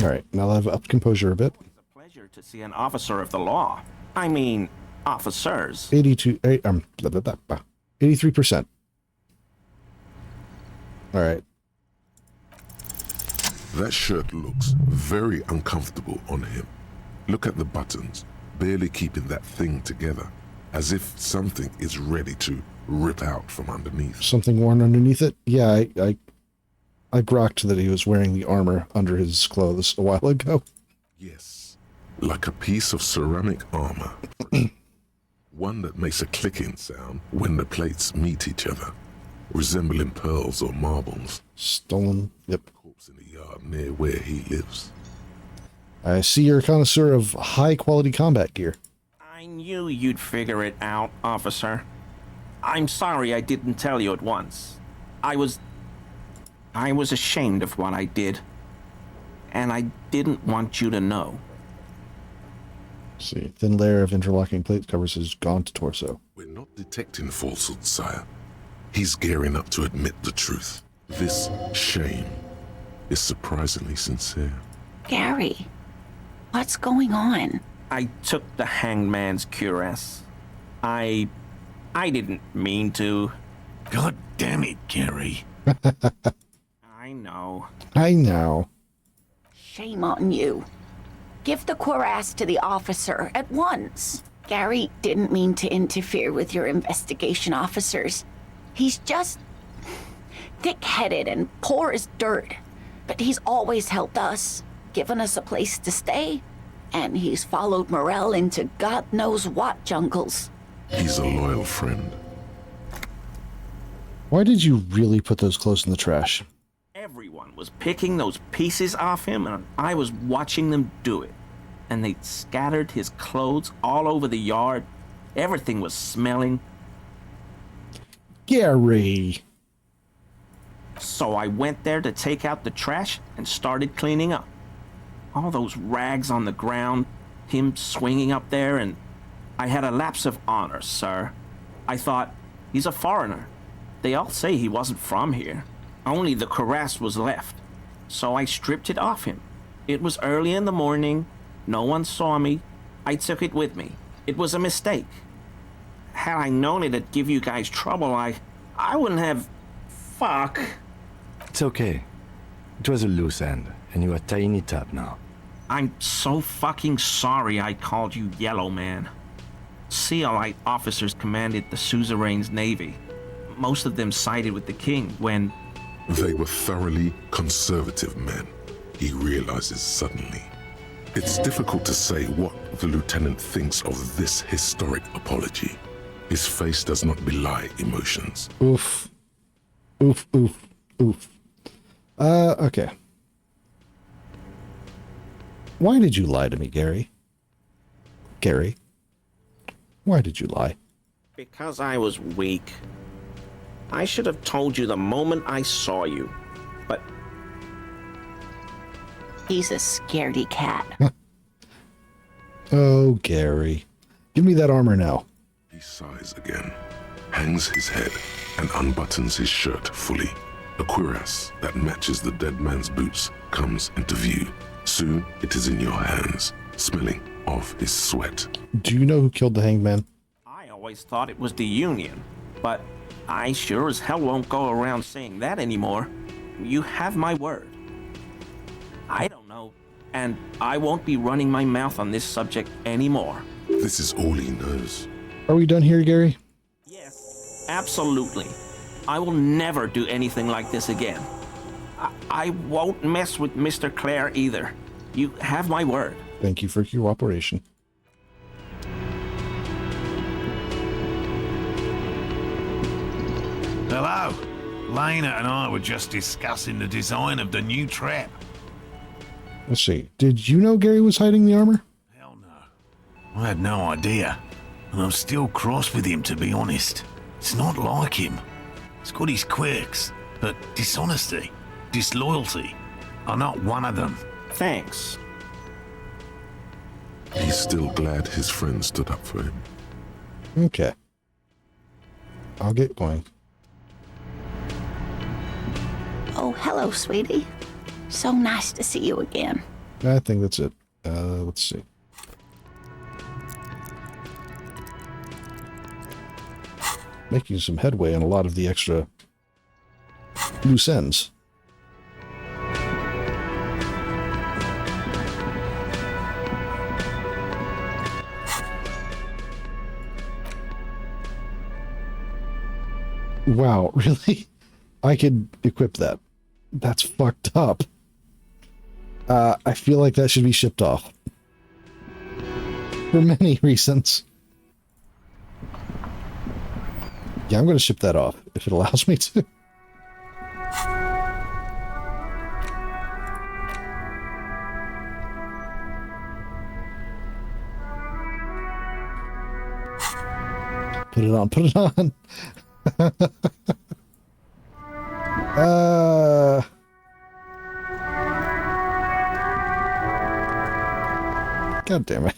Alright, now I've upped composure a bit. It's a pleasure to see an officer of the law. I mean, officers. 83%. Alright. That shirt looks very uncomfortable on him. Look at the buttons, barely keeping that thing together, as if something is ready to rip out from underneath. Something worn underneath it? Yeah, I grokked that he was wearing the armor under his clothes a while ago. Yes, like a piece of ceramic armor. One that makes a clicking sound when the plates meet each other, resembling pearls or marbles. Stolen, yep. Corpse in the yard near where he lives. I see you're a connoisseur of high-quality combat gear. I knew you'd figure it out, officer. I'm sorry I didn't tell you at once. I was ashamed of what I did. And I didn't want you to know. See, thin layer of interlocking plate covers his gaunt torso. We're not detecting falsehood, sire. He's gearing up to admit the truth. This shame is surprisingly sincere. Gary, what's going on? I took the hangman's cuirass. I didn't mean to. God damn it, Gary. I know. I know. Shame on you. Give the cuirass to the officer at once. Gary didn't mean to interfere with your investigation, officers. He's just thick-headed and poor as dirt. But he's always helped us, given us a place to stay. And he's followed Morel into God knows what jungles. He's a loyal friend. Why did you really put those clothes in the trash? Everyone was picking those pieces off him, and I was watching them do it. And they'd scattered his clothes all over the yard. Everything was smelling. Gary. So I went there to take out the trash and started cleaning up. All those rags on the ground, him swinging up there, and I had a lapse of honor, sir. I thought, he's a foreigner. They all say he wasn't from here. Only the cuirass was left. So I stripped it off him. It was early in the morning. No one saw me. I took it with me. It was a mistake. Had I known it'd give you guys trouble, I wouldn't have... Fuck. It's okay. It was a loose end, and you are tying it up now. I'm so fucking sorry I called you Yellow Man. Sealite officers commanded the suzerain's navy. Most of them sided with the king when... They were thoroughly conservative men, he realizes suddenly. It's difficult to say what the lieutenant thinks of this historic apology. His face does not belie emotions. Oof. Oof, oof, oof. Okay. Why did you lie to me, Gary? Gary? Why did you lie? Because I was weak. I should have told you the moment I saw you, but... He's a scaredy cat. Oh, Gary. Give me that armor now. He sighs again, hangs his head, and unbuttons his shirt fully. A cuirass that matches the dead man's boots comes into view. Soon it is in your hands, smelling of his sweat. Do you know who killed the hanged man? I always thought it was the Union, but I sure as hell won't go around saying that anymore. You have my word. I don't know, and I won't be running my mouth on this subject anymore. This is all he knows. Are we done here, Gary? Yes, absolutely. I will never do anything like this again. I won't mess with Mr. Clare either. You have my word. Thank you for your cooperation. Hello. Lena and I were just discussing the design of the new trap. Let's see. Did you know Gary was hiding the armor? Hell no. I had no idea. And I'm still cross with him, to be honest. It's not like him. He's got his quirks, but dishonesty, disloyalty are not one of them. Thanks. He's still glad his friend stood up for him. Okay. I'll get going. Oh, hello, sweetie. So nice to see you again. I think that's it. Let's see. Making some headway on a lot of the extra loose ends. Wow, really? I could equip that. That's fucked up. I feel like that should be shipped off. For many reasons. Yeah, I'm going to ship that off, if it allows me to. Put it on, put it on. God damn it.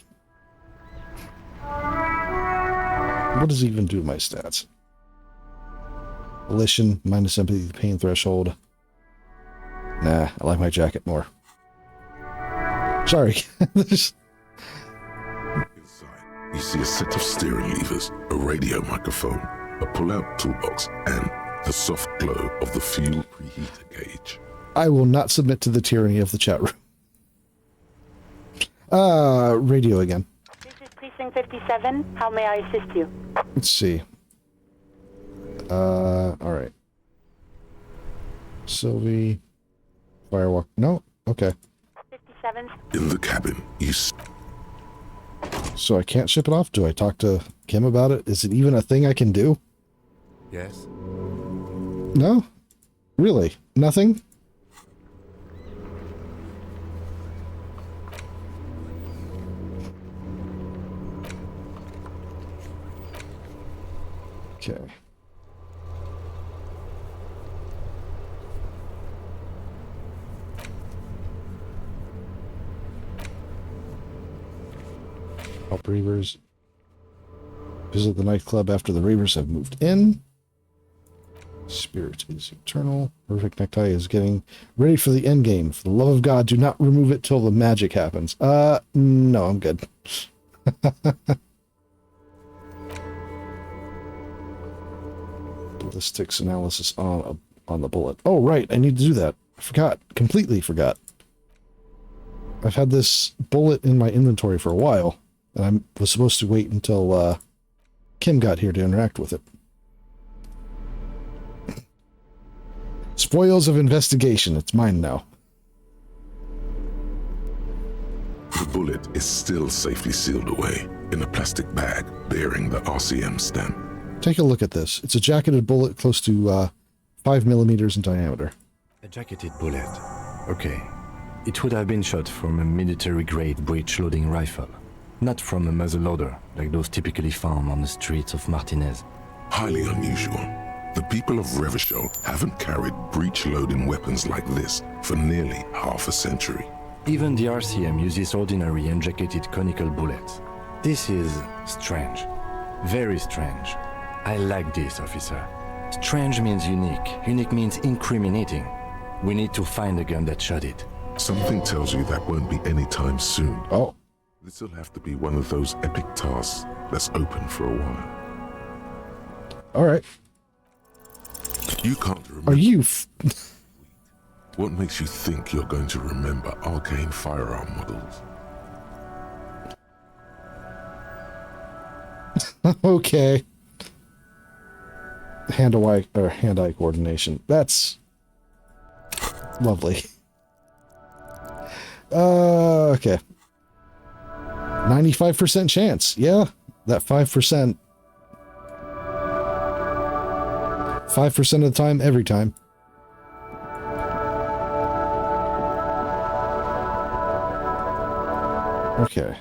What does it even do to my stats? Volition, minus empathy, pain threshold. Nah, I like my jacket more. Sorry. Inside, you see a set of steering levers, a radio microphone, a pull-out toolbox, and the soft glow of the fuel preheater gauge. I will not submit to the tyranny of the chat room. Radio again. This is Precinct 57, how may I assist you? Let's see. Alright. Sylvie. Firewalk. No? Okay. 57. In the cabin, So I can't ship it off? Do I talk to Kim about it? Is it even a thing I can do? Yes. No? Really? Nothing? Okay. Help Reavers. Visit the nightclub after the Reavers have moved in. Spirit is eternal. Perfect necktie is getting ready for the end game. For the love of God, do not remove it till the magic happens. No, I'm good. Ballistics analysis on the bullet. Oh, right. I need to do that. I forgot. Completely forgot. I've had this bullet in my inventory for a while, and I was supposed to wait until Kim got here to interact with it. Spoils of investigation. It's mine now. The bullet is still safely sealed away in a plastic bag bearing the RCM stamp. Take a look at this. It's a jacketed bullet close to 5 millimeters in diameter. A jacketed bullet. Okay. It would have been shot from a military-grade breech-loading rifle, not from a muzzleloader like those typically found on the streets of Martinez. Highly unusual. The people of Revachol haven't carried breech-loading weapons like this for nearly half a century. Even the RCM uses ordinary unjacketed conical bullets. This is strange. Very strange. I like this, officer. Strange means unique. Unique means incriminating. We need to find the gun that shot it. Something tells you that won't be anytime soon. Oh. This'll have to be one of those epic tasks that's open for a while. Alright. You can't remember. Are you... What makes you think you're going to remember arcane firearm models? Okay. Hand-eye coordination. That's lovely. Okay. 95% chance. Yeah, that 5%. 5% of the time, every time. Okay.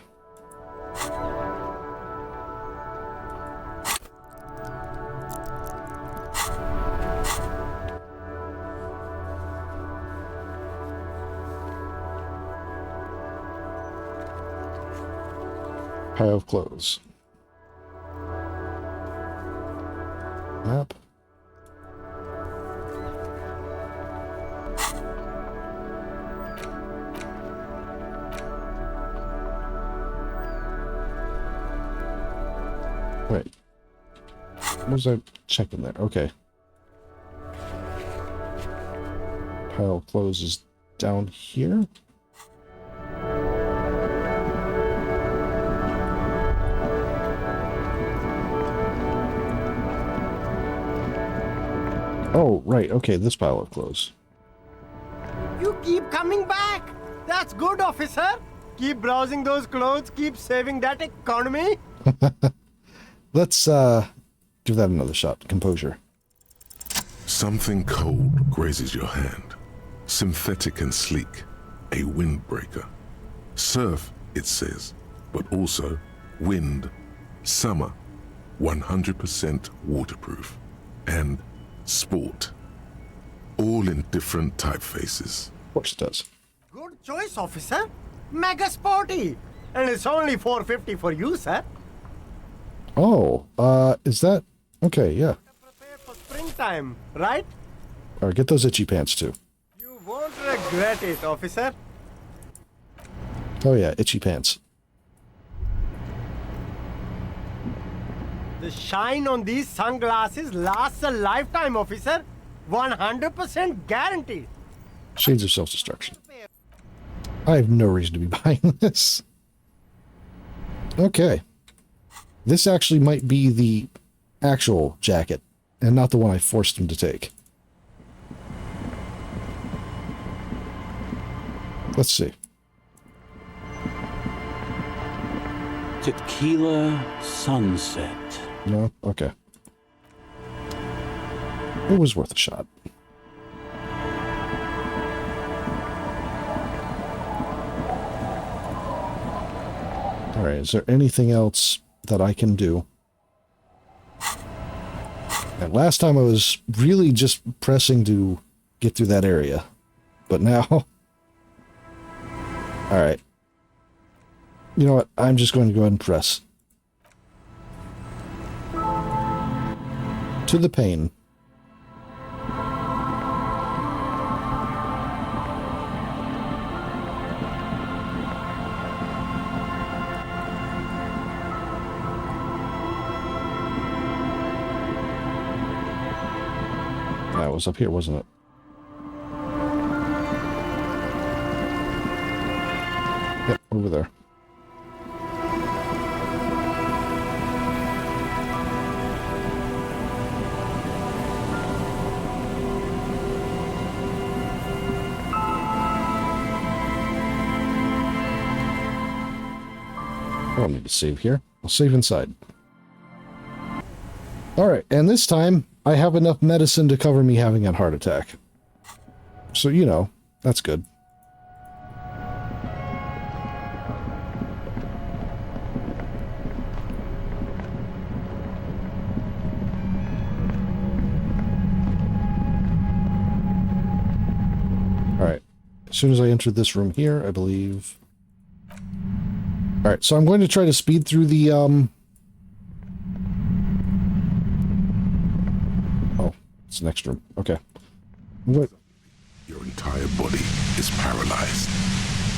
Pile of clothes. Map. Wait. What was I checking there? Okay. Pile of clothes is down here. Oh, right. Okay, this pile of clothes. You keep coming back. That's good, officer. Keep browsing those clothes. Keep saving that economy. Let's give that another shot. Composure. Something cold grazes your hand. Synthetic and sleek. A windbreaker. Surf, it says, but also wind, summer, 100% waterproof, and sport. All in different typefaces. Of course it does. Good choice, officer. Mega sporty. And it's only $4.50 for you, sir. Oh, is that... Okay, yeah. Prepare for springtime, right? Alright, get those itchy pants too. You won't regret it, officer. Oh yeah, itchy pants. The shine on these sunglasses lasts a lifetime, officer. 100% guaranteed. Shades of self-destruction. I have no reason to be buying this. Okay. This actually might be the actual jacket, and not the one I forced him to take. Let's see. Tequila sunset. No? Okay. It was worth a shot. Alright, is there anything else that I can do? And last time I was really just pressing to get through that area. But now... Alright. You know what? I'm just going to go ahead and press. To the pain. That was up here, wasn't it? Yep, over there. I don't need to save here. I'll save inside. Alright, and this time, I have enough medicine to cover me having a heart attack. So, you know, that's good. Alright, as soon as I enter this room here, I believe... Alright, so I'm going to try to speed through the, Oh, it's the next room. Okay. What? Your entire body is paralyzed.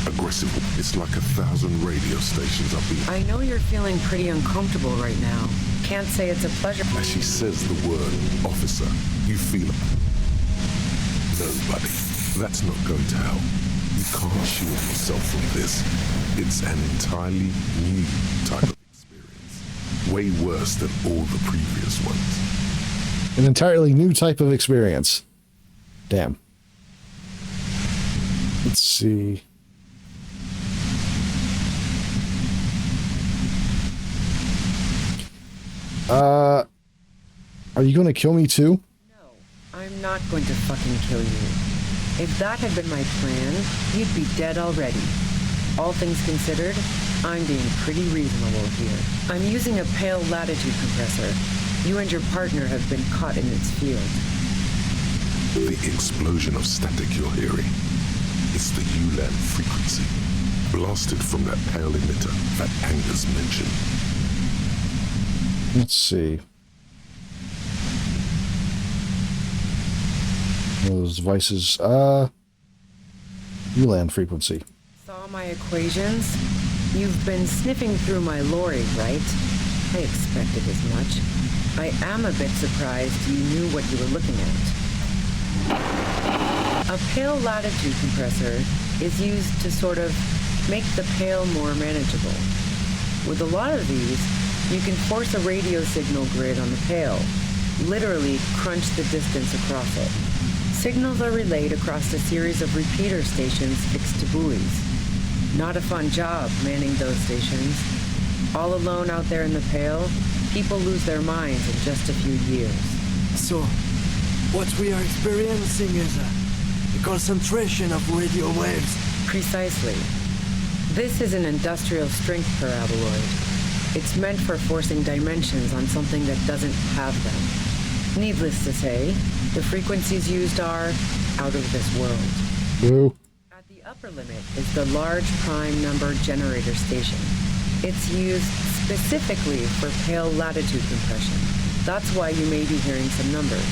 Aggressive. It's like 1,000 radio stations are being... I know you're feeling pretty uncomfortable right now. Can't say it's a pleasure. As she says the word, officer, you feel it. No, buddy. That's not going to help. You can't shield yourself from this. It's an entirely new type of experience. Way worse than all the previous ones. An entirely new type of experience. Damn. Let's see. Are you going to kill me too? I'm not going to fucking kill you. If that had been my plan, you'd be dead already. All things considered, I'm being pretty reasonable here. I'm using a pale latitude compressor. You and your partner have been caught in its field. The explosion of static you're hearing. It's the ULAN frequency, blasted from that pale emitter that Angus mentioned. Let's see. Those devices, ULAN frequency. Saw my equations? You've been sniffing through my lorry, right? I expected as much. I am a bit surprised you knew what you were looking at. A pale latitude compressor is used to sort of make the pale more manageable. With a lot of these, you can force a radio signal grid on the pale, literally crunch the distance across it. Signals are relayed across a series of repeater stations fixed to buoys. Not a fun job manning those stations. All alone out there in the pale, people lose their minds in just a few years. So, what we are experiencing is a concentration of radio waves. Precisely. This is an industrial strength paraboloid. It's meant for forcing dimensions on something that doesn't have them. Needless to say, the frequencies used are out of this world. Boo. At the upper limit is the large prime number generator station. It's used specifically for pale latitude compression. That's why you may be hearing some numbers.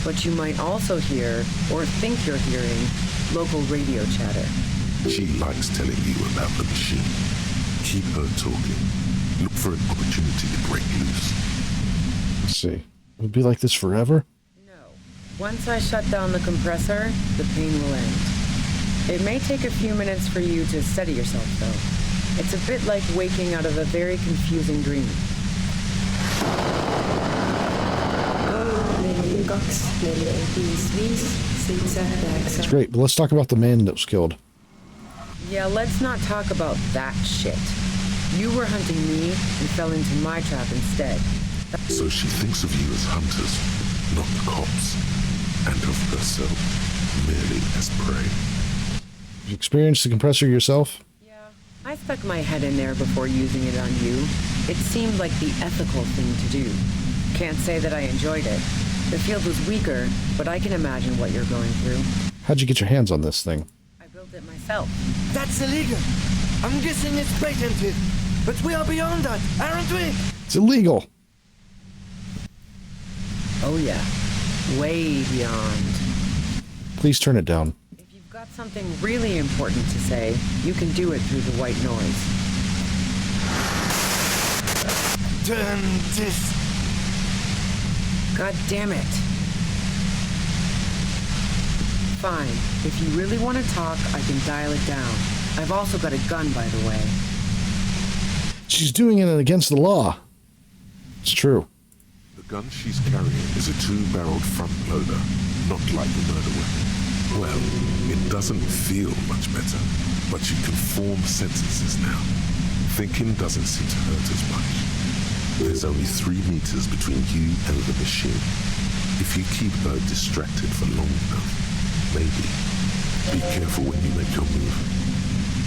But you might also hear, or think you're hearing, local radio chatter. She likes telling you about the machine. Keep her talking. Look for an opportunity to break loose. Let's see. It'll be like this forever? Once I shut down the compressor, the pain will end. It may take a few minutes for you to steady yourself, though. It's a bit like waking out of a very confusing dream. It's great, but let's talk about the man that was killed. Yeah, let's not talk about that shit. You were hunting me and fell into my trap instead. So she thinks of you as hunters, not the cops, and of herself merely as prey. You experienced the compressor yourself? I stuck my head in there before using it on you. It seemed like the ethical thing to do. Can't say that I enjoyed it. The field was weaker, but I can imagine what you're going through. How'd you get your hands on this thing? I built it myself. That's illegal. I'm guessing it's patented. But we are beyond that, aren't we? It's illegal. Oh yeah. Way beyond. Please turn it down. If you've got something really important to say, you can do it through the white noise. Turn this. God damn it. Fine. If you really want to talk, I can dial it down. I've also got a gun, by the way. She's doing it against the law. It's true. The gun she's carrying is a 2-barreled front loader, not like the murder weapon. Well, it doesn't feel much better, but you can form sentences now. Thinking doesn't seem to hurt as much. There's only 3 meters between you and the machine. If you keep her distracted for long enough, maybe. Be careful when you make your move.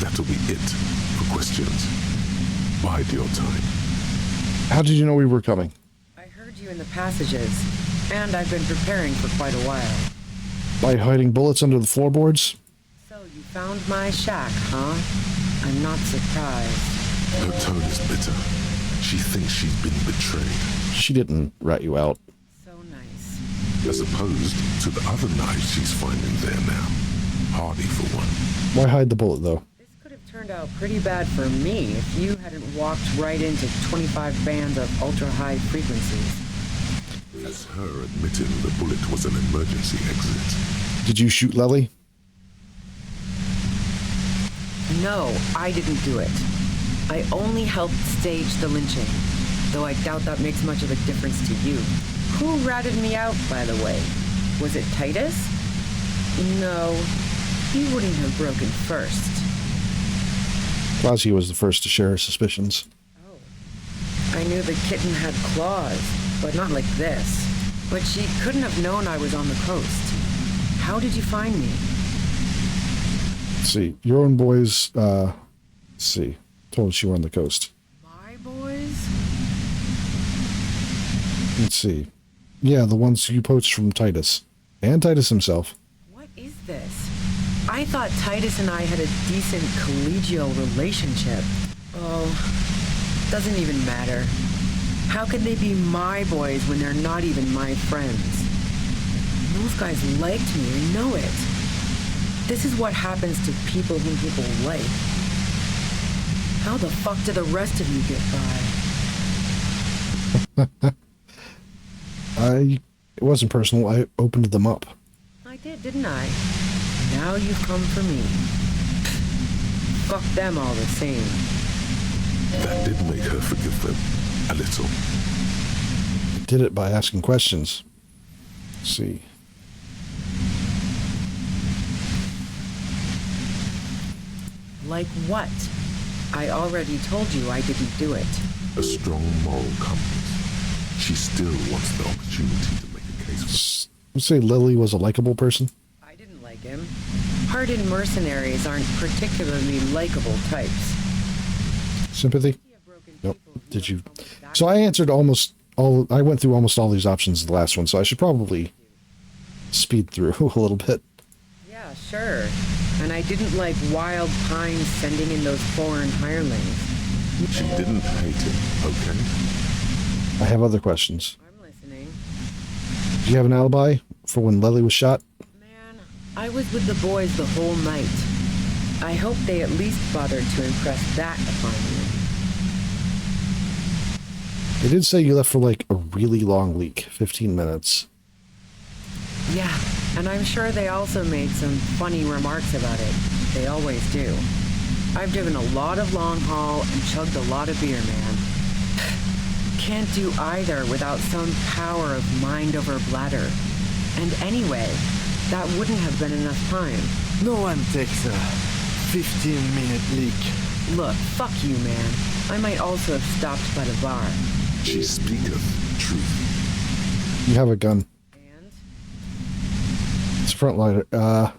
That'll be it for questions. Bide your time. How did you know we were coming? I heard you in the passages, and I've been preparing for quite a while. By hiding bullets under the floorboards? So you found my shack, huh? I'm not surprised. Her tone is bitter. She thinks she's been betrayed. She didn't rat you out. So nice. As opposed to the other knives she's finding there now. Hardy for one. Why hide the bullet, though? Could have turned out pretty bad for me if you hadn't walked right into 25 bands of ultra-high frequencies. As her admitting the bullet was an emergency exit. Did you shoot Lely? No, I didn't do it. I only helped stage the lynching, though I doubt that makes much of a difference to you. Who ratted me out, by the way? Was it Titus? No, he wouldn't have broken first. Clausia was the first to share her suspicions. I knew the kitten had claws, but not like this. But she couldn't have known I was on the coast. How did you find me? Let's see. Your own boys, let's see. Told us you were on the coast. My boys? Let's see. Yeah, the ones you poached from Titus. And Titus himself. What is this? I thought Titus and I had a decent collegial relationship. Oh, doesn't even matter. How can they be my boys when they're not even my friends? Those guys liked me, I know it. This is what happens to people whom people like. How the fuck do the rest of you get by? It wasn't personal. I opened them up. I did, didn't I? Now you've come for me. Fuck them all the same. That did make her forgive them a little. Did it by asking questions. Let's see. Like what? I already told you I didn't do it. A strong moral compass. She still wants the opportunity to make a case for... Let's say Lily was a likable person. I didn't like him. Hardened mercenaries aren't particularly likable types. Sympathy? Nope. Did you? So I answered almost all... I went through almost all these options in the last one, so I should probably speed through a little bit. Yeah, sure. And I didn't like Wild Pine sending in those foreign hirelings. She didn't hate him, okay? I have other questions. I'm listening. Do you have an alibi for when Lily was shot? I was with the boys the whole night. I hope they at least bothered to impress that upon you. They did say you left for like a really long leak, 15 minutes. Yeah, and I'm sure they also made some funny remarks about it. They always do. I've driven a lot of long haul and chugged a lot of beer, man. can't do either without some power of mind over bladder. And anyway, that wouldn't have been enough time. No one takes a 15-minute leak. Look, fuck you, man. I might also have stopped by the bar. She speaketh truth. You have a gun. And? It's front lighter. Let's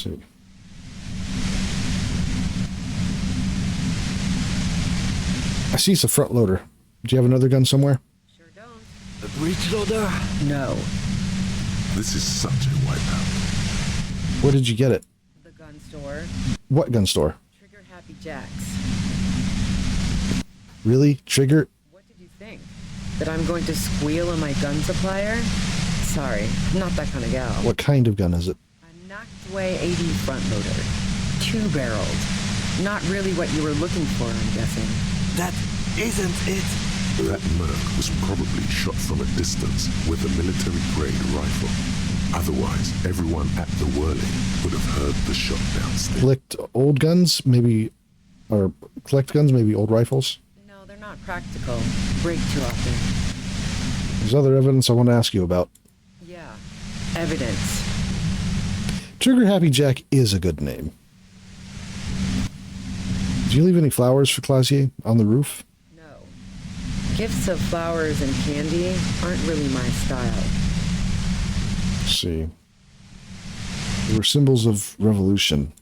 see. I see it's a front loader. Do you have another gun somewhere? Sure don't. A breech loader? No. This is such a wipeout. Where did you get it? The gun store. What gun store? Trigger Happy Jacks. Really? Trigger? What did you think? That I'm going to squeal on my gun supplier? Sorry, I'm not that kind of gal. What kind of gun is it? A Noctway 80 front loader. 2-barreled. Not really what you were looking for, I'm guessing. That isn't it. That Merc was probably shot from a distance with a military-grade rifle. Otherwise, everyone at the whirling would have heard the shot downstairs. Collect old guns, maybe, or collect guns, maybe old rifles? No, they're not practical. Break too often. There's other evidence I want to ask you about. Yeah, evidence. Trigger Happy Jack is a good name. Did you leave any flowers for Clausier on the roof? No. Gifts of flowers and candy aren't really my style. Let's see. They were symbols of revolution.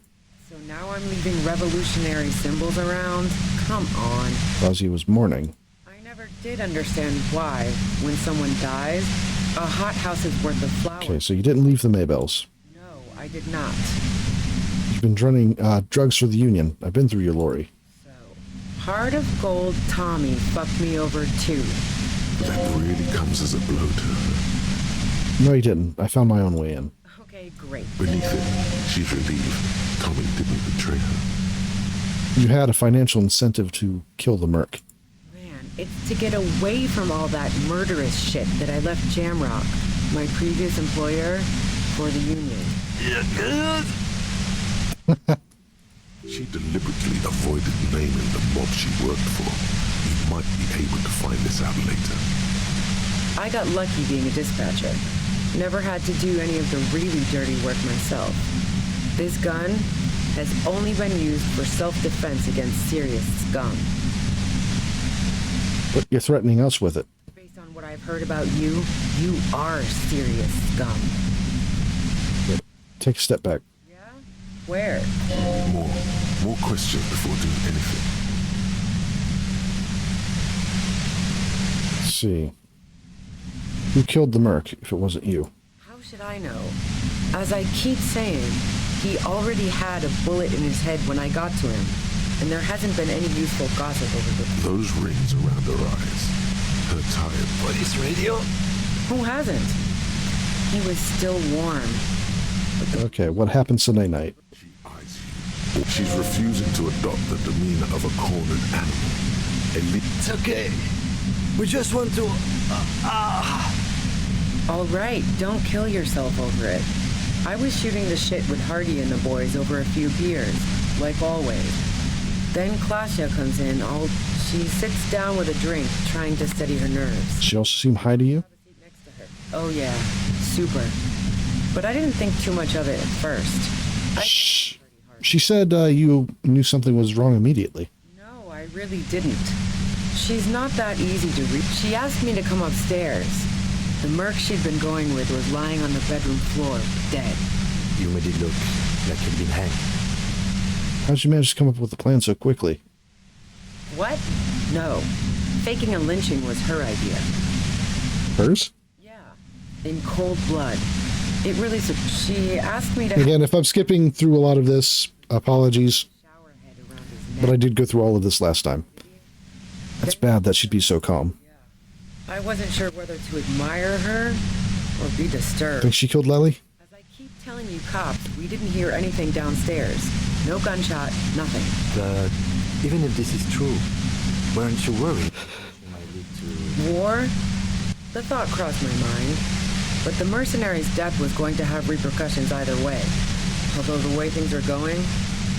So now I'm leaving revolutionary symbols around? Come on. Clausier was mourning. I never did understand why, when someone dies, a hothouse is worth of flowers. Okay, so you didn't leave the Maybells. No, I did not. You've been running drugs for the Union. I've been through your lorry. Heart of Gold Tommy fucked me over too. That really comes as a blow to her. No, you didn't. I found my own way in. Okay, great. Beneath it, she's relieved Tommy didn't betray her. You had a financial incentive to kill the Merc. Man, it's to get away from all that murderous shit that I left Jamrock, my previous employer, for the Union. She deliberately avoided naming the mob she worked for. You might be able to find this out later. I got lucky being a dispatcher. Never had to do any of the really dirty work myself. This gun has only been used for self-defense against serious scum. But you're threatening us with it. Based on what I've heard about you, you are serious scum. But take a step back. Where? More questions before doing anything. Let's see. Who killed the Merc if it wasn't you? How should I know? As I keep saying, he already had a bullet in his head when I got to him, and there hasn't been any useful gossip over the... Those rings around her eyes. Her tired... Police radio? Who hasn't? He was still warm. Okay, what happened Sunday night? She's refusing to adopt the demeanor of a cornered animal. It's okay. We just want to... All right, don't kill yourself over it. I was shooting the shit with Hardy and the boys over a few beers, like always. Then Klasha comes in, she sits down with a drink, trying to steady her nerves. She also seemed high to you? Oh yeah, super. But I didn't think too much of it at first. Shh. She said you knew something was wrong immediately. No, I really didn't. She's not that easy to reach. She asked me to come upstairs. The Merc she'd been going with was lying on the bedroom floor, dead. You made it look like he'd been hanged. How'd you manage to come up with the plan so quickly? What? No. Faking a lynching was her idea. Hers? Yeah. In cold blood. It really... She asked me to... Again, if I'm skipping through a lot of this, apologies. But I did go through all of this last time. That's bad that she'd be so calm. I wasn't sure whether to admire her or be disturbed. Think she killed Lely? As I keep telling you cops, we didn't hear anything downstairs. No gunshot, nothing. But even if this is true, weren't you worried? War? The thought crossed my mind. But the mercenary's death was going to have repercussions either way. Although the way things are going,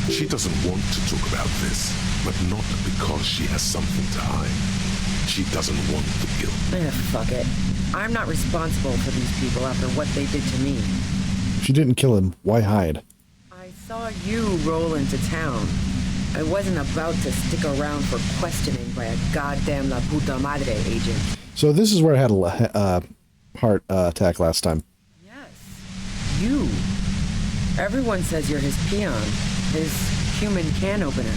She doesn't want to talk about this, but not because she has something to hide. She doesn't want the guilt. Fuck it. I'm not responsible for these people after what they did to me. If you didn't kill him, why hide? I saw you roll into town. I wasn't about to stick around for questioning by a goddamn La Puta Madre agent. So this is where I had a heart attack last time. You. Everyone says you're his peon, his human can opener.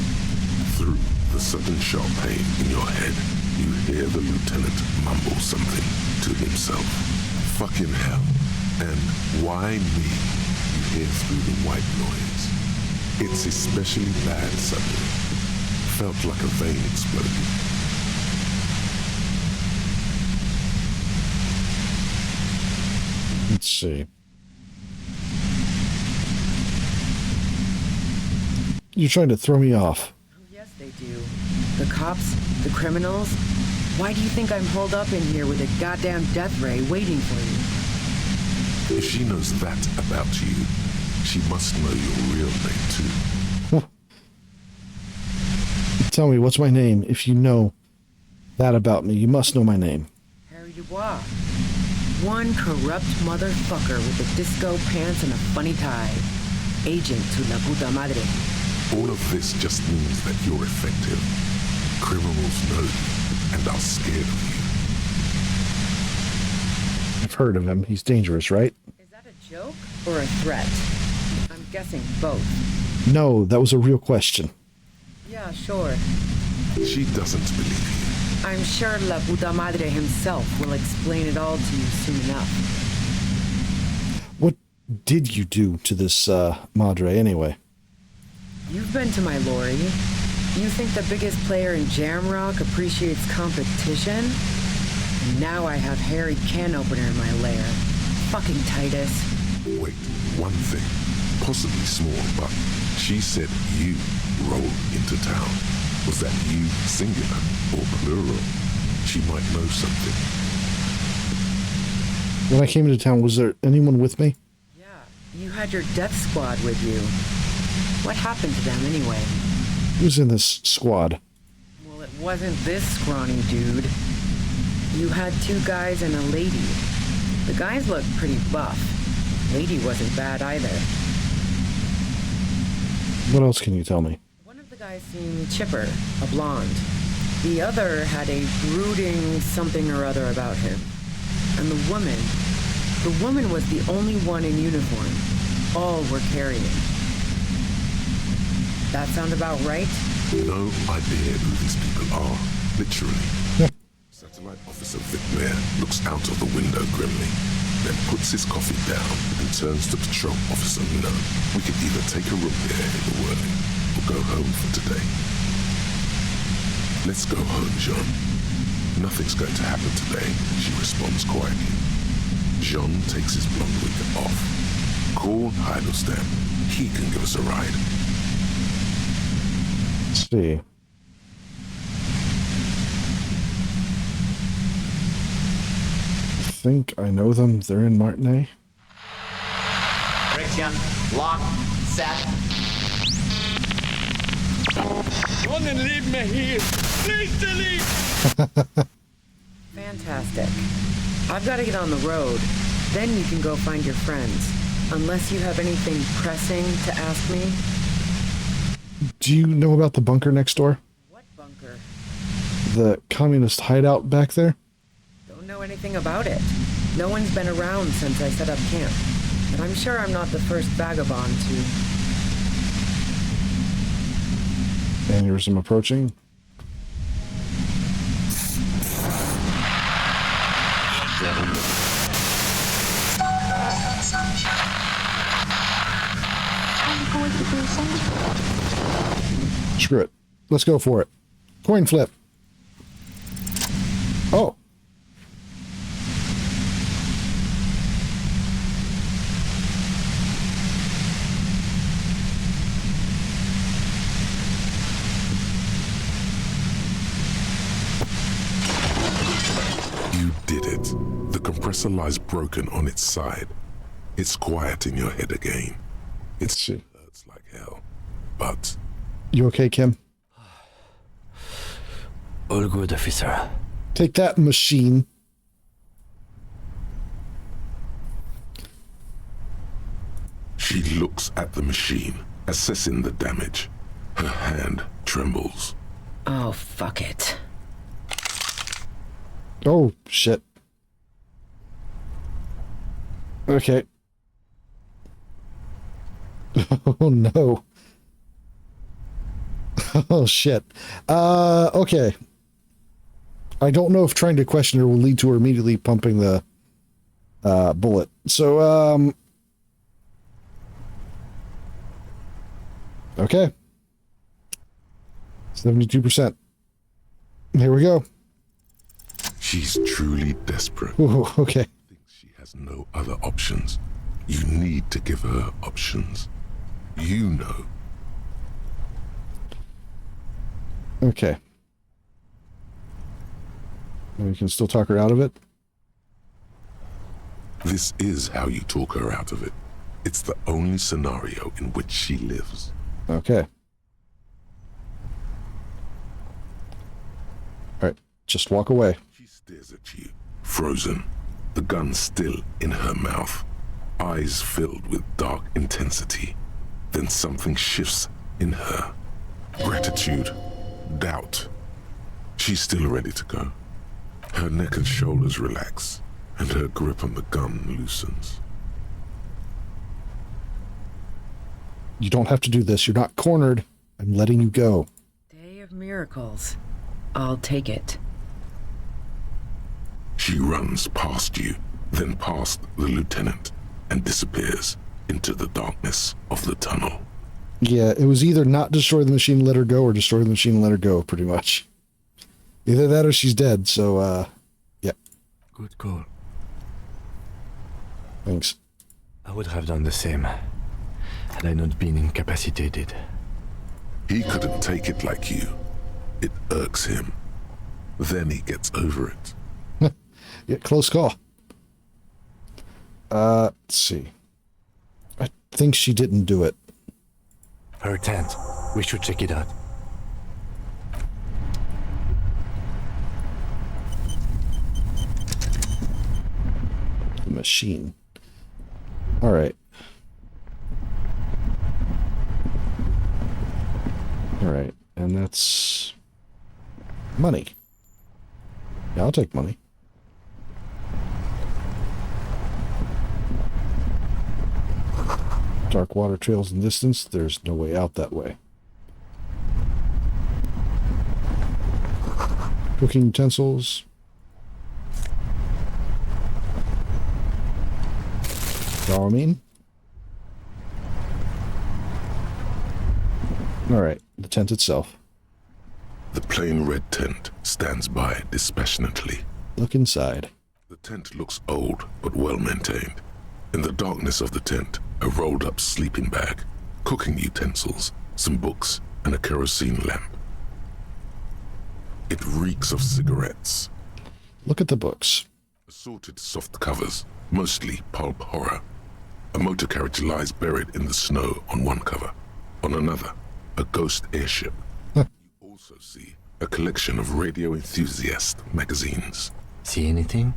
Through the sudden sharp pain in your head, you hear the lieutenant mumble something to himself. Fucking hell. And why me? You hear through the white noise. It's especially bad suddenly. Felt like a vein exploded. Let's see. You're trying to throw me off. Oh, yes, they do. The cops, the criminals. Why do you think I'm holed up in here with a goddamn death ray waiting for you? If she knows that about you, she must know your real name too. Tell me, what's my name? If you know that about me, you must know my name. Harry Dubois. One corrupt motherfucker with a disco pants and a funny tie. Agent to La Puta Madre. All of this just means that you're effective. Criminals know you and are scared of you. I've heard of him. He's dangerous, right? Is that a joke or a threat? I'm guessing both. No, that was a real question. Yeah, sure. She doesn't believe you. I'm sure La Puta Madre himself will explain it all to you soon enough. What did you do to this Madre anyway? You've been to my lorry. You think the biggest player in Jamrock appreciates competition? And now I have Harry Can Opener in my lair. Fucking Titus. Wait, one thing. Possibly small, but she said you rolled into town. Was that you singular or plural? She might know something. When I came into town, was there anyone with me? Yeah, you had your death squad with you. What happened to them anyway? Who's in this squad? Well, it wasn't this scrawny dude. You had two guys and a lady. The guys looked pretty buff. Lady wasn't bad either. What else can you tell me? One of the guys seemed chipper, a blonde. The other had a brooding something or other about him. And the woman was the only one in uniform. All were carrying. That sound about right? No idea who these people are, literally. Satellite Officer Vic Mayer looks out of the window grimly, then puts his coffee down and turns to Patrol Officer Minnow. We could either take a room here in the whirling or go home for today. Let's go home, Jean. Nothing's going to happen today, she responds quietly. Jean takes his blonde wig off. Call Heidelstam. He can give us a ride. Let's see. I think I know them. They're in Martinez. Friction, lock, set. Don't leave me here. Please delete. Fantastic. I've got to get on the road. Then you can go find your friends. Unless you have anything pressing to ask me. Do you know about the bunker next door? What bunker? The communist hideout back there? Don't know anything about it. No one's been around since I set up camp. But I'm sure I'm not the first vagabond to... Aneurysm approaching. Screw it. Let's go for it. Coin flip. Oh. You did it. The compressor lies broken on its side. It's quiet in your head again. It hurts like hell, but... You okay, Kim? All good, officer. Take that, machine. She looks at the machine, assessing the damage. Her hand trembles. Oh, fuck it. Oh, shit. Okay. Oh, no. Oh, shit. Okay. I don't know if trying to question her will lead to her immediately pumping the bullet. So, okay. 72%. Here we go. She's truly desperate. Ooh, okay. She has no other options. You need to give her options. You know. Okay. We can still talk her out of it. This is how you talk her out of it. It's the only scenario in which she lives. Okay. Alright, just walk away. She stares at you, frozen, the gun still in her mouth, eyes filled with dark intensity. Then something shifts in her. Gratitude, doubt. She's still ready to go. Her neck and shoulders relax, and her grip on the gun loosens. You don't have to do this. You're not cornered. I'm letting you go. Day of miracles. I'll take it. She runs past you, then past the lieutenant, and disappears into the darkness of the tunnel. Yeah, it was either not destroy the machine and let her go, or destroy the machine and let her go, pretty much. Either that or she's dead, so, yeah. Good call. Thanks. I would have done the same, had I not been incapacitated. He couldn't take it like you. It irks him. Then he gets over it. Yeah, close call. Let's see. I think she didn't do it. Her tent. We should check it out. The machine. Alright. Alright, and that's... money. Yeah, I'll take money. Dark water trails in distance. There's no way out that way. Cooking utensils. Follow me. Alright, the tent itself. The plain red tent stands by dispassionately. Look inside. The tent looks old, but well maintained. In the darkness of the tent, a rolled-up sleeping bag, cooking utensils, some books, and a kerosene lamp. It reeks of cigarettes. Look at the books. Assorted soft covers, mostly pulp horror. A motor carriage lies buried in the snow on one cover. On another, a ghost airship. You also see a collection of radio enthusiast magazines. See anything?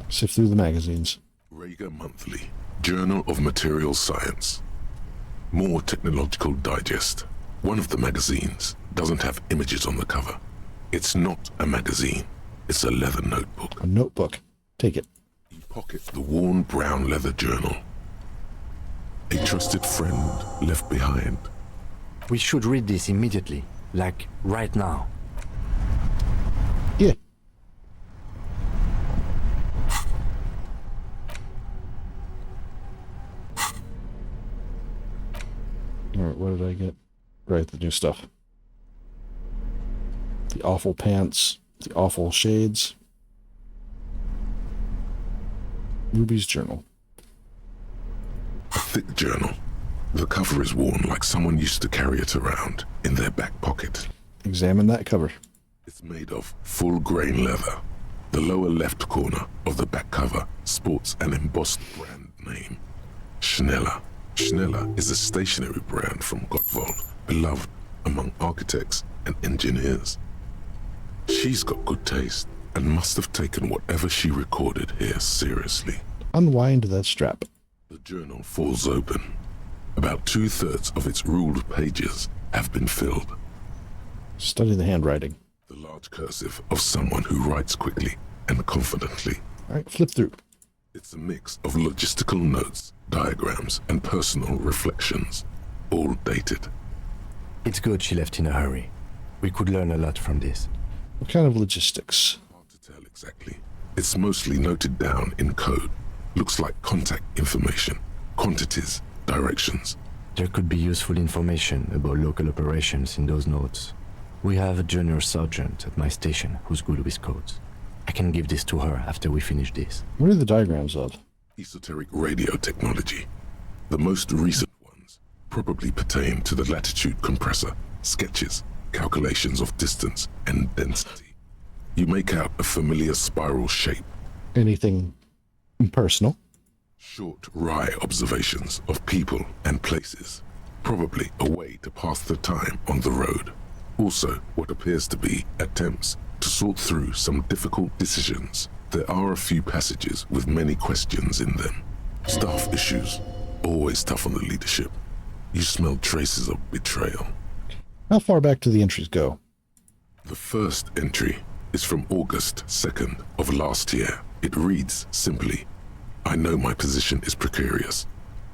Sift through the magazines. Rager Monthly, Journal of Material Science. More Technological Digest. One of the magazines doesn't have images on the cover. It's not a magazine. It's a leather notebook. A notebook. Take it. You pocket the worn brown leather journal. A trusted friend left behind. We should read this immediately. Like, right now. Yeah. Alright, what did I get? Right, the new stuff. The awful pants. The awful shades. Ruby's journal. A thick journal. The cover is worn like someone used to carry it around in their back pocket. Examine that cover. It's made of full-grain leather. The lower left corner of the back cover sports an embossed brand name. Schneller. Schneller is a stationery brand from Gottwald, beloved among architects and engineers. She's got good taste and must have taken whatever she recorded here seriously. Unwind that strap. The journal falls open. About 2/3 of its ruled pages have been filled. Study the handwriting. The large cursive of someone who writes quickly and confidently. All right, flip through. It's a mix of logistical notes, diagrams, and personal reflections, all dated. It's good she left in a hurry. We could learn a lot from this. What kind of logistics? Hard to tell exactly. It's mostly noted down in code. Looks like contact information, quantities, directions. There could be useful information about local operations in those notes. We have a junior sergeant at my station who's good with codes. I can give this to her after we finish this. What are the diagrams of? Esoteric radio technology. The most recent ones probably pertain to the latitude compressor, sketches, calculations of distance and density. You make out a familiar spiral shape. Anything personal? Short, wry observations of people and places. Probably a way to pass the time on the road. Also, what appears to be attempts to sort through some difficult decisions. There are a few passages with many questions in them. Staff issues, always tough on the leadership. You smell traces of betrayal. How far back do the entries go? The first entry is from August 2nd of last year. It reads simply, I know my position is precarious.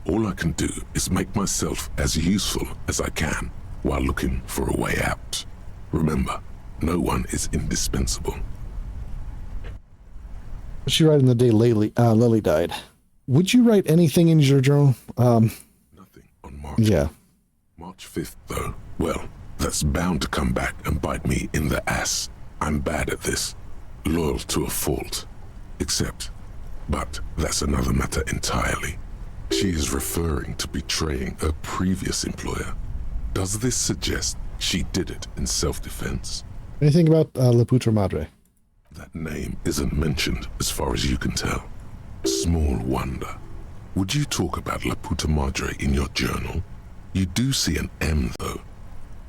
All I can do is make myself as useful as I can while looking for a way out. Remember, no one is indispensable. What'd you write in the day Lily died? Would you write anything in your journal? Nothing on March. Yeah. March 5th, though. Well, that's bound to come back and bite me in the ass. I'm bad at this. Loyal to a fault. But that's another matter entirely. She is referring to betraying her previous employer. Does this suggest she did it in self-defense? Anything about La Puta Madre? That name isn't mentioned as far as you can tell. Small wonder. Would you talk about La Puta Madre in your journal? You do see an M, though.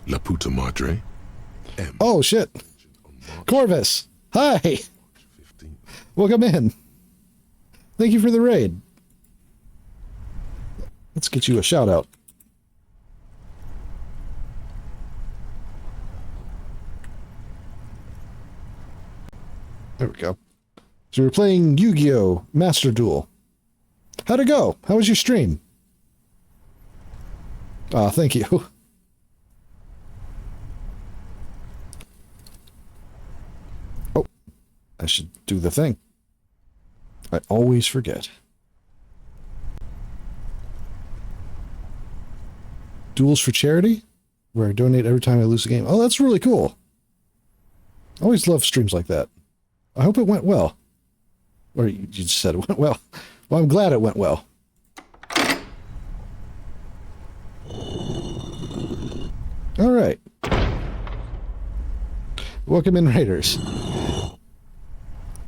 La Puta Madre? M. Oh, shit. Corvus! Hi! Welcome in. Thank you for the raid. Let's get you a shout out. There we go. So we're playing Yu-Gi-Oh! Master Duel. How'd it go? How was your stream? Thank you. Oh, I should do the thing. I always forget. Duels for Charity, where I donate every time I lose a game. Oh, that's really cool. I always love streams like that. I hope it went well. Or you just said it went well. Well, I'm glad it went well. All right. Welcome in, Raiders.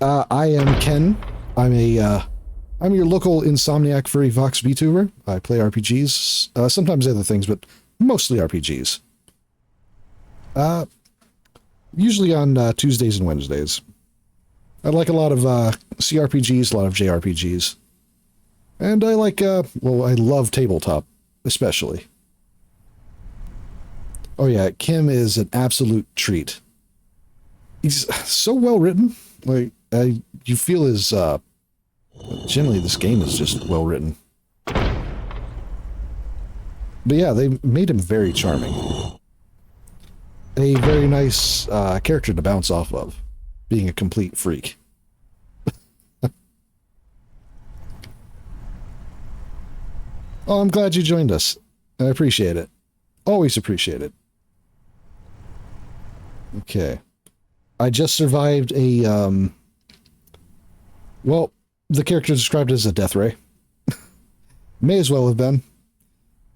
I am Ken. I'm your local Insomniac furry Vox VTuber. I play RPGs, sometimes other things, but mostly RPGs. Usually on Tuesdays and Wednesdays. I like a lot of CRPGs, a lot of JRPGs. And I like, well, I love tabletop, especially. Oh yeah, Kim is an absolute treat. He's so well written. Like, you feel his, generally this game is just well written. But yeah, they made him very charming. A very nice character to bounce off of, being a complete freak. Oh, I'm glad you joined us. I appreciate it. Always appreciate it. Okay. I just survived a, well, the character described as a death ray. May as well have been.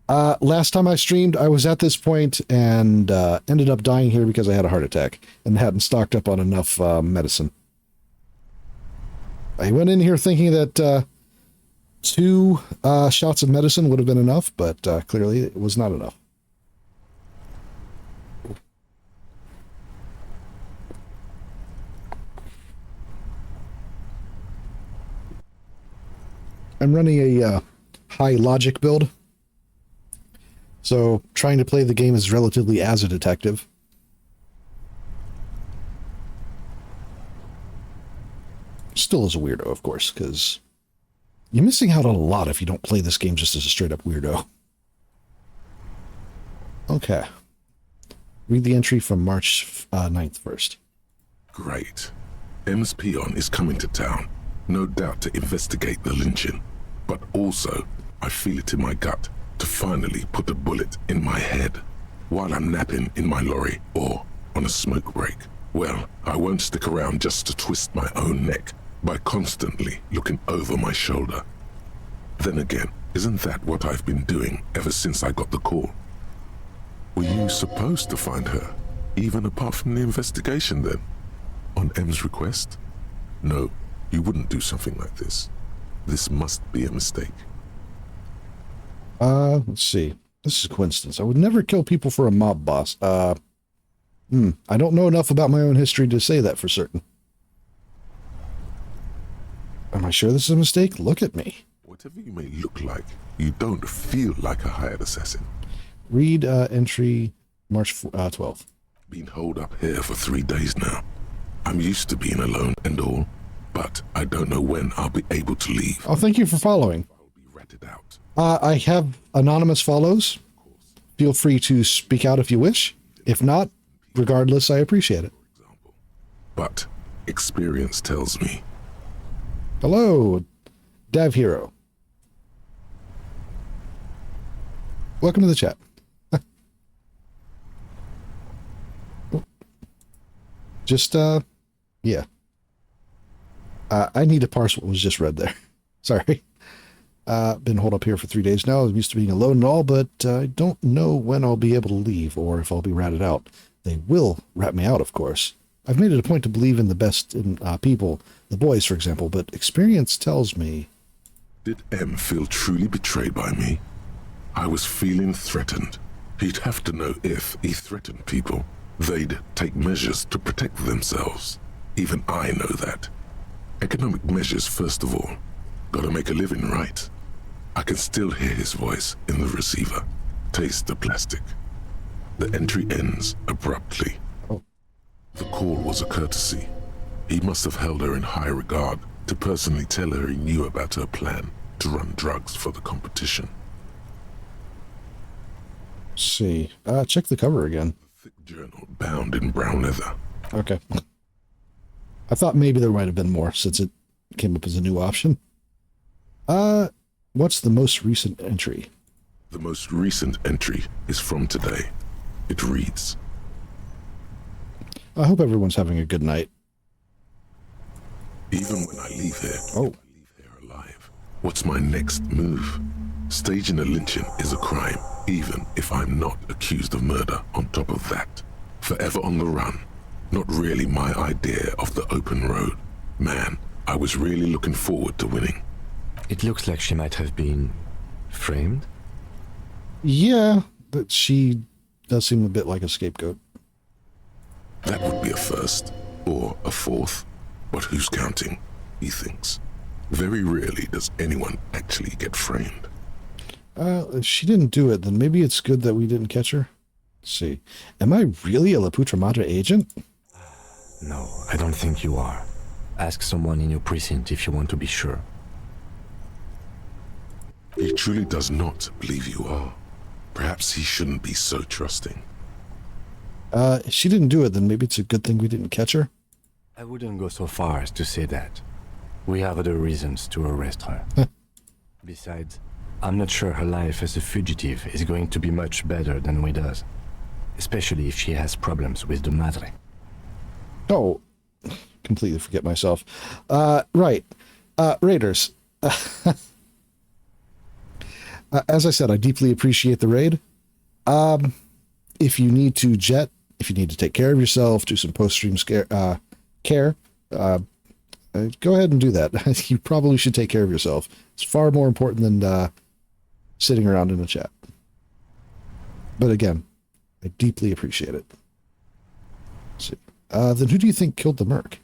Last time I streamed, I was at this point and ended up dying here because I had a heart attack and hadn't stocked up on enough medicine. I went in here thinking that 2 shots of medicine would have been enough, but clearly it was not enough. I'm running a high logic build. So trying to play the game as relatively as a detective. Still as a weirdo, of course, because you're missing out on a lot if you don't play this game just as a straight up weirdo. Okay. Read the entry from March 9th first. Great. M's peon is coming to town, no doubt to investigate the lynching. But also, I feel it in my gut to finally put a bullet in my head while I'm napping in my lorry or on a smoke break. Well, I won't stick around just to twist my own neck by constantly looking over my shoulder. Then again, isn't that what I've been doing ever since I got the call? Were you supposed to find her, even apart from the investigation then? On M's request? No, you wouldn't do something like this. This must be a mistake. Let's see. This is a coincidence. I would never kill people for a mob boss. I don't know enough about my own history to say that for certain. Am I sure this is a mistake? Look at me. Whatever you may look like, you don't feel like a hired assassin. Read entry March 12th. Been holed up here for 3 days now. I'm used to being alone and all, but I don't know when I'll be able to leave. Oh, thank you for following. I have anonymous follows. Feel free to speak out if you wish. If not, regardless, I appreciate it. But experience tells me. Hello, Dev Hero. Welcome to the chat. Just, yeah. I need to parse what was just read there. Sorry. Been holed up here for 3 days now. I'm used to being alone and all, but I don't know when I'll be able to leave or if I'll be ratted out. They will rat me out, of course. I've made it a point to believe in the best in people, the boys, for example, but experience tells me... Did M feel truly betrayed by me? I was feeling threatened. He'd have to know if he threatened people, they'd take measures to protect themselves. Even I know that. Economic measures, first of all. Gotta make a living, right? I can still hear his voice in the receiver. Taste the plastic. The entry ends abruptly. The call was a courtesy. He must have held her in high regard to personally tell her he knew about her plan to run drugs for the competition. Let's see. Check the cover again. Thick journal bound in brown leather. Okay. I thought maybe there might have been more since it came up as a new option. What's the most recent entry? The most recent entry is from today. It reads, I hope everyone's having a good night. Even when I leave here, I leave here alive. What's my next move? Staging a lynching is a crime, even if I'm not accused of murder on top of that. Forever on the run. Not really my idea of the open road. Man, I was really looking forward to winning. It looks like she might have been framed. Yeah, but she does seem a bit like a scapegoat. That would be a first, or a fourth. But who's counting, he thinks. Very rarely does anyone actually get framed. If she didn't do it, then maybe it's good that we didn't catch her. Let's see. Am I really a La Putra Madre agent? No, I don't think you are. Ask someone in your precinct if you want to be sure. He truly does not believe you are. Perhaps he shouldn't be so trusting. If she didn't do it, then maybe it's a good thing we didn't catch her. I wouldn't go so far as to say that. We have other reasons to arrest her. Besides, I'm not sure her life as a fugitive is going to be much better than we does. Especially if she has problems with the Madre. Oh, completely forget myself. Right. Raiders. As I said, I deeply appreciate the raid. If you need to jet, if you need to take care of yourself, do some post-stream care, go ahead and do that. You probably should take care of yourself. It's far more important than sitting around in a chat. But again, I deeply appreciate it. Let's see. Then who do you think killed the merc?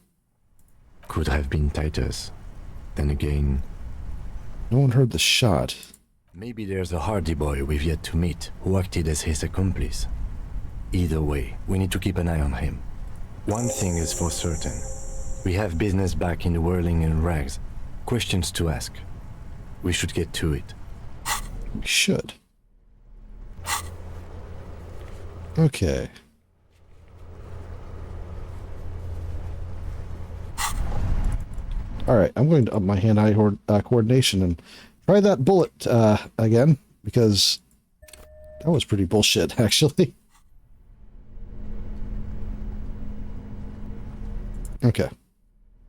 Could have been Titus. Then again, No one heard the shot. Maybe there's a Hardy boy we've yet to meet who acted as his accomplice. Either way, we need to keep an eye on him. One thing is for certain. We have business back in the whirling and rags. Questions to ask. We should get to it. We should. Okay. Alright, I'm going to up my hand-eye coordination and try that bullet again, because that was pretty bullshit, actually. Okay.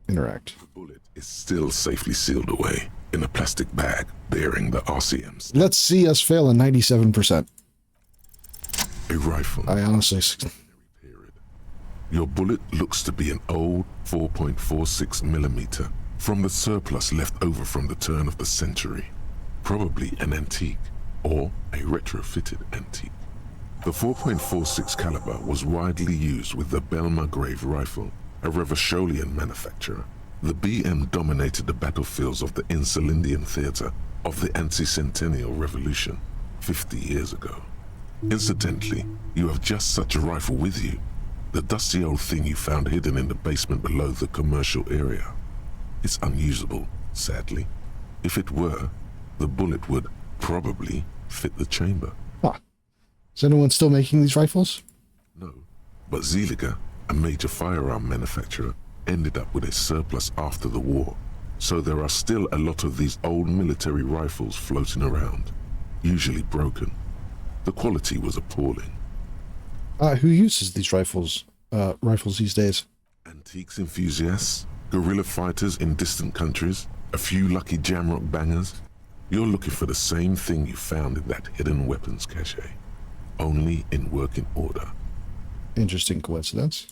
Interact. The bullet is still safely sealed away in a plastic bag bearing the RCMs. Let's see us fail in 97%. A rifle. I honestly... Your bullet looks to be an old 4.46 millimeter from the surplus left over from the turn of the century. Probably an antique or a retrofitted antique. The 4.46 caliber was widely used with the Belmargrave rifle, a Revacholian manufacturer. The BM dominated the battlefields of the Insulindian theater of the anti-centennial revolution 50 years ago. Incidentally, you have just such a rifle with you. The dusty old thing you found hidden in the basement below the commercial area. It's unusable, sadly. If it were, the bullet would probably fit the chamber. Huh. Is anyone still making these rifles? No, but Zeliger, a major firearm manufacturer, ended up with a surplus after the war. So there are still a lot of these old military rifles floating around, usually broken. The quality was appalling. Who uses these rifles these days? Antiques enthusiasts, guerrilla fighters in distant countries, a few lucky jamrock bangers. You're looking for the same thing you found in that hidden weapons cache, only in working order. Interesting coincidence.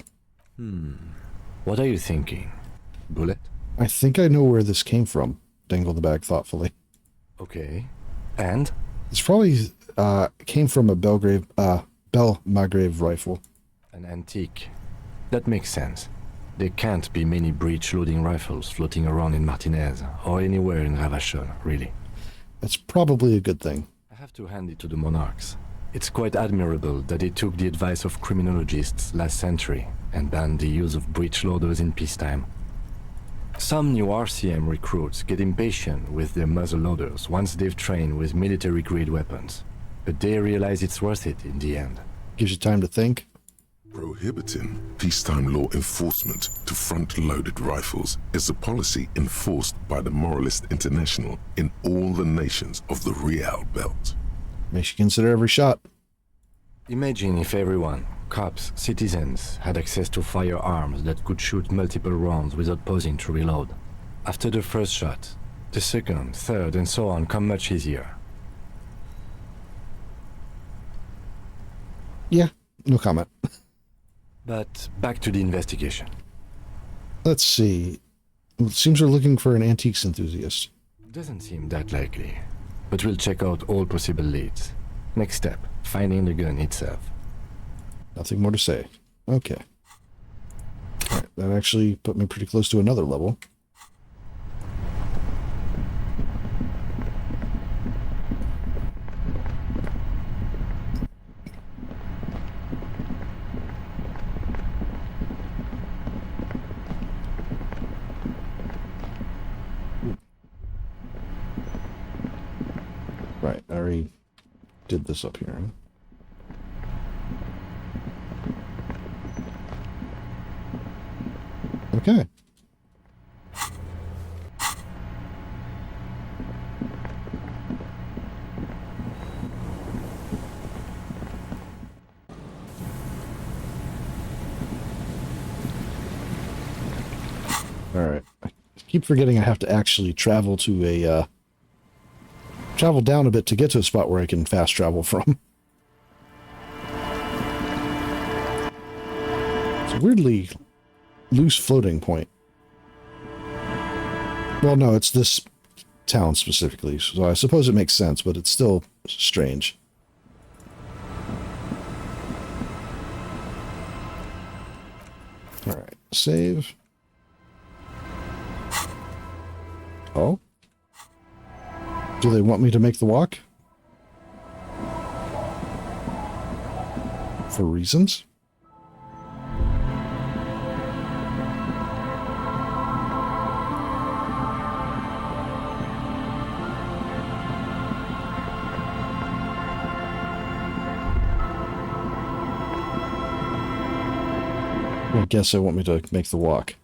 What are you thinking? Bullet? I think I know where this came from. Dangle the bag thoughtfully. Okay. And? This probably came from a Belmargrave rifle. An antique. That makes sense. There can't be many breech-loading rifles floating around in Martinez, or anywhere in Ravachol, really. That's probably a good thing. I have to hand it to the monarchs. It's quite admirable that they took the advice of criminologists last century and banned the use of breech-loaders in peacetime. Some new RCM recruits get impatient with their muzzle-loaders once they've trained with military-grade weapons, but they realize it's worth it in the end. Gives you time to think. Prohibiting peacetime law enforcement to front-loaded rifles is a policy enforced by the Moralist International in all the nations of the Real Belt. Makes you consider every shot. Imagine if everyone, cops, citizens, had access to firearms that could shoot multiple rounds without pausing to reload. After the first shot, the second, third, and so on come much easier. Yeah, no comment. But back to the investigation. Let's see. It seems we're looking for an antiques enthusiast. Doesn't seem that likely, but we'll check out all possible leads. Next step, finding the gun itself. Nothing more to say. Okay. Alright, that actually put me pretty close to another level. Right, I already did this up here. Okay. Alright. I keep forgetting I have to actually travel to a, travel down a bit to get to a spot where I can fast travel from. It's a weirdly loose floating point. Well, no, it's this town specifically, so I suppose it makes sense, but it's still strange. Alright, save. Oh? Do they want me to make the walk? For reasons? I guess they want me to make the walk.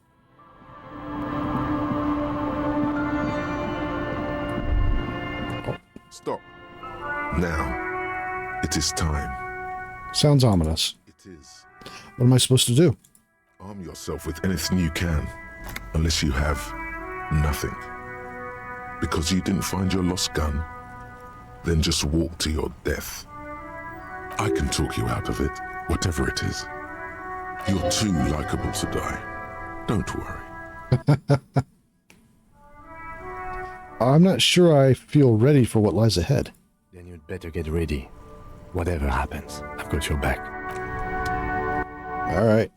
Stop. Now, it is time. Sounds ominous. It is. What am I supposed to do? Arm yourself with anything you can, unless you have nothing. Because you didn't find your lost gun, then just walk to your death. I can talk you out of it, whatever it is. You're too likable to die. Don't worry. I'm not sure I feel ready for what lies ahead. Then you'd better get ready. Whatever happens, I've got your back. All right.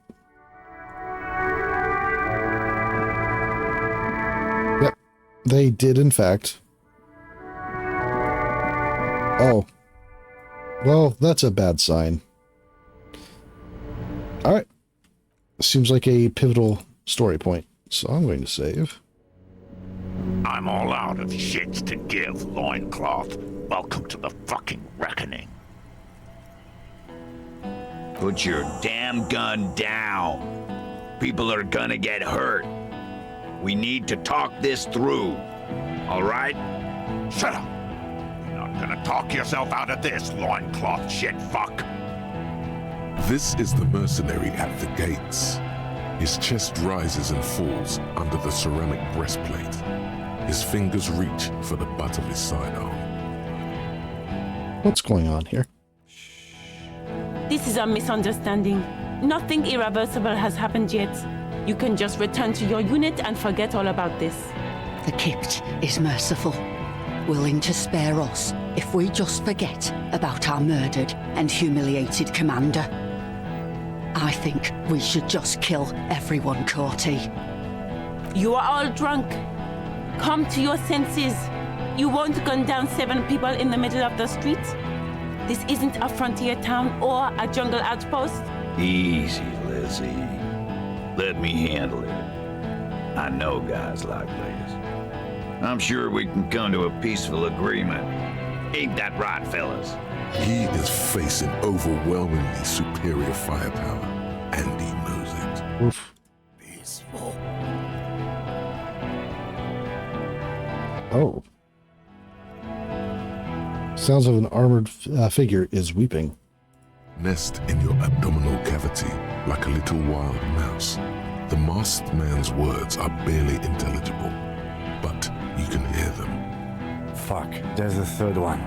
Yep, they did, in fact. Oh. Well, that's a bad sign. All right. Seems like a pivotal story point, so I'm going to save. I'm all out of shits to give, loincloth. Welcome to the fucking reckoning. Put your damn gun down. People are gonna get hurt. We need to talk this through. All right? Shut up. You're not gonna talk yourself out of this, loincloth shit fuck. This is the mercenary at the gates. His chest rises and falls under the ceramic breastplate. His fingers reach for the butt of his sidearm. What's going on here? This is a misunderstanding. Nothing irreversible has happened yet. You can just return to your unit and forget all about this. The Kipt is merciful, willing to spare us if we just forget about our murdered and humiliated commander. I think we should just kill everyone, Corty. You are all drunk. Come to your senses. You won't gun down 7 people in the middle of the street. This isn't a frontier town or a jungle outpost. Easy, Lizzie. Let me handle it. I know guys like this. I'm sure we can come to a peaceful agreement. Ain't that right, fellas? He is facing overwhelmingly superior firepower, and he knows it. Oof. Peaceful. Oh. Sounds of an armored figure is weeping. Nest in your abdominal cavity like a little wild mouse. The masked man's words are barely intelligible, but you can hear them. Fuck, there's a third one.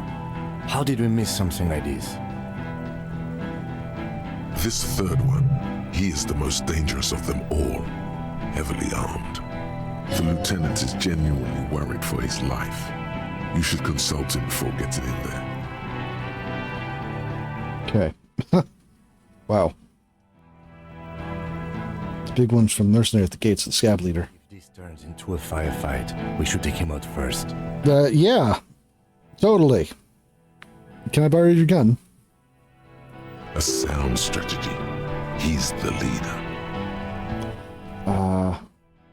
How did we miss something like this? This third one, he is the most dangerous of them all, heavily armed. The lieutenant is genuinely worried for his life. You should consult him before getting in there. Okay. Wow. The big one's from Mercenary at the gates, the scab leader. If this turns into a firefight, we should take him out first. Yeah. Totally. Can I borrow your gun? A sound strategy. He's the leader.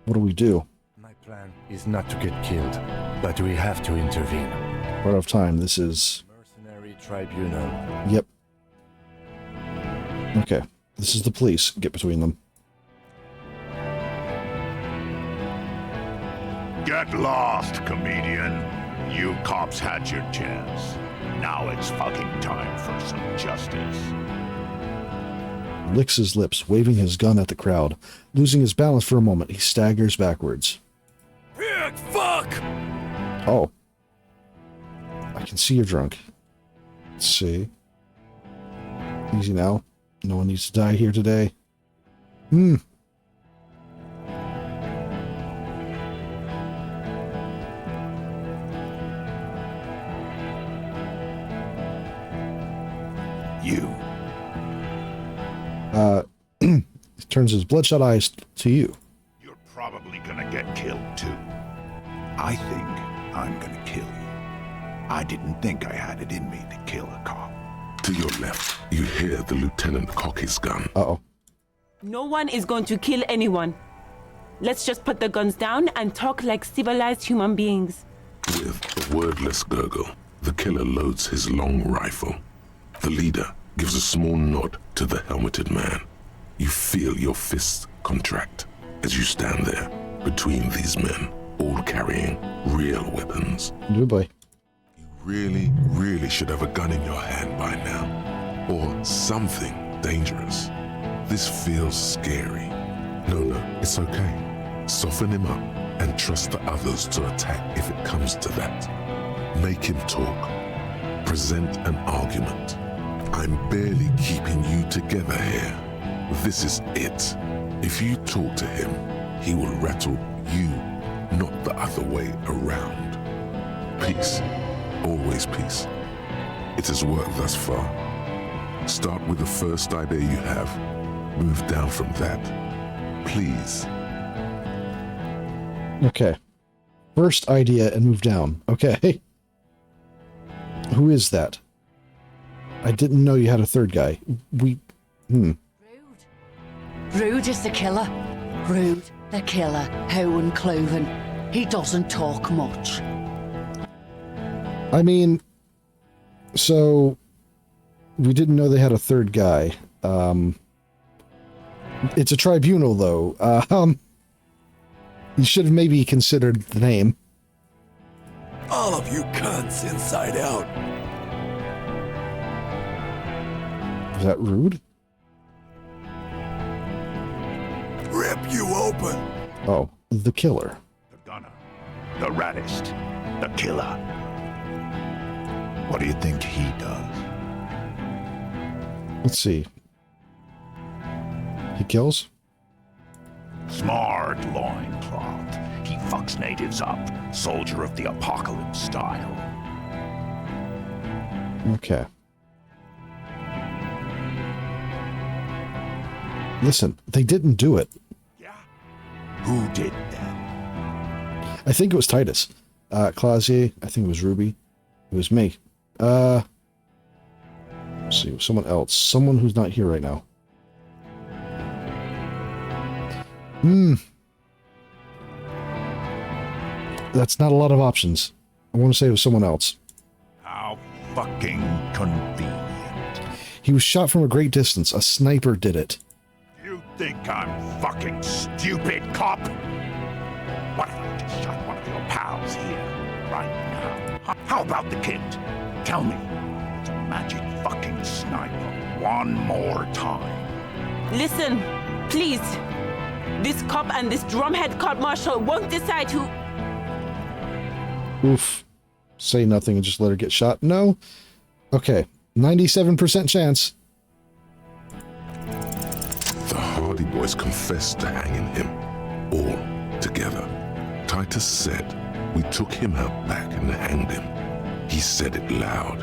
What do we do? My plan is not to get killed, but we have to intervene. We're out of time. This is... Mercenary Tribunal. Yep. Okay. This is the police. Get between them. Get lost, comedian. You cops had your chance. Now it's fucking time for some justice. Licks his lips, waving his gun at the crowd. Losing his balance for a moment, he staggers backwards. Pig, fuck! Oh. I can see you're drunk. Let's see. Easy now. No one needs to die here today. You. He turns his bloodshot eyes to you. You're probably gonna get killed too. I think I'm gonna kill you. I didn't think I had it in me to kill a cop. To your left, you hear the lieutenant cock his gun. Uh-oh. No one is going to kill anyone. Let's just put the guns down and talk like civilized human beings. With a wordless gurgle, the killer loads his long rifle. The leader gives a small nod to the helmeted man. You feel your fists contract as you stand there between these men, all carrying real weapons. Good boy. You really should have a gun in your hand by now. Or something dangerous. This feels scary. No, it's okay. Soften him up and trust the others to attack if it comes to that. Make him talk. Present an argument. I'm barely keeping you together here. This is it. If you talk to him, he will rattle you, not the other way around. Peace. Always peace. It has worked thus far. Start with the first idea you have. Move down from that. Please. Okay. First idea and move down. Okay. Who is that? I didn't know you had a third guy. Rude is the killer. Rude, the killer, how uncloven. He doesn't talk much. I mean, so we didn't know they had a third guy. It's a tribunal, though. You should have maybe considered the name. All of you cunts inside out. Is that rude? Rip you open. Oh, the killer. The gunner. The raddest. The killer. What do you think he does? Let's see. He kills? Smart loincloth. He fucks natives up. Soldier of the apocalypse style. Okay. Listen, they didn't do it. Who did that? I think it was Titus. Clausier, I think it was Ruby. It was me. Let's see, someone else. Someone who's not here right now. That's not a lot of options. I want to say it was someone else. How fucking convenient. He was shot from a great distance. A sniper did it. You think I'm fucking stupid, cop? What if I just shot one of your pals here, right now? How about the kid? Tell me, it's a magic fucking sniper one more time. Listen, please. This cop and this drumhead cop marshal won't decide who... Oof. Say nothing and just let her get shot. No? Okay. 97% chance. The Hardy Boys confessed to hanging him, all together. Titus said, we took him out back and hanged him. He said it loud,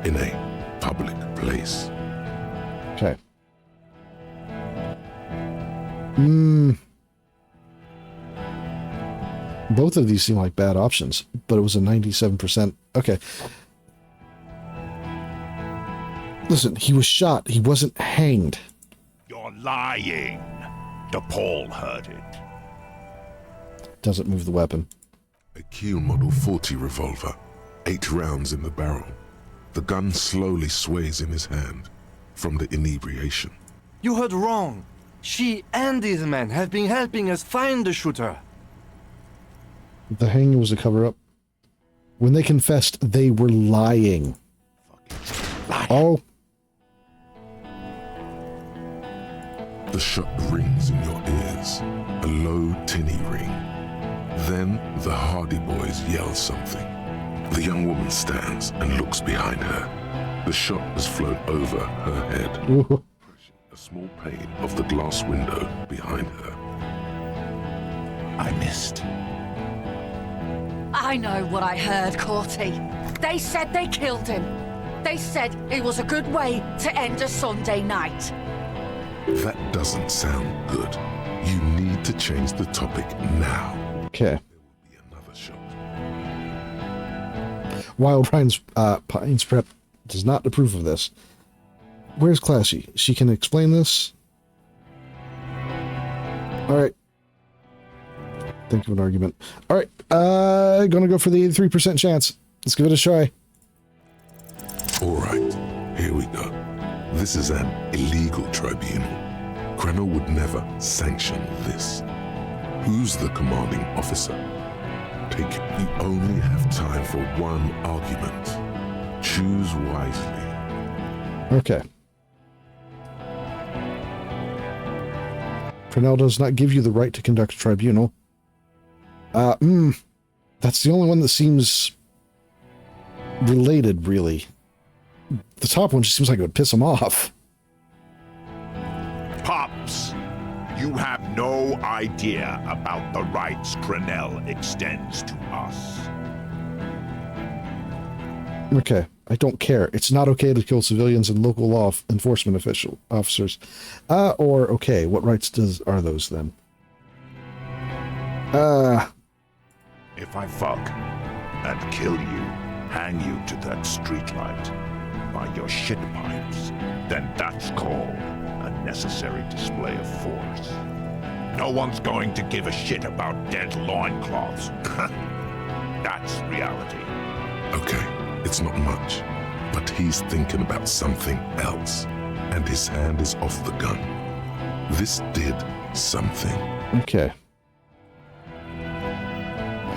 in a public place. Okay. Both of these seem like bad options, but it was a 97%. Okay. Listen, he was shot. He wasn't hanged. You're lying. DePaul heard it. Doesn't move the weapon. A Kiel Model 40 revolver, 8 rounds in the barrel. The gun slowly sways in his hand from the inebriation. You heard wrong. She and these men have been helping us find the shooter. The hanging was a cover-up. When they confessed, they were lying. Oh. The shot rings in your ears, a low, tinny ring. Then the Hardy Boys yell something. The young woman stands and looks behind her. The shot has flown over her head, Ooh. a small pane of the glass window behind her. I missed. I know what I heard, Corty. They said they killed him. They said it was a good way to end a Sunday night. That doesn't sound good. You need to change the topic now. Okay. There will be another shot. Wild Pines Prep does not approve of this. Where's Classy? She can explain this. All right. Think of an argument. All right. Gonna go for the 83% chance. Let's give it a try. All right, here we go. This is an illegal tribunal. Krenner would never sanction this. Who's the commanding officer? Take it. You only have time for one argument. Choose wisely. Okay. Purnell does not give you the right to conduct a tribunal. That's the only one that seems related, really. The top one just seems like it would piss him off. Pops, you have no idea about the rights Crenell extends to us. Okay, I don't care. It's not okay to kill civilians and local law enforcement officers. Okay, what rights are those then? If I fuck and kill you, hang you to that streetlight by your shit pipes, then that's called a necessary display of force. No one's going to give a shit about dead loincloths. That's reality. Okay, it's not much, but he's thinking about something else, and his hand is off the gun. This did something. Okay.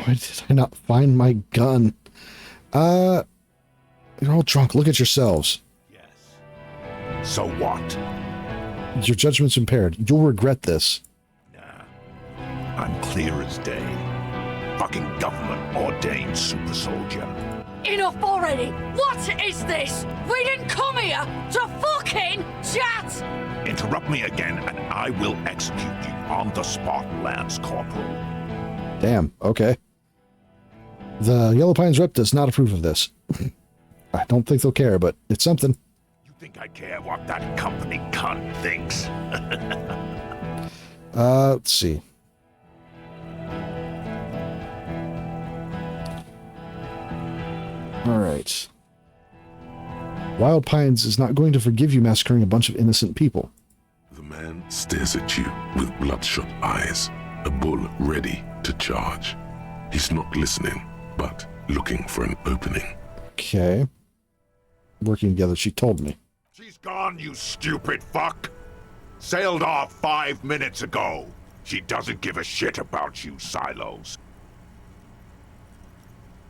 Why did I not find my gun? You're all drunk. Look at yourselves. So what? Your judgment's impaired. You'll regret this. I'm clear as day. Fucking government-ordained super soldier. Enough already! What is this? We didn't come here to fucking chat! Interrupt me again and I will execute you on the spot, Lance Corporal. Damn, okay. The Yellow Pines rep does not approve of this. I don't think they'll care, but it's something. You think I care what that company cunt thinks? Let's see. All right. Wild Pines is not going to forgive you massacring a bunch of innocent people. The man stares at you with bloodshot eyes, a bull ready to charge. He's not listening, but looking for an opening. Okay. Working together, she told me. She's gone, you stupid fuck. Sailed off 5 minutes ago. She doesn't give a shit about you, Silos.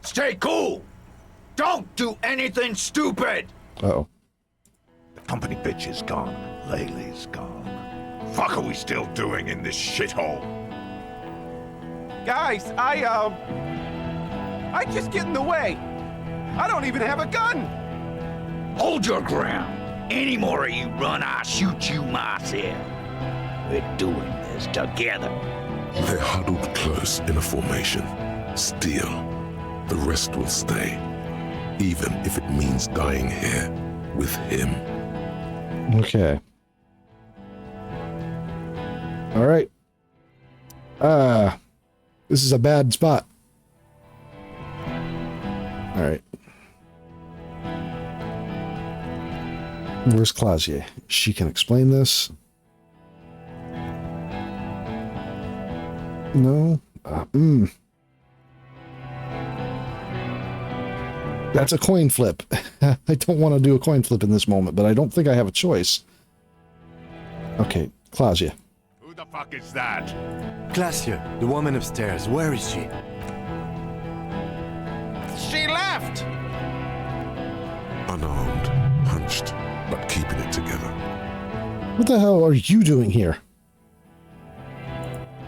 Stay cool! Don't do anything stupid! Uh-oh. The company bitch is gone. Laylee's gone. Fuck are we still doing in this shithole? Guys, I just get in the way. I don't even have a gun. Hold your ground. Any more of you run, I'll shoot you myself. We're doing this together. They're huddled close in a formation. Still, the rest will stay, even if it means dying here with him. Okay. All right. This is a bad spot. All right. Where's Clausier? She can explain this. No. That's a coin flip. I don't want to do a coin flip in this moment, but I don't think I have a choice. Okay, Clausia. Who the fuck is that? Glacier, the woman upstairs. Where is she? She left! Unarmed, hunched, but keeping it together. What the hell are you doing here?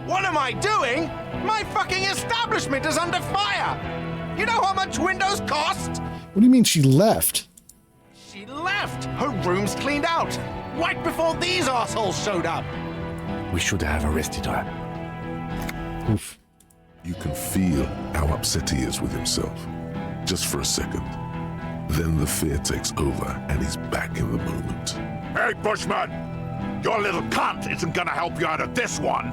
What am I doing? My fucking establishment is under fire! You know how much windows cost? What do you mean she left? She left! Her room's cleaned out! Right before these assholes showed up! We should have arrested her. Oof. You can feel how upset he is with himself. Just for a second. Then the fear takes over and he's back in the moment. Hey, Bushman! Your little cunt isn't gonna help you out of this one!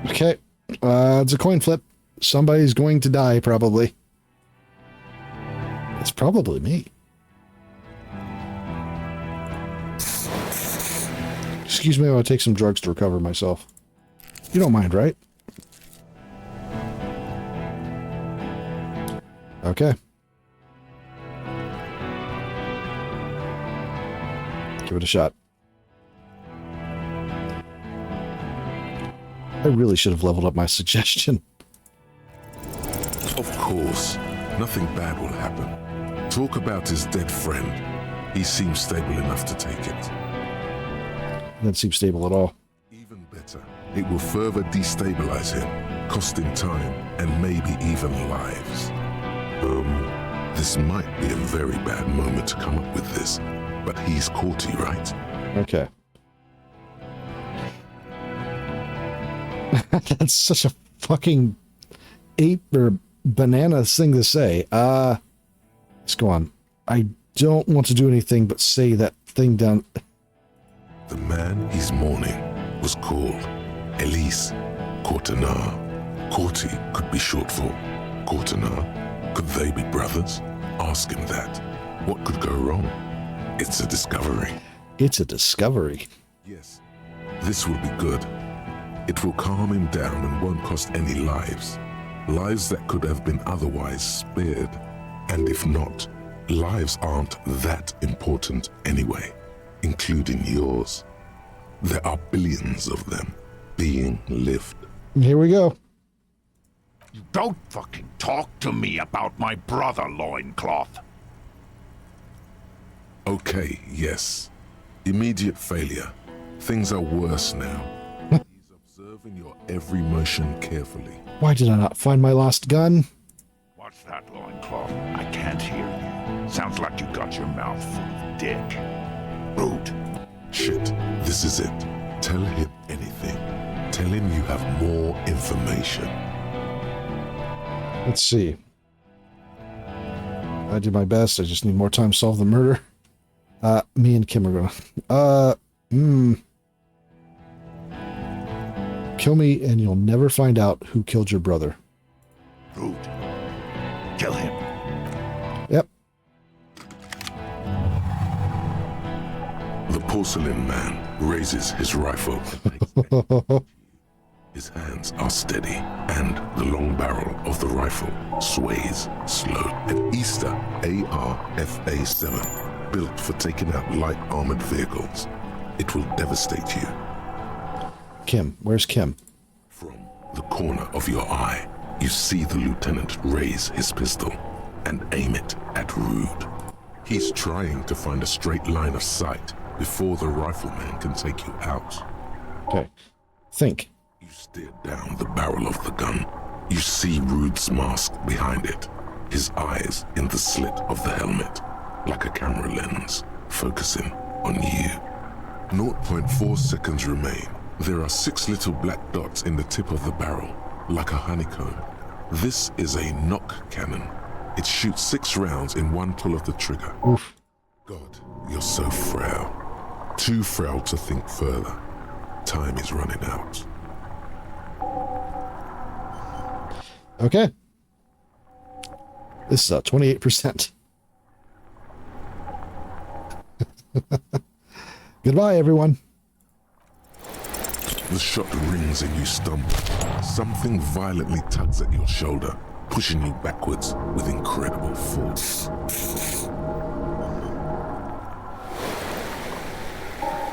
Okay. It's a coin flip. Somebody's going to die, probably. It's probably me. Excuse me while I take some drugs to recover myself. You don't mind, right? Okay. Give it a shot. I really should have leveled up my suggestion. Of course, nothing bad will happen. Talk about his dead friend. He seems stable enough to take it. Doesn't seem stable at all. Even better, it will further destabilize him, cost him time, and maybe even lives. This might be a very bad moment to come up with this, but he's courty, right? Okay. That's such a fucking ape or banana thing to say. Let's go on. I don't want to do anything but say that thing down. The man he's mourning was called Elise Courtenay. Courty could be short for Courtenay. Could they be brothers? Ask him that. What could go wrong? It's a discovery. It's a discovery. Yes, this will be good. It will calm him down and won't cost any lives. Lives that could have been otherwise spared. And if not, lives aren't that important anyway, including yours. There are billions of them being lived. Here we go. You don't fucking talk to me about my brother, Loincloth. Okay, yes. Immediate failure. Things are worse now. He's observing your every motion carefully. Why did I not find my lost gun? What's that, Loincloth? I can't hear you. Sounds like you got your mouth full of dick. Rude. Shit, this is it. Tell him anything. Tell him you have more information. Let's see. I did my best. I just need more time to solve the murder. Me and Kim are gonna... Kill me and you'll never find out who killed your brother. Rude. Kill him. Yep. The porcelain man raises his rifle. His hands are steady, and the long barrel of the rifle sways slow. An Easter AR-FA-7, built for taking out light armored vehicles. It will devastate you. Kim, where's Kim? From the corner of your eye, you see the lieutenant raise his pistol and aim it at Rude. He's trying to find a straight line of sight before the rifleman can take you out. Okay. Think. You steer down the barrel of the gun. You see Rude's mask behind it, his eyes in the slit of the helmet, like a camera lens, focusing on you. 0.4 seconds remain. There are 6 little black dots in the tip of the barrel, like a honeycomb. This is a knock cannon. It shoots 6 rounds in one pull of the trigger. Oof. God, you're so frail. Too frail to think further. Time is running out. Okay. This is 28%. Goodbye, everyone. The shot rings and you stumble. Something violently tugs at your shoulder, pushing you backwards with incredible force.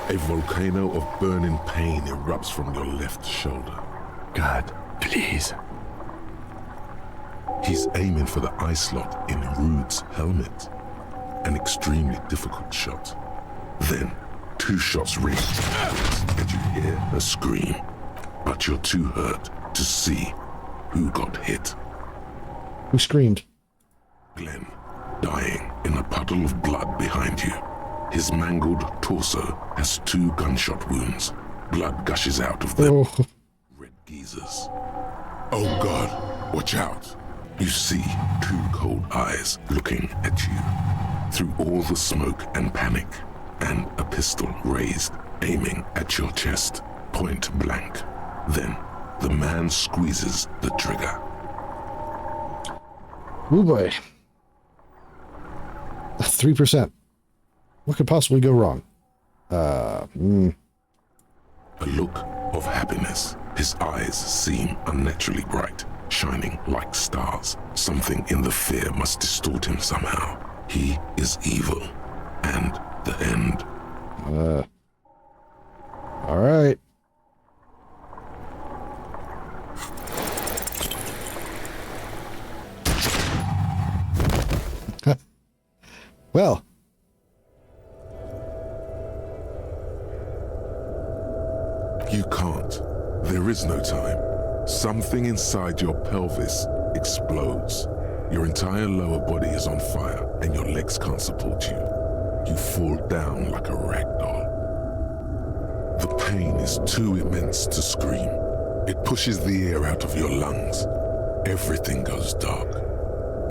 A volcano of burning pain erupts from your left shoulder. God, please. He's aiming for the eye slot in Rude's helmet. An extremely difficult shot. Then, 2 shots ring, and you hear a scream. But you're too hurt to see who got hit. Who screamed? Glenn, dying in a puddle of blood behind you. His mangled torso has 2 gunshot wounds. Blood gushes out of them. Red geezers. Oh God, watch out. You see 2 cold eyes looking at you. Through all the smoke and panic, and a pistol raised, aiming at your chest, point blank. Then, the man squeezes the trigger. Oh boy. 3%. What could possibly go wrong? A look of happiness. His eyes seem unnaturally bright, shining like stars. Something in the fear must distort him somehow. He is evil, and the end. All right. Well. You can't. There is no time. Something inside your pelvis explodes. Your entire lower body is on fire, and your legs can't support you. You fall down like a rag doll. The pain is too immense to scream. It pushes the air out of your lungs. Everything goes dark.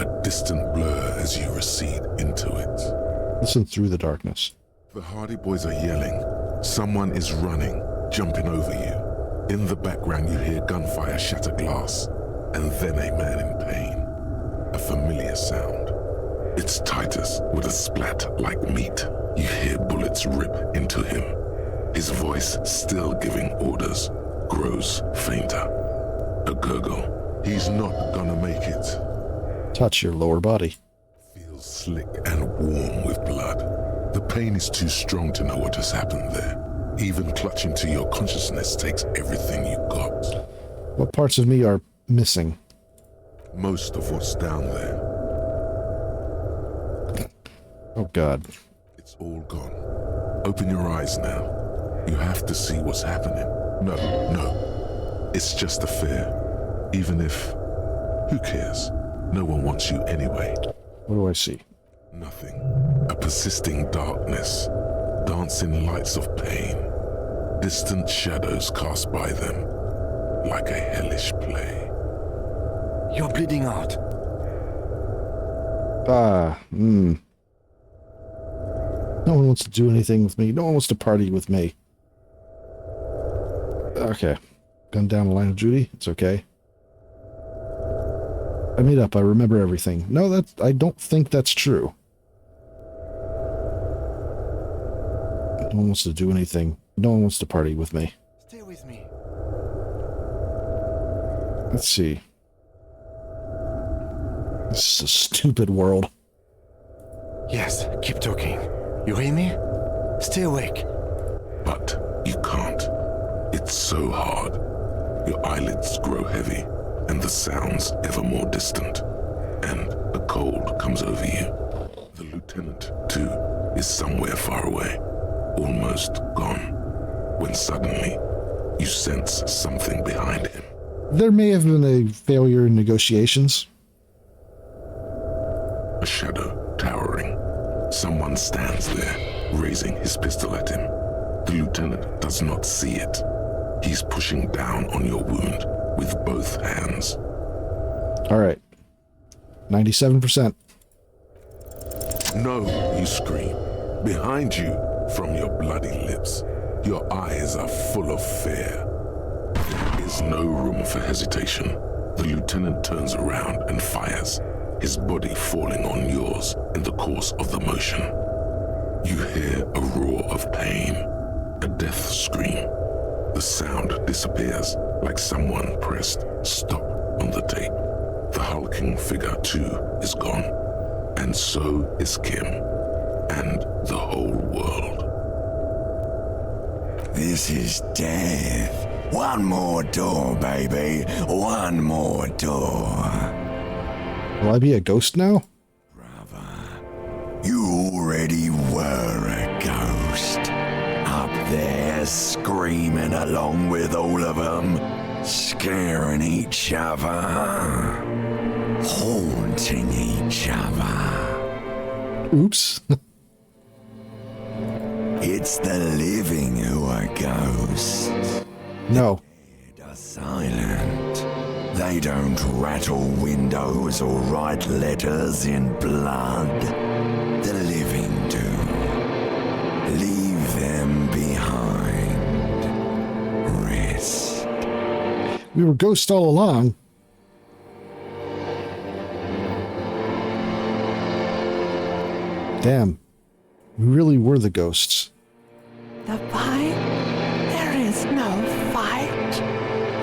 A distant blur as you recede into it. Listen through the darkness. The Hardy Boys are yelling. Someone is running, jumping over you. In the background you hear gunfire shatter glass, and then a man in pain. A familiar sound. It's Titus with a splat like meat. You hear bullets rip into him. His voice, still giving orders, grows fainter. A gurgle. He's not gonna make it. Touch your lower body. Feels slick and warm with blood. The pain is too strong to know what has happened there. Even clutching to your consciousness takes everything you got. What parts of me are missing? Most of what's down there. Oh, God. It's all gone. Open your eyes now. You have to see what's happening. No. It's just a fear. Even if... Who cares? No one wants you anyway. What do I see? Nothing. A persisting darkness. Dancing lights of pain. Distant shadows cast by them. Like a hellish play. You're bleeding out. No one wants to do anything with me. No one wants to party with me. Okay. Gun down the line of duty. It's okay. I made up. I remember everything. No, I don't think that's true. No one wants to do anything. No one wants to party with me. Stay with me. Let's see. This is a stupid world. Yes, keep talking. You hear me? Stay awake. But you can't. It's so hard. Your eyelids grow heavy, and the sounds ever more distant. And a cold comes over you. The lieutenant, too, is somewhere far away, almost gone, when suddenly you sense something behind him. There may have been a failure in negotiations. A shadow towering. Someone stands there, raising his pistol at him. The lieutenant does not see it. He's pushing down on your wound with both hands. All right. 97%. No, you scream. Behind you, from your bloody lips, your eyes are full of fear. There is no room for hesitation. The lieutenant turns around and fires, his body falling on yours in the course of the motion. You hear a roar of pain, a death scream. The sound disappears like someone pressed stop on the tape. The hulking figure, too, is gone. And so is Kim. And the whole world. This is death. One more door, baby. One more door. Will I be a ghost now? You already were a ghost. Up there screaming along with all of them. Scaring each other. Haunting each other. Oops. It's the living who are ghosts. No. The dead are silent. They don't rattle windows or write letters in blood. The living do. Leave them behind. Rest. We were ghosts all along. Damn. We really were the ghosts. The fight? There is no fight.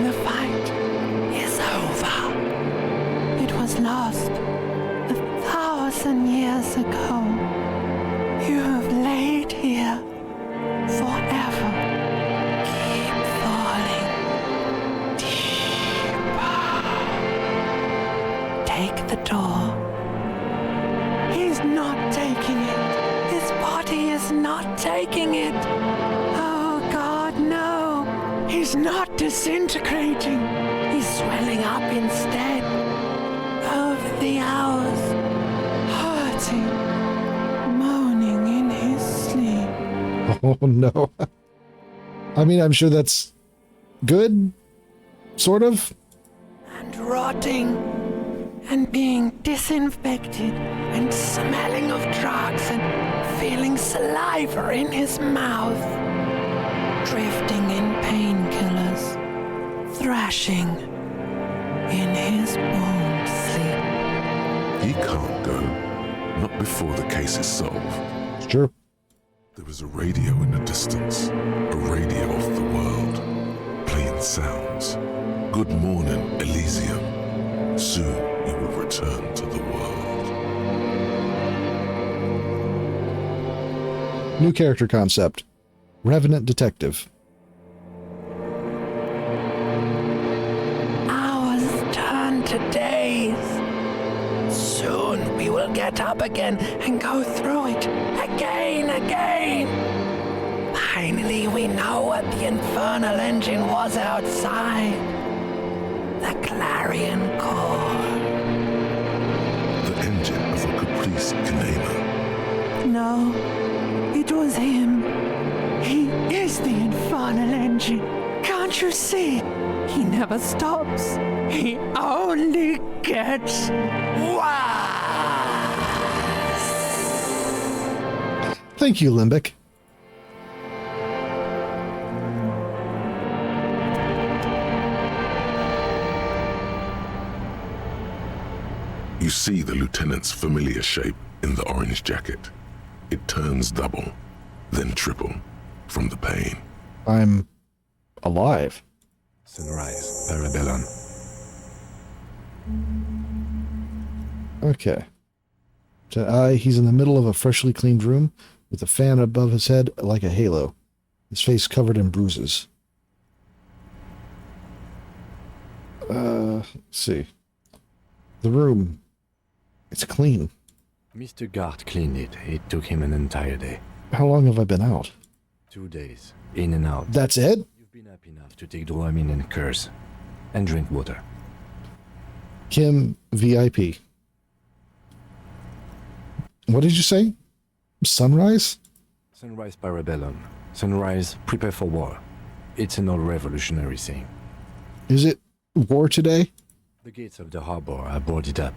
The fight is over. It was lost 1,000 years ago. You have laid here forever. Keep falling deeper. Take the door. He's not taking it. His body is not taking it. Oh God, no. He's not disintegrating. He's swelling up instead. Over the hours, hurting, moaning in his sleep. Oh no. I mean, I'm sure that's good, sort of. And rotting, and being disinfected, and smelling of drugs, and feeling saliva in his mouth. Drifting in painkillers, thrashing in his won't sleep. He can't go. Not before the case is solved. It's true. There is a radio in the distance. A radio of the world. Playing sounds. Good morning, Elysium. Soon you will return to the world. New character concept. Revenant Detective. Hours turn to days. Soon we will get up again and go through it again. Finally, we know what the infernal engine was outside. The clarion call. The engine of a caprice Canema. No, it was him. He is the infernal engine. Can't you see? He never stops. He only gets worse. Thank you, Limbic. You see the lieutenant's familiar shape in the orange jacket. It turns double, then triple, from the pain. I'm alive. Sunrise, Parabellum. Okay. So, he's in the middle of a freshly cleaned room with a fan above his head like a halo. His face covered in bruises. Let's see. The room. It's clean. Mr. Gart cleaned it. It took him an entire day. How long have I been out? 2 days. In and out. That's it? You've been up enough to take Dramamine and curse. And drink water. Kim, VIP. What did you say? Sunrise? Sunrise, Parabellum. Sunrise, prepare for war. It's an old revolutionary saying. Is it war today? The gates of the harbor are boarded up.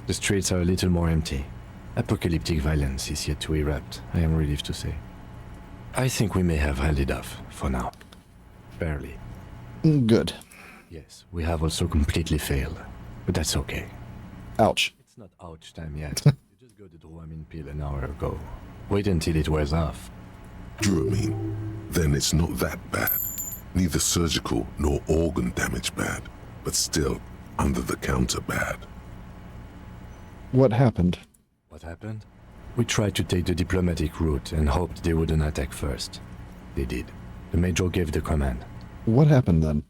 The streets are a little more empty. Apocalyptic violence is yet to erupt, I am relieved to say. I think we may have held it off, for now. Barely. Good. Yes, we have also completely failed. But that's okay. Ouch. It's not ouch time yet. You just got the Dramamine pill an hour ago. Wait until it wears off. Dramamine? Then it's not that bad. Neither surgical nor organ damage bad, but still under the counter bad. What happened? What happened? We tried to take the diplomatic route and hoped they wouldn't attack first. They did. The major gave the command. What happened then?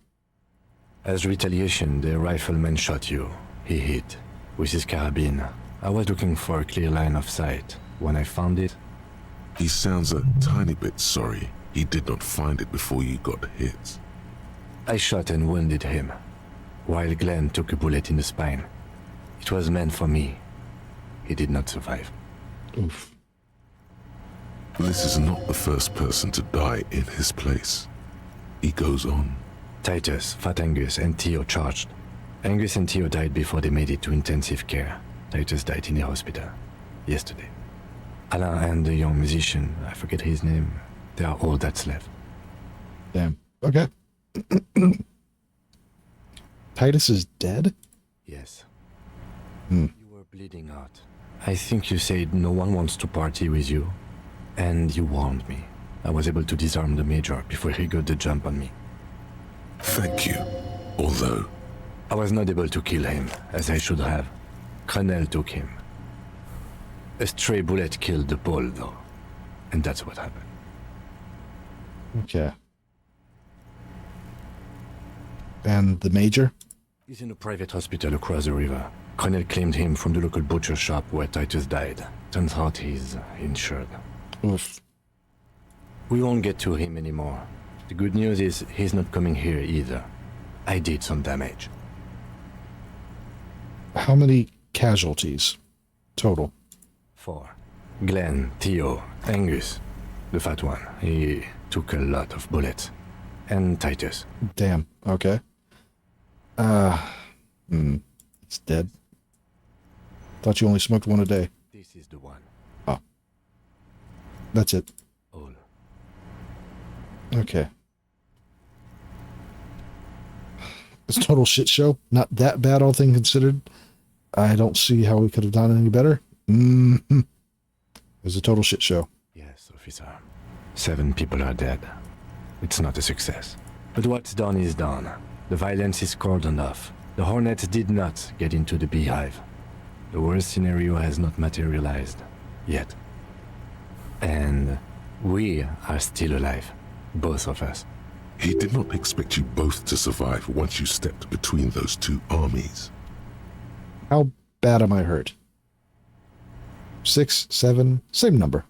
As retaliation, the rifleman shot you. He hit. With his carabine. I was looking for a clear line of sight. When I found it... He sounds a tiny bit sorry he did not find it before you got hit. I shot and wounded him, while Glenn took a bullet in the spine. It was meant for me. He did not survive. Oof. This is not the first person to die in his place. He goes on. Titus, Fat Angus, and Theo charged. Angus and Theo died before they made it to intensive care. Titus died in the hospital. Yesterday. Alain and the young musician, I forget his name, they are all that's left. Damn. Okay. Titus is dead? Yes. Hmm. You were bleeding out. I think you said no one wants to party with you, and you warned me. I was able to disarm the Major before he got the jump on me. Thank you. Although... I was not able to kill him, as I should have. Colonel took him. A stray bullet killed the Pole, though. And that's what happened. Okay. And the Major? He's in a private hospital across the river. Colonel claimed him from the local butcher shop where Titus died. Turns out he's insured. Oof. We won't get to him anymore. The good news is he's not coming here either. I did some damage. How many casualties total? 4. Glenn, Theo, Angus. The fat one. He took a lot of bullets. And Titus. Damn. Okay. It's dead. Thought you only smoked one a day. This is the one. Oh. That's it. All. Okay. It's a total shit show. Not that bad, all things considered. I don't see how we could have done any better. It was a total shit show. Yes, officer. 7 people are dead. It's not a success. But what's done is done. The violence is cordoned off. The Hornets did not get into the beehive. The worst scenario has not materialized. Yet. And we are still alive. Both of us. He did not expect you both to survive once you stepped between those two armies. How bad am I hurt? 6, 7, same number.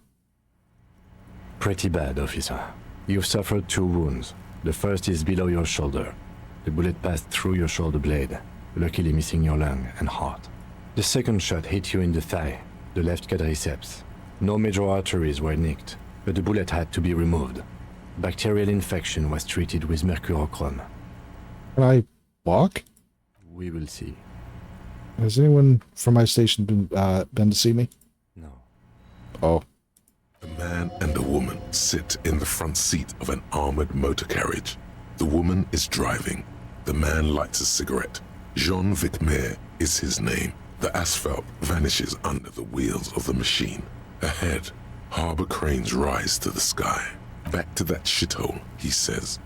Pretty bad, officer. You've suffered 2 wounds. The first is below your shoulder. The bullet passed through your shoulder blade, luckily missing your lung and heart. The second shot hit you in the thigh, the left quadriceps. No major arteries were nicked, but the bullet had to be removed. Bacterial infection was treated with mercurochrome. Can I walk? We will see. Has anyone from my station been to see me? No. Oh. A man and a woman sit in the front seat of an armored motor carriage. The woman is driving. The man lights a cigarette. Jean Vitmer is his name. The asphalt vanishes under the wheels of the machine. Ahead, harbor cranes rise to the sky. Back to that shithole, he says.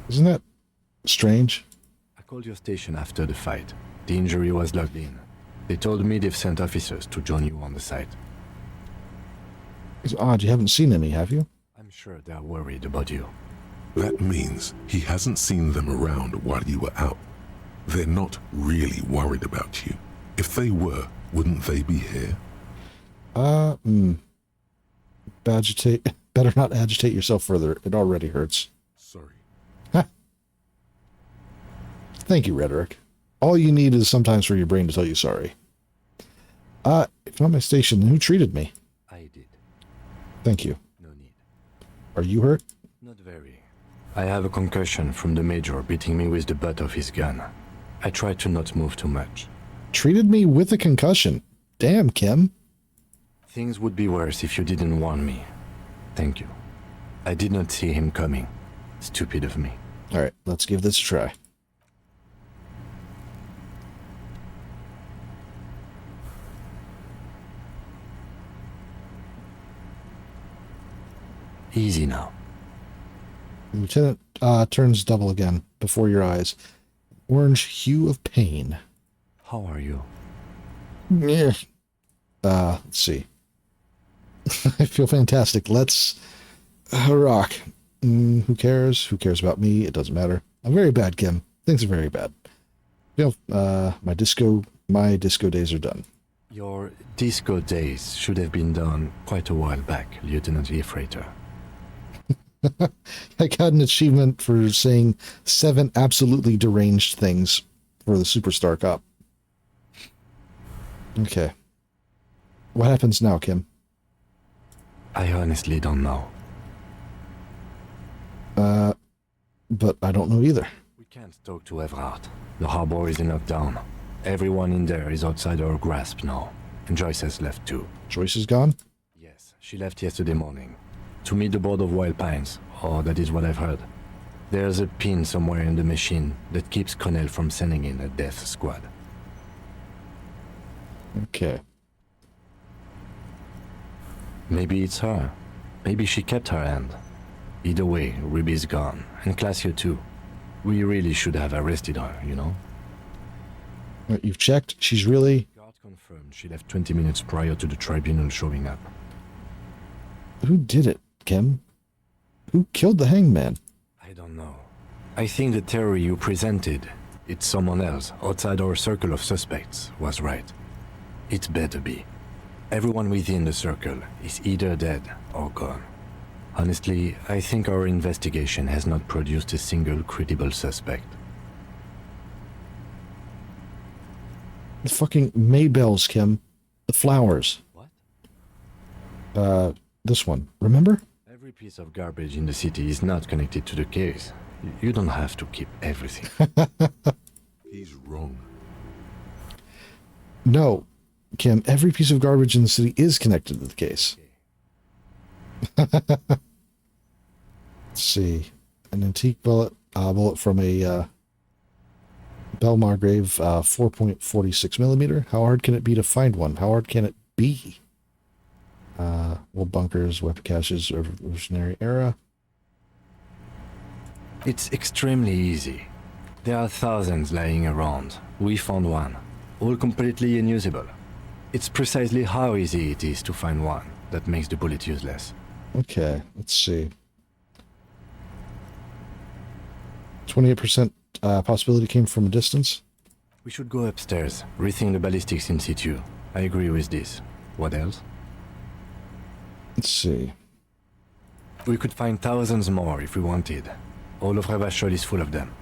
Isn't that strange? I called your station after the fight. The injury was logged in. They told me they've sent officers to join you on the site. It's odd, you haven't seen any, have you? I'm sure they're worried about you. That means he hasn't seen them around while you were out. They're not really worried about you. If they were, wouldn't they be here? Better not agitate yourself further. It already hurts. Sorry. Thank you, Rhetoric. All you need is sometimes for your brain to tell you sorry. If not my station, who treated me? I did. Thank you. No need. Are you hurt? Not very. I have a concussion from the Major beating me with the butt of his gun. I tried to not move too much. Treated me with a concussion. Damn, Kim. Things would be worse if you didn't warn me. Thank you. I did not see him coming. Stupid of me. Alright, let's give this a try. Easy now. Lieutenant turns double again before your eyes. Orange hue of pain. How are you? Yeah. Let's see. I feel fantastic. Let's rock. Who cares? Who cares about me? It doesn't matter. I'm very bad, Kim. Things are very bad. You know, my disco days are done. Your disco days should have been done quite a while back, Lieutenant Freighter. I got an achievement for saying 7 absolutely deranged things for the Superstar Cup. Okay. What happens now, Kim? I honestly don't know. But I don't know either. We can't talk to Everard. The harbor is in lockdown. Everyone in there is outside our grasp now. And Joyce has left too. Joyce is gone? Yes, she left yesterday morning. To meet the board of Wild Pines. Oh, that is what I've heard. There's a pin somewhere in the machine that keeps Connell from sending in a death squad. Okay. Maybe it's her. Maybe she kept her hand. Either way, Ruby's gone, and Classio too. We really should have arrested her, you know? You've checked? She's really... Guard confirmed she left 20 minutes prior to the tribunal showing up. Who did it, Kim? Who killed the hangman? I don't know. I think the theory you presented, it's someone else, outside our circle of suspects, was right. It better be. Everyone within the circle is either dead or gone. Honestly, I think our investigation has not produced a single credible suspect. The fucking Maybells, Kim. The flowers. What? This one. Remember? Every piece of garbage in the city is not connected to the case. You don't have to keep everything. He's wrong. No, Kim, every piece of garbage in the city is connected to the case. Let's see. An antique bullet from a Belmar grave, 4.46 millimeter. How hard can it be to find one? How hard can it be? Well, bunkers, weapon caches, Revolutionary Era. It's extremely easy. There are thousands lying around. We found one, all completely unusable. It's precisely how easy it is to find one that makes the bullet useless. Okay, let's see. 28% possibility came from a distance. We should go upstairs, rethink the ballistics in situ. I agree with this. What else? Let's see. We could find thousands more if we wanted. All of Revachol is full of them.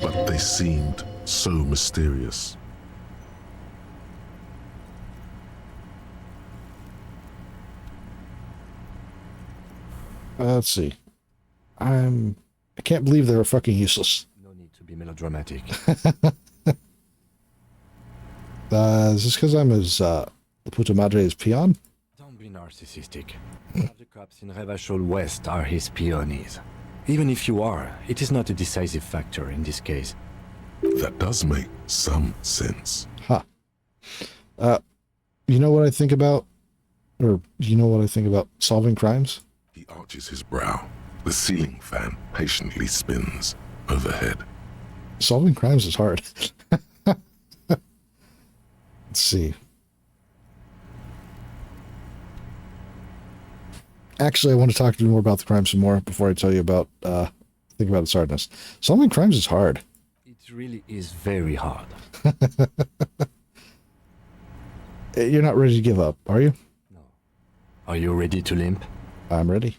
But they seemed so mysterious. Let's see. I can't believe they were fucking useless. No need to be melodramatic. Is this because I'm his puta madre's peon? Don't be narcissistic. Half the cops in Revachol West are his peonies. Even if you are, it is not a decisive factor in this case. That does make some sense. Huh. You know what I think about? Or do you know what I think about solving crimes? He arches his brow. The ceiling fan patiently spins overhead. Solving crimes is hard. Let's see. Actually, I want to talk to you more about the crime some more before I tell you about think about its hardness. Solving crimes is hard. It really is very hard. You're not ready to give up, are you? No. Are you ready to limp? I'm ready.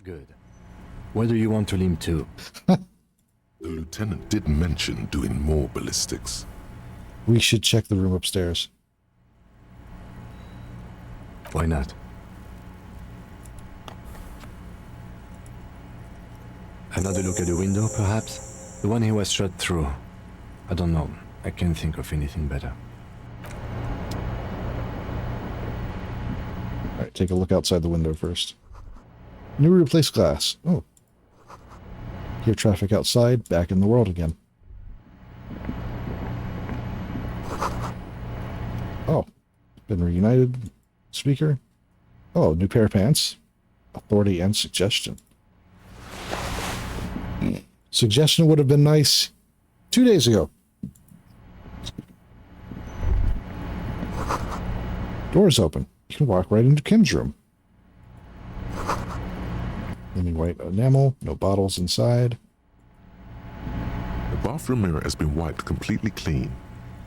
Good. Where do you want to limp to? The lieutenant did mention doing more ballistics. We should check the room upstairs. Why not? Another look at the window, perhaps? The one he was shot through. I don't know. I can't think of anything better. Alright, take a look outside the window first. New replaced glass. Oh. Hear traffic outside, back in the world again. Oh. Been reunited. Speaker. Oh, new pair of pants. Authority and suggestion. Suggestion would have been nice 2 days ago. Door's open. You can walk right into Kim's room. Gleaming white enamel, no bottles inside. The bathroom mirror has been wiped completely clean.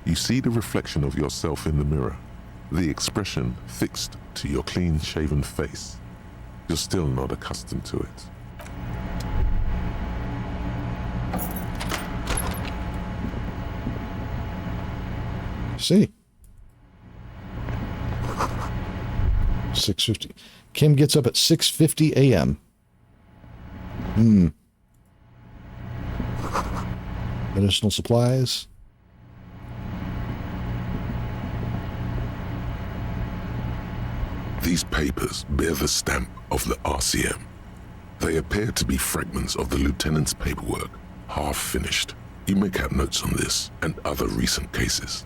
You see the reflection of yourself in the mirror, the expression fixed to your clean-shaven face. You're still not accustomed to it. See. 6:50. Kim gets up at 6:50 a.m. Medicinal supplies. These papers bear the stamp of the RCM. They appear to be fragments of the lieutenant's paperwork, half finished. You make out notes on this and other recent cases.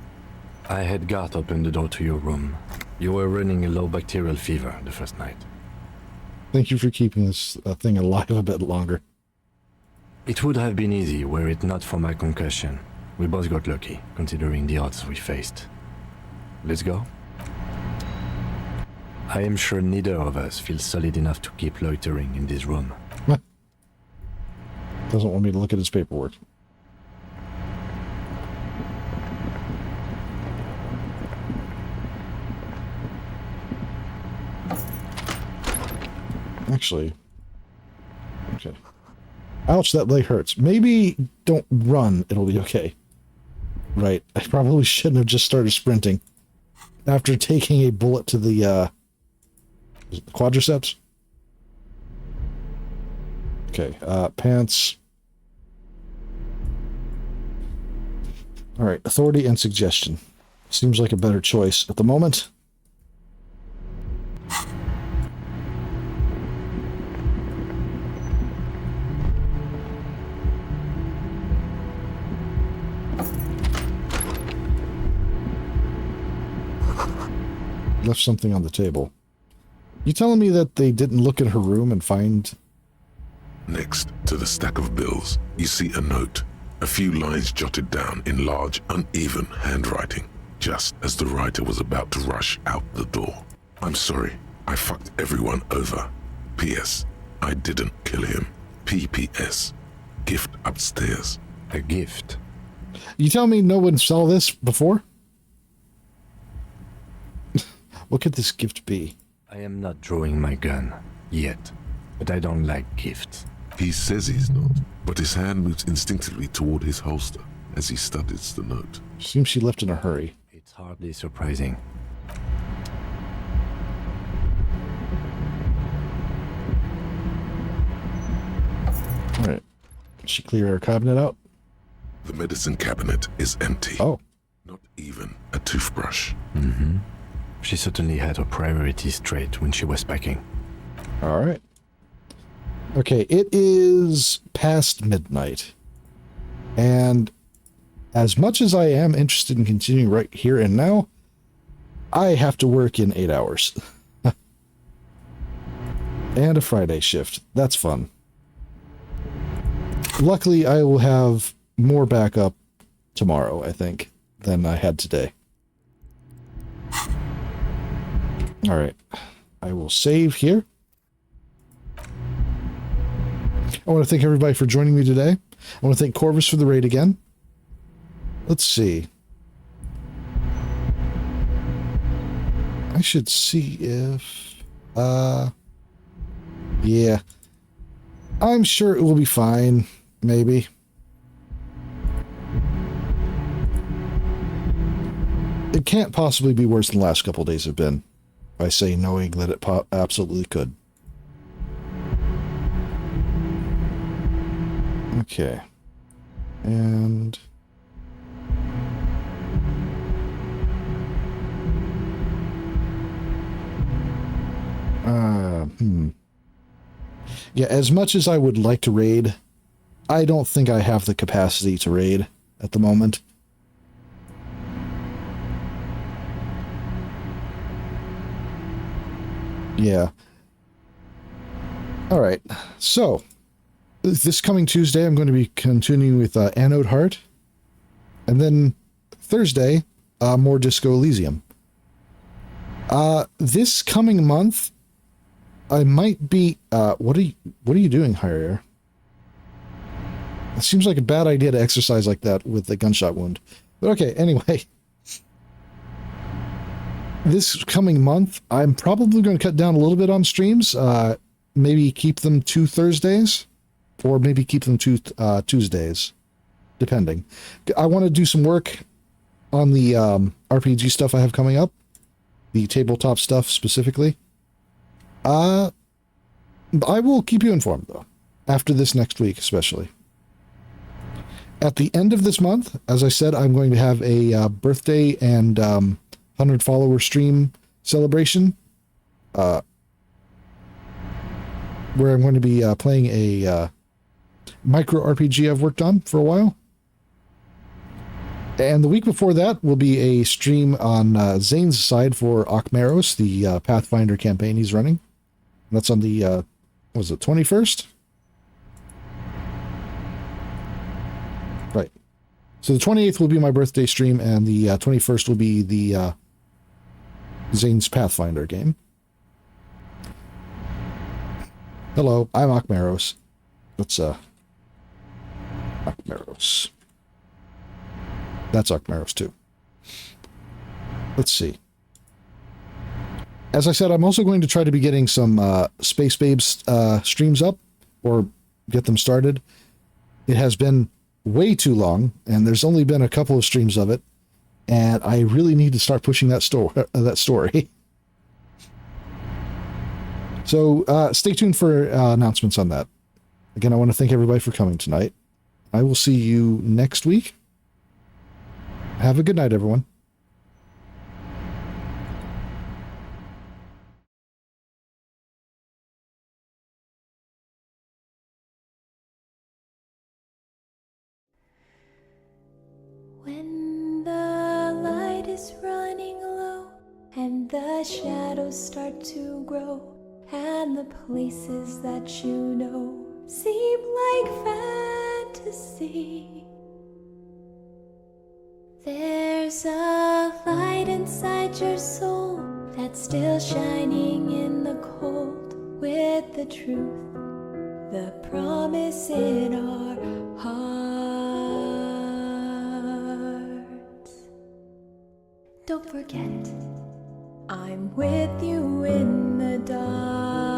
I had Garth open the door to your room. You were running a low bacterial fever the first night. Thank you for keeping this thing alive a bit longer. It would have been easy were it not for my concussion. We both got lucky, considering the odds we faced. Let's go? I am sure neither of us feels solid enough to keep loitering in this room. Doesn't want me to look at his paperwork. Actually, okay. Ouch, that leg hurts. Maybe don't run, it'll be okay. Right, I probably shouldn't have just started sprinting after taking a bullet to the quadriceps. Okay, pants. Alright, authority and suggestion. Seems like a better choice at the moment. Left something on the table. You telling me that they didn't look in her room and find... Next to the stack of bills, you see a note. A few lines jotted down in large, uneven handwriting, just as the writer was about to rush out the door. I'm sorry, I fucked everyone over. P.S. I didn't kill him. P.P.S. Gift upstairs. A gift? You tell me no one saw this before? What could this gift be? I am not drawing my gun. Yet. But I don't like gifts. He says he's not, but his hand moves instinctively toward his holster as he studies the note. Seems she left in a hurry. It's hardly surprising. Alright. She clear her cabinet out? The medicine cabinet is empty. Oh. Not even a toothbrush. Mm-hmm. She certainly had her priorities straight when she was packing. Alright. Okay, it is past midnight. And as much as I am interested in continuing right here and now, I have to work in 8 hours. And a Friday shift. That's fun. Luckily, I will have more backup tomorrow, I think, than I had today. Alright. I will save here. I want to thank everybody for joining me today. I want to thank Corvus for the raid again. Let's see. I should see if... yeah. I'm sure it will be fine. Maybe. It can't possibly be worse than the last couple days have been. I say knowing that it absolutely could. Okay. And... yeah, as much as I would like to raid, I don't think I have the capacity to raid at the moment. Yeah. Alright, so... this coming Tuesday, I'm going to be continuing with Anode Heart. And then Thursday, more Disco Elysium. This coming month, I might be... what are you doing, Harrier? It seems like a bad idea to exercise like that with a gunshot wound. But okay, anyway. This coming month, I'm probably going to cut down a little bit on streams. Maybe keep them 2 Thursdays. Or maybe keep them 2 Tuesdays, depending. I want to do some work on the RPG stuff I have coming up. The tabletop stuff, specifically. I will keep you informed, though. After this next week, especially. At the end of this month, as I said, I'm going to have a birthday and 100-follower stream celebration. Where I'm going to be playing a... micro RPG I've worked on for a while. And the week before that will be a stream on Zane's side for Akmeros, the Pathfinder campaign he's running. And that's on the, was it 21st? Right. So the 28th will be my birthday stream, and the 21st will be the Zane's Pathfinder game. Hello, I'm Akmeros. That's Akmeros. That's Akmeros too. Let's see. As I said, I'm also going to try to be getting some Space Babes streams up, or get them started. It has been way too long, and there's only been a couple of streams of it, and I really need to start pushing that story. So stay tuned for announcements on that. Again, I want to thank everybody for coming tonight. I will see you next week. Have a good night, everyone. When the light is running low and the shadows start to grow and the places that you know seem like fantasy, there's a light inside your soul that's still shining in the cold, with the truth, the promise in our hearts. Don't forget, I'm with you in the dark.